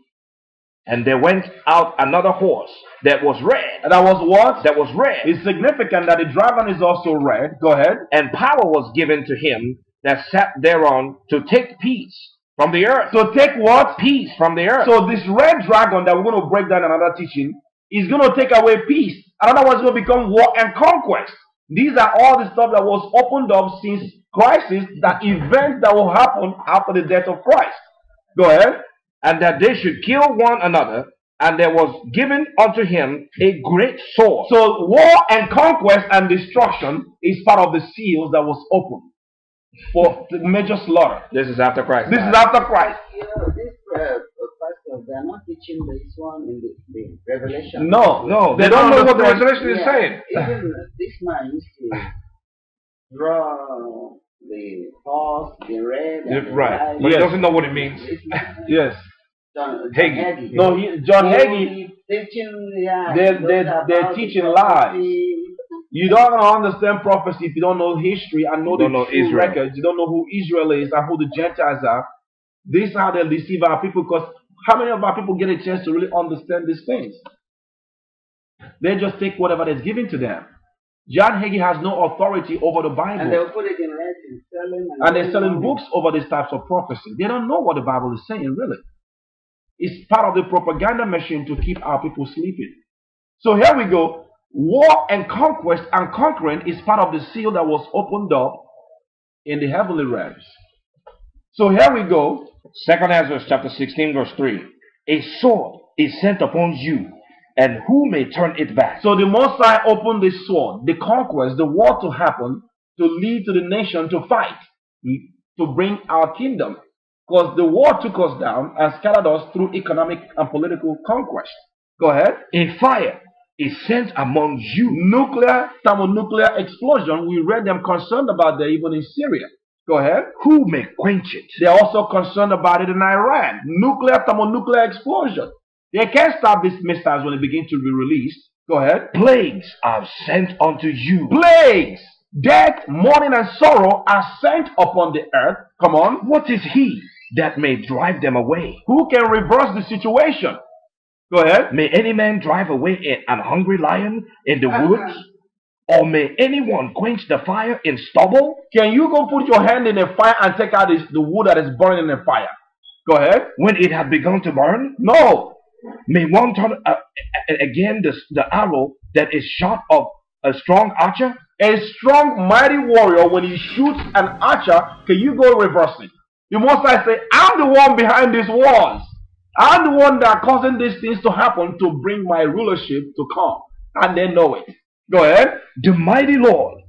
And there went out another horse that was red. And that was what? That was red. It's significant that the dragon is also red. Go ahead. And power was given to him that sat thereon to take peace from the earth. So take what? Peace from the earth. So this red dragon that we're going to break down in another teaching is going to take away peace. Another one's going to become war and conquest. These are all the stuff that was opened up since crisis, that events that will happen after the death of Christ. Go ahead. And that they should kill one another, and there was given unto him a great sword. So war and conquest and destruction is part of the seals that was opened for the major slaughter. This is after Christ. This is after Christ. You know, this pastor, they are not teaching this one in the Revelation. No, they don't know what the Revelation is saying. Even this man used to draw the horse, the red, and the right, white. but he doesn't know what it means. Yes. John Hagee. Hagee. No, John Hagee. They're teaching lies. You don't understand prophecy if you don't know history and know the true records. You don't know who Israel is and who the Gentiles are. This is how they deceive our people, because how many of our people get a chance to really understand these things? They just take whatever is given to them. John Hagee has no authority over the Bible. And they'll put it in writing, selling. And they're selling books over these types of prophecy. They don't know what the Bible is saying, really. It's part of the propaganda machine to keep our people sleeping. So here we go. War and conquest and conquering is part of the seal that was opened up in the heavenly realms. So here we go. 2nd Ezra chapter 16 verse 3. A sword is sent upon you, and who may turn it back? So the Most High opened the sword, the conquest, the war to happen, to lead to the nation to fight, to bring our kingdom. Because the war took us down and scattered us through economic and political conquest. Go ahead. A fire is sent among you. Nuclear, thermonuclear explosion. We read them concerned about that even in Syria. Go ahead. Who may quench it? They're also concerned about it in Iran. Nuclear, thermonuclear explosion. They can't stop these missiles when they begin to be released. Go ahead. Plagues are sent unto you. Plagues, death, mourning, and sorrow are sent upon the earth. Come on. What is he that may drive them away? Who can reverse the situation? Go ahead. May any man drive away an hungry lion in the woods? Or may anyone quench the fire in stubble? Can you go put your hand in a fire and take out the wood that is burning in the fire? Go ahead. When it had begun to burn? No. May one turn again the arrow that is shot of a strong archer? A strong, mighty warrior, when he shoots an archer, can you go reverse it? The Most High say, I'm the one behind these wars. I'm the one that causing these things to happen to bring my rulership to come. And they know it. Go ahead. The mighty Lord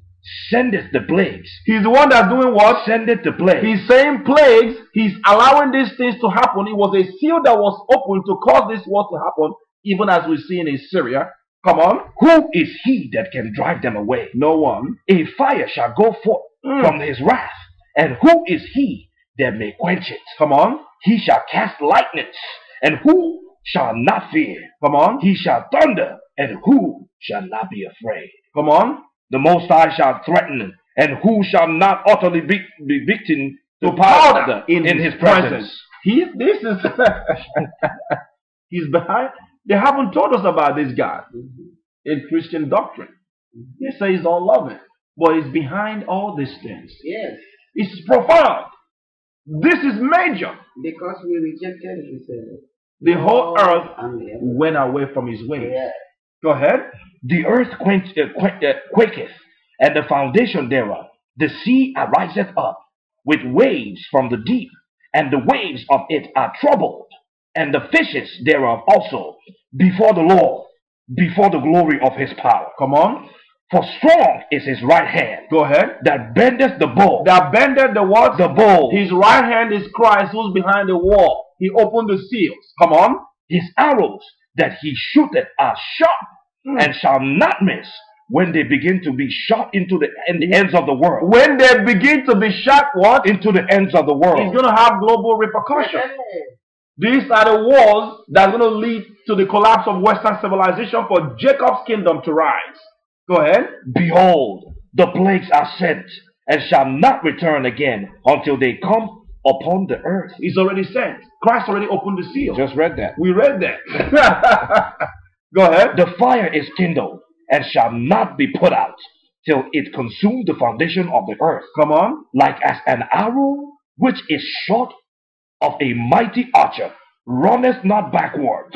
sendeth the plagues. He's the one that's doing what? Sendeth the plagues. He's saying plagues. He's allowing these things to happen. It was a seal that was open to cause this war to happen, even as we're seeing in Syria. Come on. Who is he that can drive them away? No one. A fire shall go forth from his wrath. And who is he that may quench it? Come on. He shall cast lightnings. And who shall not fear? Come on. He shall thunder. And who shall not be afraid? Come on. The Most High shall threaten. And who shall not utterly be victim to powder in his presence? He's behind. They haven't told us about this God in Christian doctrine. They say he's all loving, but he's behind all these things. Yes. It's profound. This is major. Because we rejected his The whole earth and went away from his ways. yes. Go ahead. The earth quaketh, and the foundation thereof. The sea ariseth up with waves from the deep, and the waves of it are troubled, and the fishes thereof also, before the Lord, before the glory of his power. Come on. For strong is his right hand. Go ahead. That bendeth the bow. That bended the what? The bow. His right hand is Christ, who's behind the wall. He opened the seals. Come on. His arrows that he shooteth are sharp, and shall not miss when they begin to be shot into the ends of the world. When they begin to be shot, what? Into the ends of the world. It's going to have global repercussions. These are the wars that are going to lead to the collapse of Western civilization for Jacob's kingdom to rise. Go ahead. Behold, the plagues are sent, and shall not return again until they come upon the earth. He's already sent. Christ already opened the seal. Just read that. We read that. Go ahead. The fire is kindled, and shall not be put out, till it consume the foundation of the earth. Come on. Like as an arrow which is shot of a mighty archer, runneth not backward.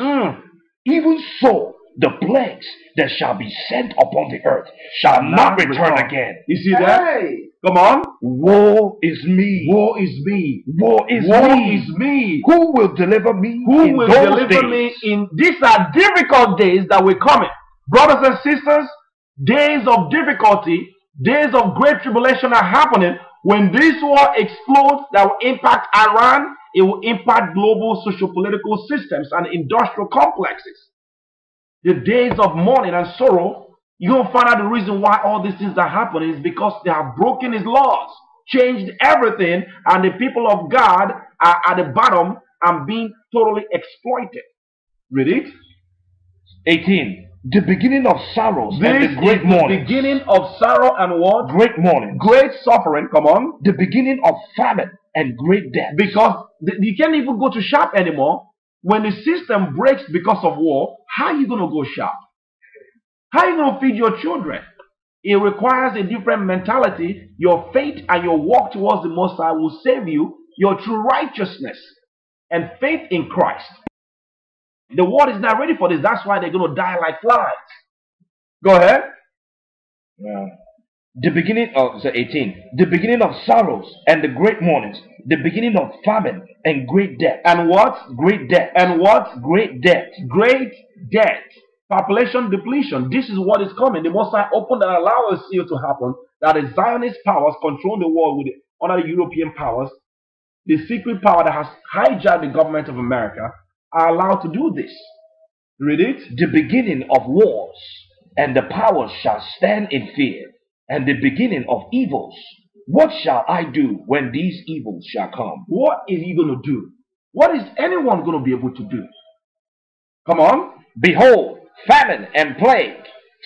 Even so, the plagues that shall be sent upon the earth shall not return again. You see that? Hey. Come on. Woe is me. Woe is me. Woe is Woe me. is me. Who will deliver me? Who will deliver me in these are difficult days that we're coming. Brothers and sisters, days of difficulty, days of great tribulation are happening. When this war explodes, that will impact Iran, it will impact global socio-political systems and industrial complexes. The days of mourning and sorrow, you're going to find out the reason why all these things are happening is because they have broken his laws, changed everything, and the people of God are at the bottom and being totally exploited. Read it. 18. The beginning of sorrows This and the great is the mourning. beginning of sorrow and what? Great mourning. Great suffering. Come on. The beginning of famine and great death. Because you can't even go to shop anymore. When the system breaks because of war, how are you going to go shop? How are you going to feed your children? It requires a different mentality. Your faith and your walk towards the Most High will save you. Your true righteousness and faith in Christ. The world is not ready for this. That's why they're going to die like flies. Go ahead. The beginning of 18. The beginning of sorrows and the great mournings. The beginning of famine and great death. And what? Great death. And what? Great death. Great death. Population depletion. This is what is coming. The Most High opened and allowed a seal to happen. That the Zionist powers control the world with under the European powers. The secret power that has hijacked the government of America are allowed to do this. Read it. The beginning of wars, and the powers shall stand in fear, and the beginning of evils. What shall I do when these evils shall come? What is he going to do? What is anyone going to be able to do? Come on. Behold, famine and plague,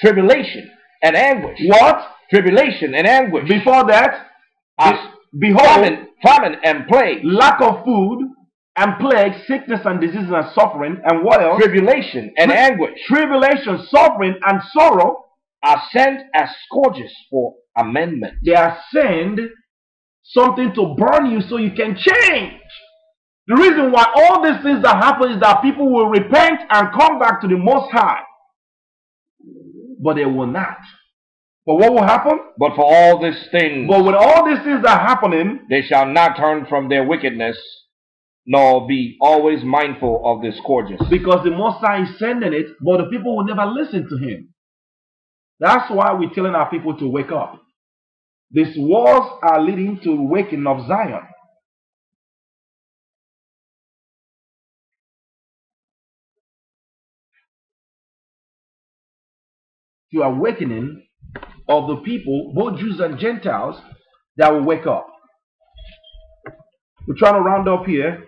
tribulation and anguish. What? Tribulation and anguish. Before that, behold, famine and plague. Lack of food and plague, sickness and disease and suffering. And what else? Tribulation and anguish. Tribulation, suffering and sorrow. are sent as scourges for amendment. They are sent something to burn you so you can change. The reason why all these things that happen is that people will repent and come back to the Most High. But they will not. But what will happen? But for all these things, But when all these things are happening, they shall not turn from their wickedness, nor be always mindful of the scourges. because the Most High is sending it, but the people will never listen to him. That's why we're telling our people to wake up. These wars are leading to waking of Zion. To awakening of the people, both Jews and Gentiles, that will wake up. We're trying to round up here.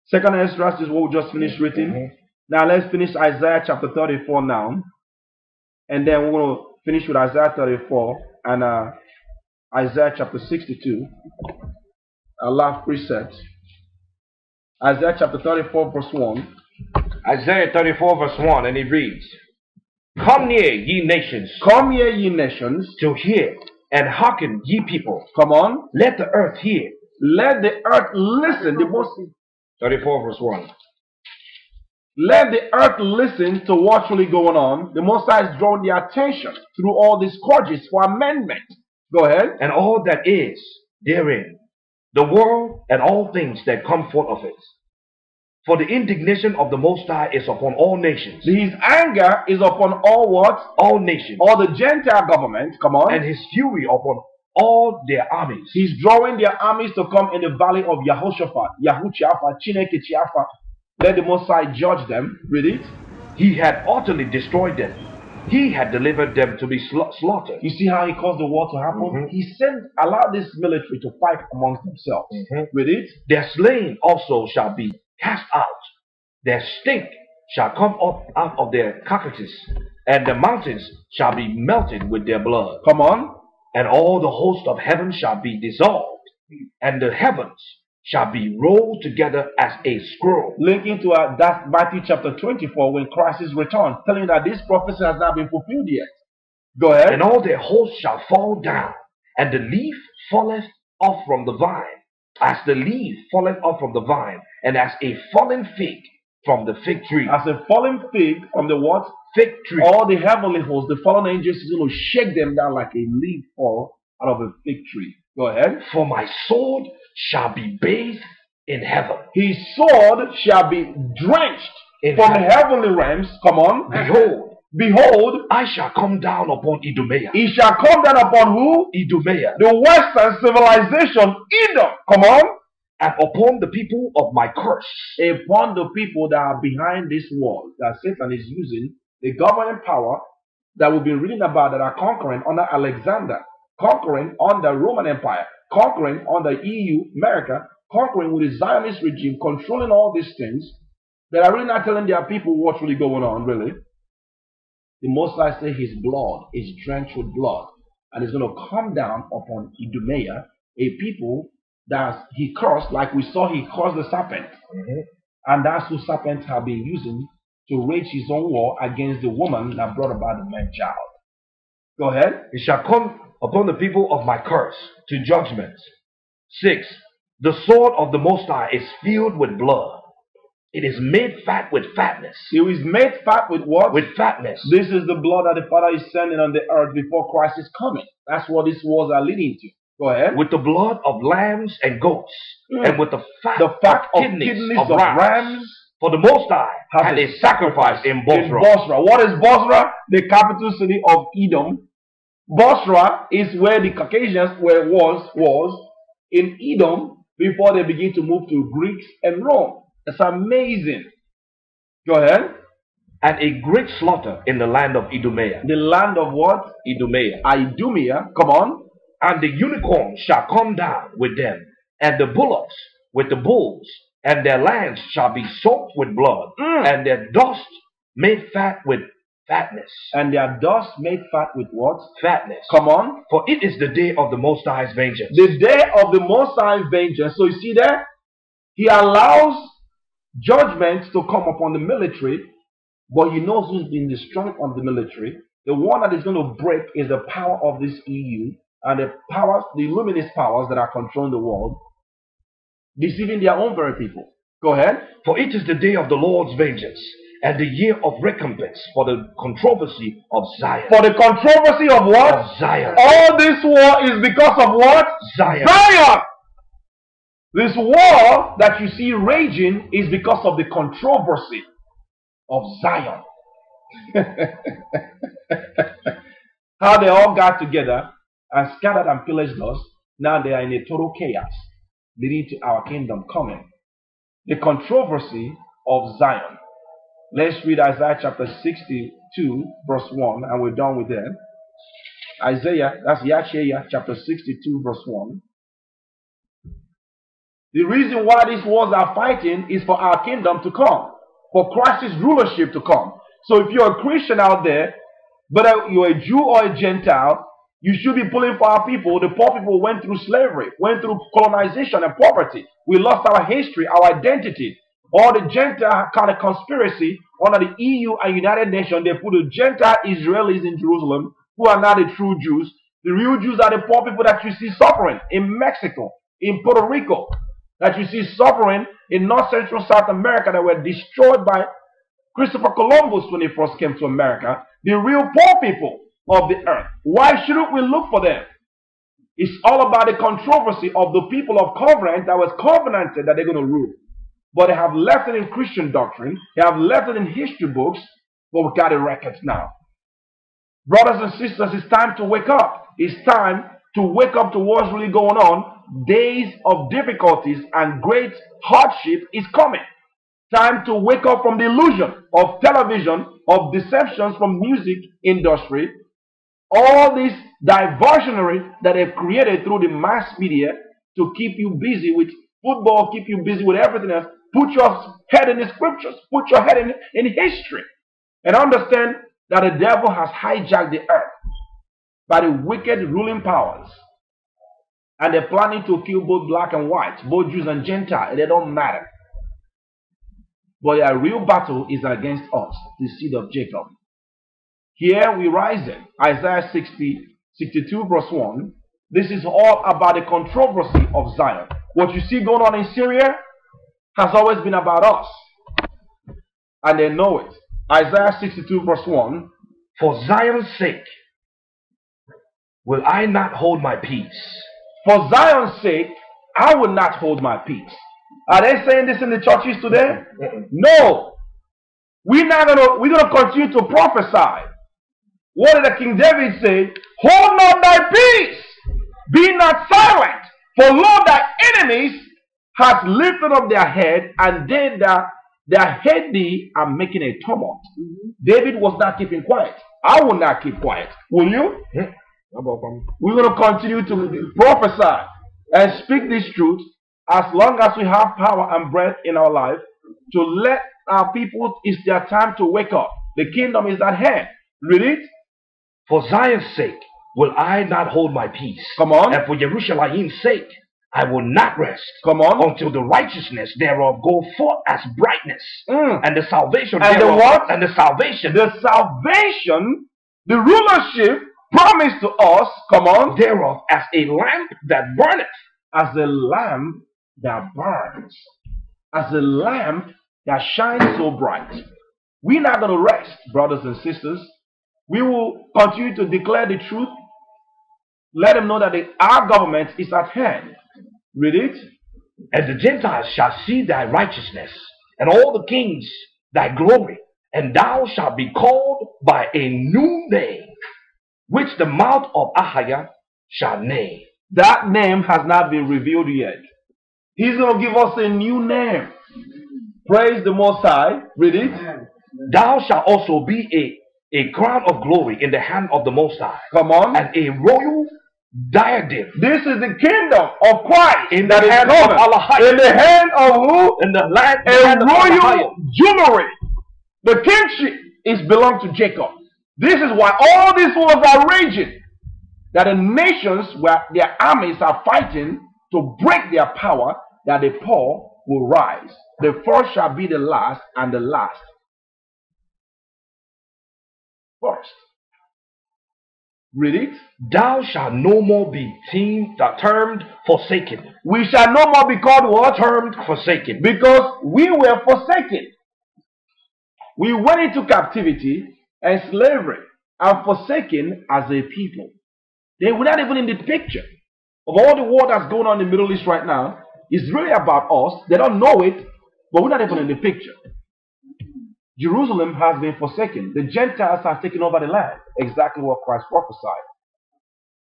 Second Ezra is what we just finished reading. Now let's finish Isaiah chapter 34 now. And then we're going to finish with Isaiah 34 and Isaiah chapter 62. Our last precept. Isaiah chapter 34 verse 1. Isaiah 34 verse 1, and it reads, Come near, ye nations, Come ye, ye nations, to hear, and hearken, ye people. come on, Let the earth hear. let the earth listen. The most 34 verse 1. Let the earth listen to what's really going on. The Most High is drawing their attention through all these scourges for amendment. Go ahead. And all that is therein, the world and all things that come forth of it. For the indignation of the Most High is upon all nations. His anger is upon all what? All nations. All the Gentile government. Come on. And his fury upon all their armies. He's drawing their armies to come in the valley of Yehoshaphat. Yahuchiafa, Chineke Chiafa. Let the Most High judge them. Read it. He had utterly destroyed them. He had delivered them to be slaughtered. You see how he caused the war to happen? He allowed this military to fight amongst themselves. Read it. Their slain also shall be cast out. Their stink shall come up out of their carcasses, and the mountains shall be melted with their blood. Come on. And all the host of heaven shall be dissolved, and the heavens shall be rolled together as a scroll. Linking to that's Matthew chapter 24 when Christ is returned, telling you that this prophecy has not been fulfilled yet. Go ahead. And all their hosts shall fall down, and the leaf falleth off from the vine, as the leaf falleth off from the vine, and as a fallen fig from the fig tree. As a fallen fig from the what? Fig tree. All the heavenly hosts, the fallen angels, is going to shake them down like a leaf fall out of a fig tree. Go ahead. For my sword shall be bathed in heaven. His sword shall be drenched from the heavenly realms. Come on. Behold, I shall come down upon Idumea. He shall come down upon who? Idumea. The Western civilization, Edom. Come on. And upon the people of my curse. Upon the people that are behind this wall that Satan is using, the governing power that we've been reading about that are conquering under Alexander, conquering under Roman Empire, conquering under EU, America, conquering with the Zionist regime, controlling all these things that are really not telling their people what's really going on, really. The Most High say his blood is drenched with blood, and it's going to come down upon Idumea, a people that he cursed, like we saw he cursed the serpent. And that's who serpents have been using to wage his own war against the woman that brought about the man child. Go ahead. It shall come upon the people of my curse to judgment. 6. The sword of the Most High is filled with blood. It is made fat with fatness. It is made fat with what? With fatness. This is the blood that the Father is sending on the earth before Christ is coming. That's what these wars are leading to. Go ahead. With the blood of lambs and goats, and with the fat of kidneys of rams. For the Most High had a sacrifice in Bosra. What is Bosra? The capital city of Edom. Bosra is where the Caucasians was in Edom before they begin to move to Greeks and Rome. It's amazing. Go ahead. And a great slaughter in the land of Idumea. The land of what? Idumea. Idumea. Come on. And the unicorns shall come down with them, and the bullocks with the bulls, and their lands shall be soaked with blood, and their dust made fat with fatness. And their dust made fat with what? Fatness. Come on. For it is the day of the Most High's vengeance. The day of the Most High's vengeance. So you see there? He allows judgments to come upon the military But you know who's been the strong of the military? The one that is going to break is the power of this EU and the powers, the luminous powers that are controlling the world, deceiving their own very people. Go ahead. For it is the day of the Lord's vengeance, and the year of recompense for the controversy of Zion. For the controversy of what? Of Zion. All this war is because of what? Zion. Zion! This war that you see raging is because of the controversy of Zion. How they all got together and scattered and pillaged us. Now they are in a total chaos, leading to our kingdom coming. The controversy of Zion. Let's read Isaiah chapter 62, verse 1, and we're done with that. Isaiah, that's Yahshua chapter 62, verse 1. The reason why these wars are fighting is for our kingdom to come, for Christ's rulership to come. So if you're a Christian out there, whether you're a Jew or a Gentile, you should be pulling for our people. The poor people went through slavery, went through colonization and poverty. We lost our history, our identity. All the Gentile kind of conspiracy under the EU and United Nations, they put the Gentile Israelis in Jerusalem, who are not the true Jews. The real Jews are the poor people that you see suffering in Mexico, in Puerto Rico, that you see suffering in North Central South America, that were destroyed by Christopher Columbus when he first came to America. The real poor people of the earth. Why shouldn't we look for them? It's all about the controversy of the people of covenant that was covenanted that they're going to rule. But they have left it in Christian doctrine. They have left it in history books. But we got the records now. Brothers and sisters, it's time to wake up. It's time to wake up to what's really going on. Days of difficulties and great hardship is coming. Time to wake up from the illusion of television, of deceptions from music industry. All this diversionary that they've created through the mass media to keep you busy with football, keep you busy with everything else. Put your head in the scriptures. Put your head in history. And understand that the devil has hijacked the earth by the wicked ruling powers. And they're planning to kill both black and white, both Jews and Gentiles. They don't matter. But their real battle is against us, the seed of Jacob. Here we rise in Isaiah 62 verse 1. This is all about the controversy of Zion. What you see going on in Syria has always been about us. And they know it. Isaiah 62 verse 1. For Zion's sake will I not hold my peace. For Zion's sake, I will not hold my peace. Are they saying this in the churches today? No. We're gonna continue to prophesy. What did the King David say? Hold not thy peace. Be not silent. For lo, thy enemies hath lifted up their head, and they that hate thee are making a tumult. David was not keeping quiet. I will not keep quiet. Will you? We're going to continue to prophesy and speak this truth as long as we have power and breath in our life to let our people, it's their time to wake up. The kingdom is at hand. Read it. For Zion's sake will I not hold my peace. Come on. And for Jerusalem's sake I will not rest. Come on. Until the righteousness thereof go forth as brightness. And the salvation and thereof. The what? And the salvation. The salvation, the rulership promised to us, come on, thereof as a lamp that burneth. As a lamp that burns. As a lamp that shines so bright. We're not going to rest, brothers and sisters. We will continue to declare the truth. Let them know that our government is at hand. Read it. And the Gentiles shall see thy righteousness, and all the kings thy glory, and thou shalt be called by a new name, which the mouth of Ahiah shall name. That name has not been revealed yet. He's going to give us a new name. Praise the Most High. Read it. Thou shalt also be a crown of glory in the hand of the Most High. Come on. And a royal diadem. This is the kingdom of Christ. In the hand of Allah. In the hand of who? In the land. A royal jewelry. The kingship is belong to Jacob. This is why all these wars are raging. That the nations where their armies are fighting to break their power, that the poor will rise. The first shall be the last, and the last first. Read it. Thou shalt no more be termed forsaken. We shall no more be called what? Termed forsaken. Because we were forsaken. We went into captivity and slavery and forsaken as a people. They were not even in the picture of all the war that's going on in the Middle East right now. It's really about us. They don't know it, but we're not even in the picture. Jerusalem has been forsaken. The Gentiles have taken over the land. Exactly what Christ prophesied.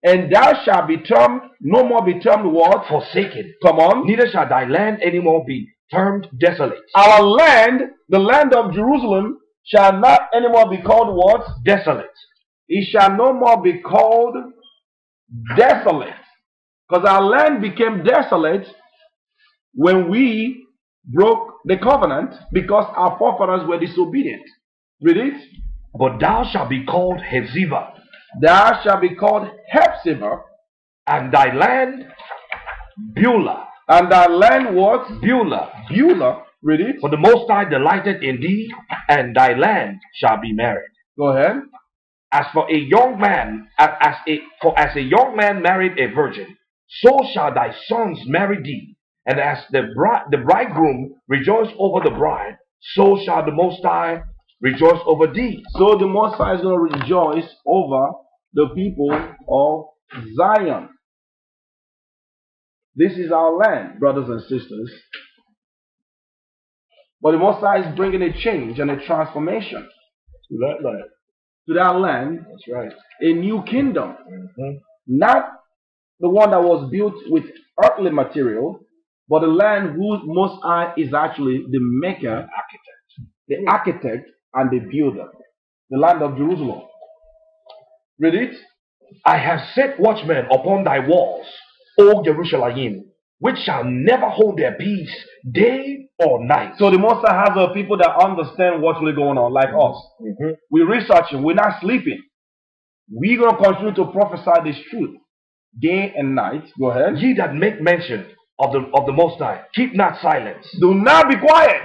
And thou shalt be termed, no more be termed what? Forsaken. Come on. Neither shall thy land any more be termed desolate. Our land, the land of Jerusalem, shall not anymore be called what? Desolate. It shall no more be called desolate. Because our land became desolate when we broke the covenant because our forefathers were disobedient. Read it. But thou shalt be called Hephzibah. Thou shalt be called Hephzibah. And thy land Beulah. And thy land what? Beulah. Beulah. Read it. For the Most High delighted in thee, and thy land shall be married. Go ahead. As for a young man, as a young man married a virgin, so shall thy sons marry thee. And as the bridegroom rejoice over the bride, so shall the Most High rejoice over thee. So the Most High is going to rejoice over the people of Zion. This is our land, brothers and sisters. But the Most High is bringing a change and a transformation To that land. to that land. That's right. A new kingdom. Not the one that was built with earthly material, but the land whose Most High is actually the maker, the architect, and the builder. The land of Jerusalem. Read it. I have set watchmen upon thy walls, O Jerusalem, which shall never hold their peace day or night. So the Most High has a people that understand what's really going on, like us. We're researching. We're not sleeping. We're going to continue to prophesy this truth day and night. Go ahead. Ye that make mention of the Most High, keep not silence. Do not be quiet.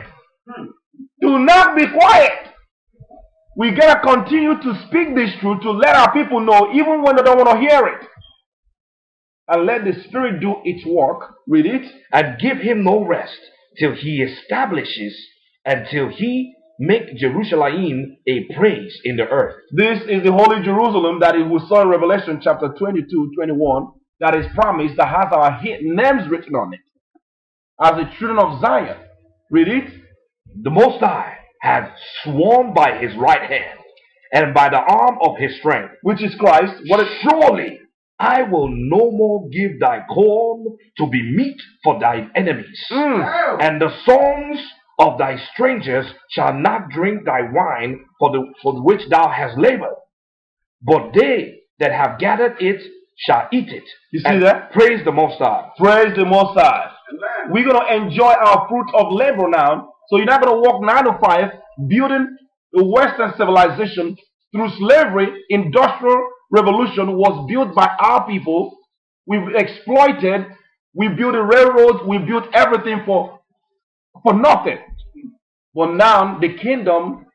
Do not be quiet. We gotta continue to speak this truth to let our people know, even when they don't want to hear it. And let the Spirit do its work. Read it. And give him no rest till he establishes and till he make Jerusalem a praise in the earth. This is the holy Jerusalem that we saw in Revelation chapter 22, 21, that is promised, that has our names written on it as the children of Zion. Read it. The Most High hath sworn by his right hand and by the arm of his strength, Which is Christ. what is surely I will no more give thy corn to be meat for thine enemies, and the sons of thy strangers shall not drink thy wine for which thou hast labored, but they that have gathered it shall eat it. You see that? Praise the Most High. Praise the Most High. We're going to enjoy our fruit of labor now. So you're not going to work 9 to 5 building the Western civilization through slavery. Industrial revolution was built by our people. We've exploited. We built the railroads. We built everything for nothing. But now the kingdom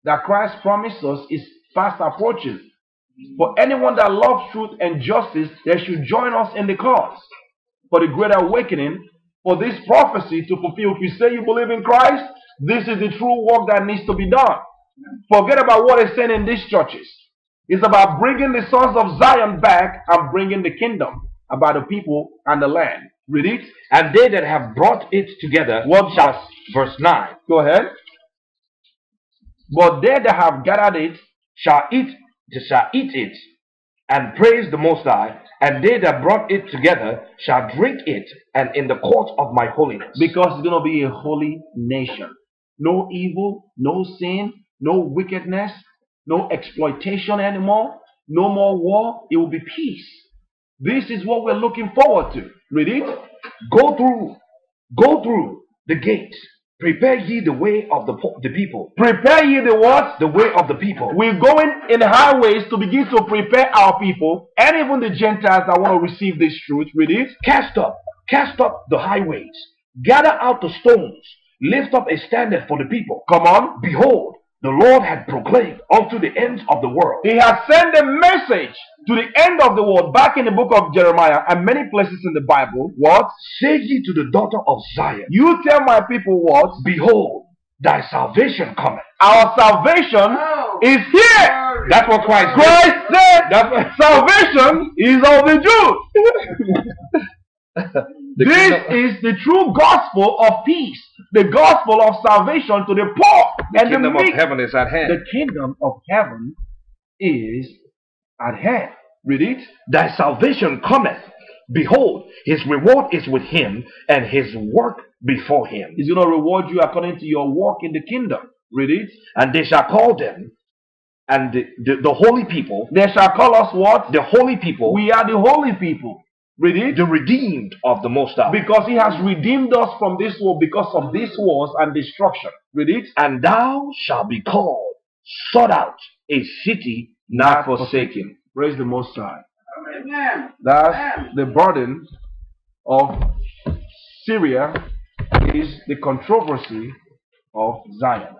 that Christ promised us is fast approaching. For anyone that loves truth and justice, they should join us in the cause for the great awakening, for this prophecy to fulfill. If you say you believe in Christ, this is the true work that needs to be done. Forget about what is said in these churches. It's about bringing the sons of Zion back and bringing the kingdom about the people and the land. Read it. And they that have brought it together, What shall, verse 9, Go ahead. But they that have gathered it shall eat it, and praise the Most High, and they that brought it together shall drink it, and in the court of my holiness. because it's going to be a holy nation. No evil, no sin, no wickedness, no exploitation anymore, no more war. It will be peace. This is what we're looking forward to. Read it. Go through the gates. Prepare ye the way of the people. Prepare ye the what? The way of the people. We're going in the highways to begin to prepare our people and even the Gentiles that want to receive this truth. Read it. Cast up the highways. Gather out the stones. Lift up a standard for the people. Come on. Behold, the Lord had proclaimed unto the ends of the world. He has sent a message to the end of the world, back in the book of Jeremiah and many places in the Bible. What? Say ye to the daughter of Zion, You tell my people what? behold, thy salvation cometh. Our salvation is here. That's what Christ said. Christ said salvation is of the Jews. This is the true gospel of peace, the gospel of salvation to the poor The and the kingdom of meek. heaven is at hand. The kingdom of heaven is at hand. Read it. Thy salvation cometh. Behold, his reward is with him, and his work before him. He's going to reward you according to your work in the kingdom. Read it. And they shall call them, and the holy people, They shall call us what? the holy people, We are the holy people. Read it. the redeemed of the Most High. Because he has redeemed us from this world because of these wars and destruction. Read it. And thou shalt be called, sought out, a city not forsaken. Praise the Most High. Amen. That's the burden of Syria, is the controversy of Zion.